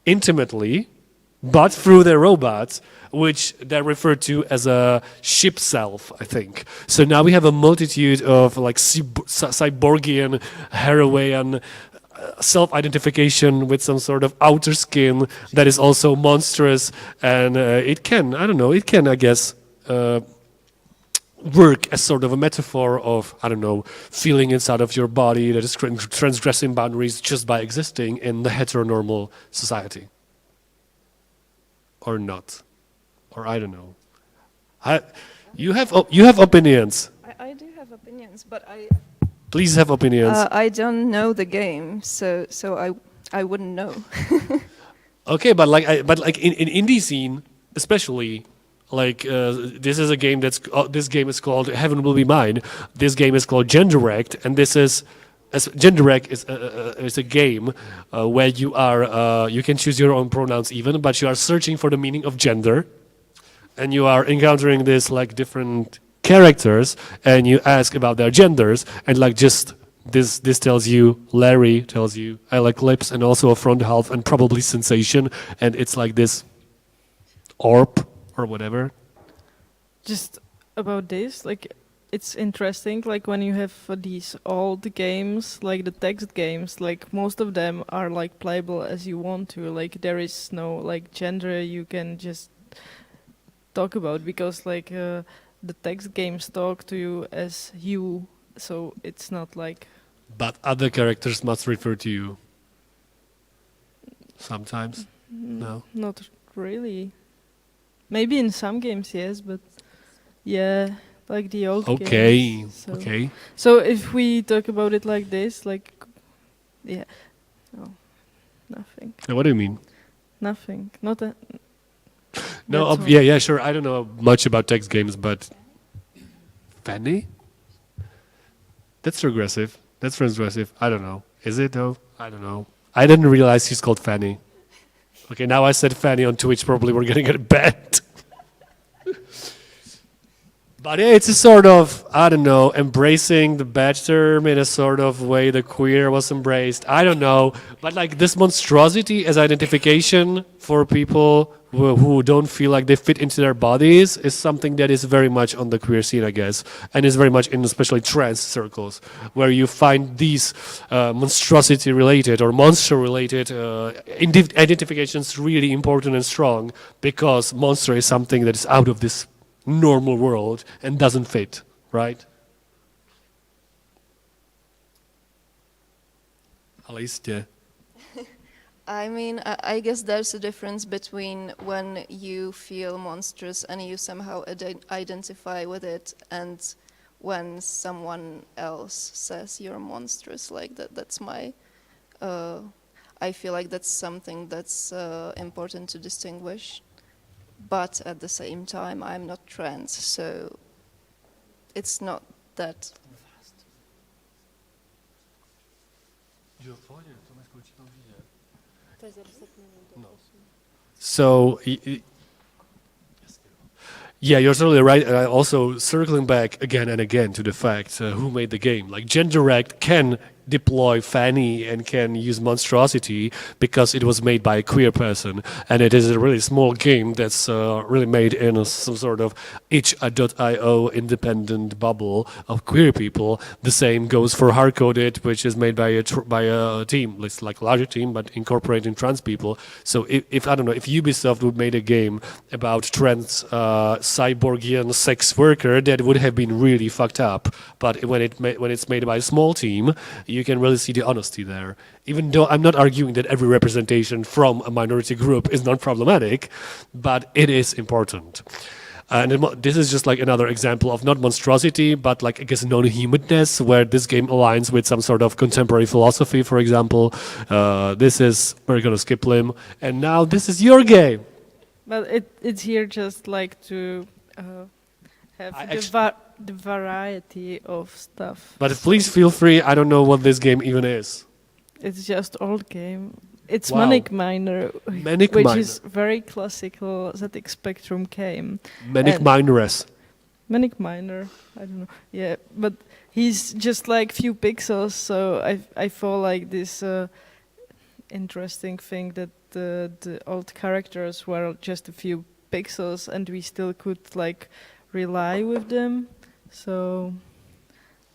S1: intimately, but through their robots, which they're referred to as a ship self, I think. So now we have a multitude of like cyborgian, Herawian self-identification with some sort of outer skin that is also monstrous, and it can, I guess, work as sort of a metaphor of, I don't know, feeling inside of your body that is transgressing boundaries just by existing in the heteronormal society. Or not. Or I don't know. You have opinions.
S15: I do have opinions, but
S1: Please have opinions.
S15: I don't know the game, so I wouldn't know.
S1: Okay, but like in indie scene, especially, like this is a game this game is called Heaven Will Be Mine. This game is called Genderect, and Genderect is a game where you can choose your own pronouns even, but you are searching for the meaning of gender, and you are encountering this like different characters, and you ask about their genders, and like just this tells you, Larry tells you, I like lips and also a front half and probably sensation, and it's like this orb or whatever.
S16: Just about this, like it's interesting, like when you have these old games, like the text games, like most of them are like playable as you want to, like there is no like gender you can just talk about, because like the text games talk to you as you, so it's not like...
S1: But other characters must refer to you. Sometimes? No?
S16: Not really. Maybe in some games, yes, but yeah, like the old games. So.
S1: Okay.
S16: So if we talk about it like this, like, yeah, no, nothing.
S1: What do you mean?
S16: Nothing. Not a...
S1: No, yeah, sure. I don't know much about text games, but Fanny? That's regressive. That's transgressive. I don't know. Is it though? I don't know. I didn't realize she's called Fanny. Okay, now I said Fanny on Twitch, probably we're gonna get banned. But yeah, it's a sort of, I don't know, embracing the bad term in a sort of way the queer was embraced. I don't know. But like this monstrosity as identification for people who don't feel like they fit into their bodies is something that is very much on the queer scene, I guess. And is very much in especially trans circles, where you find these monstrosity-related or monster-related identifications really important and strong, because monster is something that is out of this normal world and doesn't fit, right? Alice, yeah.
S15: I mean, I guess there's a difference between when you feel monstrous and you somehow identify with it, and when someone else says you're monstrous. Like that's my... I feel like that's something that's important to distinguish. But at the same time, I'm not trans, so it's not that...
S1: So, yeah, you're totally right. And also circling back again and again to the fact who made the game. Like Genderect can deploy Fanny and can use monstrosity because it was made by a queer person, and it is a really small game that's really made in some sort of itch.io independent bubble of queer people. The same goes for Hardcoded, which is made by a team, it's like a larger team, but incorporating trans people. So if I don't know, if Ubisoft would made a game about trans cyborgian sex worker, that would have been really fucked up. But when it's made by a small team, you can really see the honesty there. Even though I'm not arguing that every representation from a minority group is not problematic, but it is important. And this is just like another example of not monstrosity, but like, I guess, non-humanness, where this game aligns with some sort of contemporary philosophy, for example. We're going to skip Lim. And now this is your game.
S16: But it's here just like to have the variety of stuff.
S1: But please feel free, I don't know what this game even is.
S16: It's just old game. It's
S1: Wow.
S16: Manic Miner,
S1: Manic
S16: which
S1: Miner.
S16: is very classical ZX Spectrum game.
S1: Manic
S16: And-
S1: Mineress.
S16: Manic Miner, I don't know. Yeah, but he's just like few pixels, so I feel like this interesting thing that the old characters were just a few pixels and we still could like rely with them. So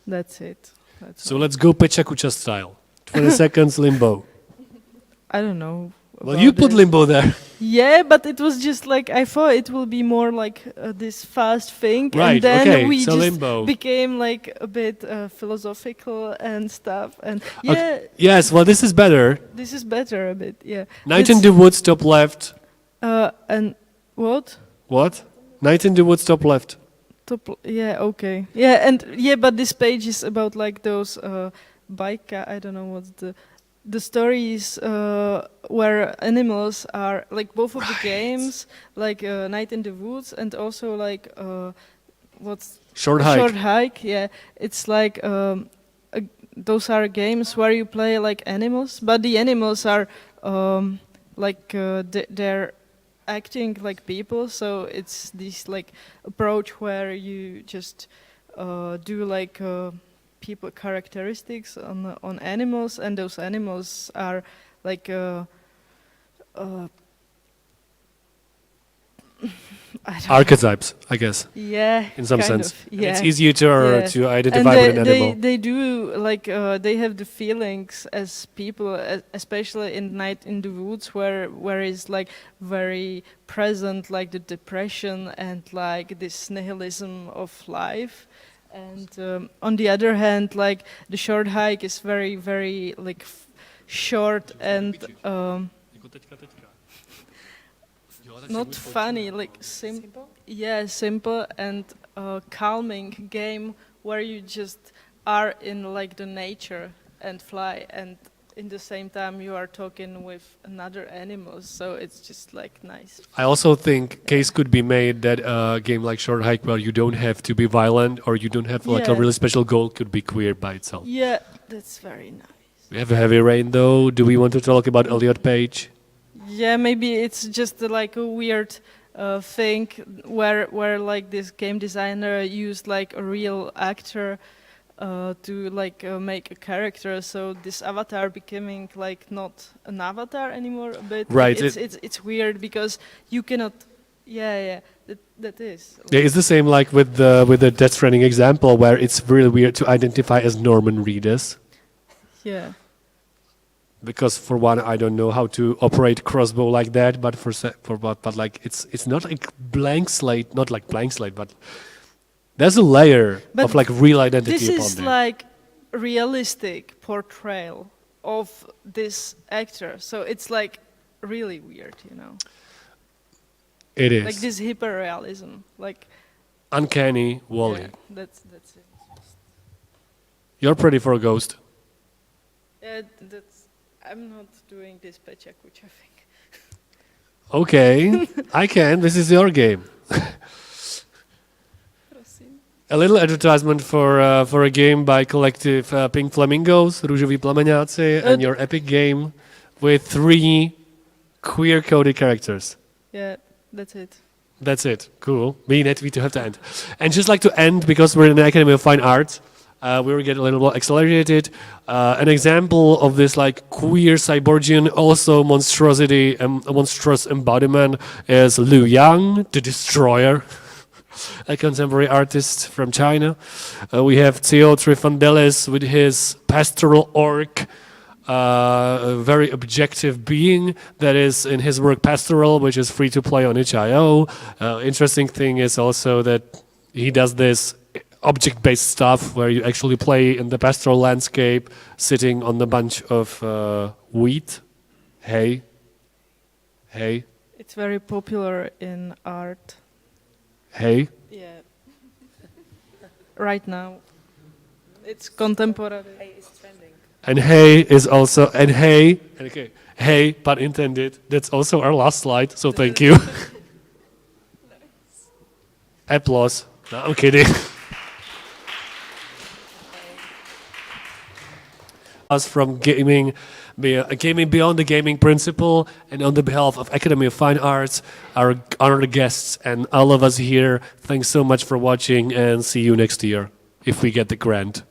S16: that's it. That's
S1: So
S16: all.
S1: let's go Pechakucha style. 20 seconds limbo.
S16: I don't know.
S1: Well,
S16: about
S1: you put
S16: this.
S1: limbo there.
S16: Yeah, but it was just like I thought it will be more like this fast thing,
S1: Right,
S16: and then
S1: okay,
S16: we
S1: so
S16: just
S1: limbo.
S16: became like a bit philosophical and stuff. And yeah,
S1: Okay. Yes, well, this is better.
S16: this is better a bit. Yeah.
S1: Night in the Woods, top left.
S16: And what?
S1: What? Night in the Woods, top left.
S16: Yeah. Okay. Yeah, and yeah, but this page is about like those bike. I don't know what's the stories where animals are like both of the games, like Night in the Woods, and also like what's
S1: Short Hike.
S16: Short Hike. Yeah, it's like those are games where you play like animals, but the animals are like they're acting like people. So it's this like approach where you just do like people characteristics on animals, and those animals are like I don't know.
S1: Archetypes, I guess.
S16: Yeah,
S1: in some
S16: kind
S1: sense.
S16: of,
S1: And
S16: yeah.
S1: it's easier to identify
S16: and
S1: with an animal.
S16: They do like they have the feelings as people, especially in Night in the Woods, where is like very present, like the depression and like this nihilism of life. And on the other hand, like the Short Hike is very, very like short and not funny, like simple. Yeah, simple and calming game where you just are in like the nature and fly, and in the same time you are talking with another animals. So it's just like nice.
S1: I also think case could be made that a game like Short Hike, where you don't have to be violent or you don't have like a
S16: Yeah.
S1: really special goal, could be queer by itself.
S16: Yeah, that's very nice.
S1: We have a heavy rain though. Do we want to talk about Elliot Page?
S16: Yeah, maybe it's just like a weird thing where like this game designer used like a real actor to like make a character. So this avatar becoming like not an avatar anymore. But
S1: Right,
S16: it's weird because you cannot. Yeah, that is.
S1: Yeah, it's the same like with the Death Stranding example, where it's really weird to identify as Norman Reedus.
S16: Yeah.
S1: Because for one, I don't know how to operate crossbow like that, but but like it's not like blank slate, not like blank slate, but there's a layer
S16: But
S1: of like real identity
S16: this
S1: upon
S16: is
S1: there.
S16: like realistic portrayal of this actor, so it's like really weird, you know.
S1: It is
S16: Like this hyper-realism, like
S1: uncanny Wally.
S16: yeah, that's it.
S1: You're pretty for a ghost.
S16: Yeah, I'm not doing this paycheck, which I think.
S1: Okay, I can. This is your game. A little advertisement for a game by collective Pink Flamingos, Růžoví plameňáci, and your epic game with 3 queer-coded characters.
S16: Yeah, that's it.
S1: That's it. Cool. Me and we to have to end. And just like to end, because we're in the Academy of Fine Arts, we will get a little more accelerated. An example of this like queer cyborgian, also monstrosity, a monstrous embodiment is Liu Yang, the Destroyer, a contemporary artist from China. We have Theo Trifondelis with his pastoral orc, a very objective being that is in his work Pastoral, which is free to play on itch.io. Interesting thing is also that he does this object-based stuff where you actually play in the pastoral landscape, sitting on a bunch of wheat, hay.
S16: It's very popular in art.
S1: Hay.
S16: Yeah. Right now, it's contemporary.
S14: It's trending.
S1: And hay is also, and hay, okay, hay, pun intended, that's also our last slide, so thank you. Applause. No, I'm kidding. us from gaming beyond the gaming principle, and on the behalf of Academy of Fine Arts, our honored guests, and all of us here, thanks so much for watching, and see you next year if we get the grant.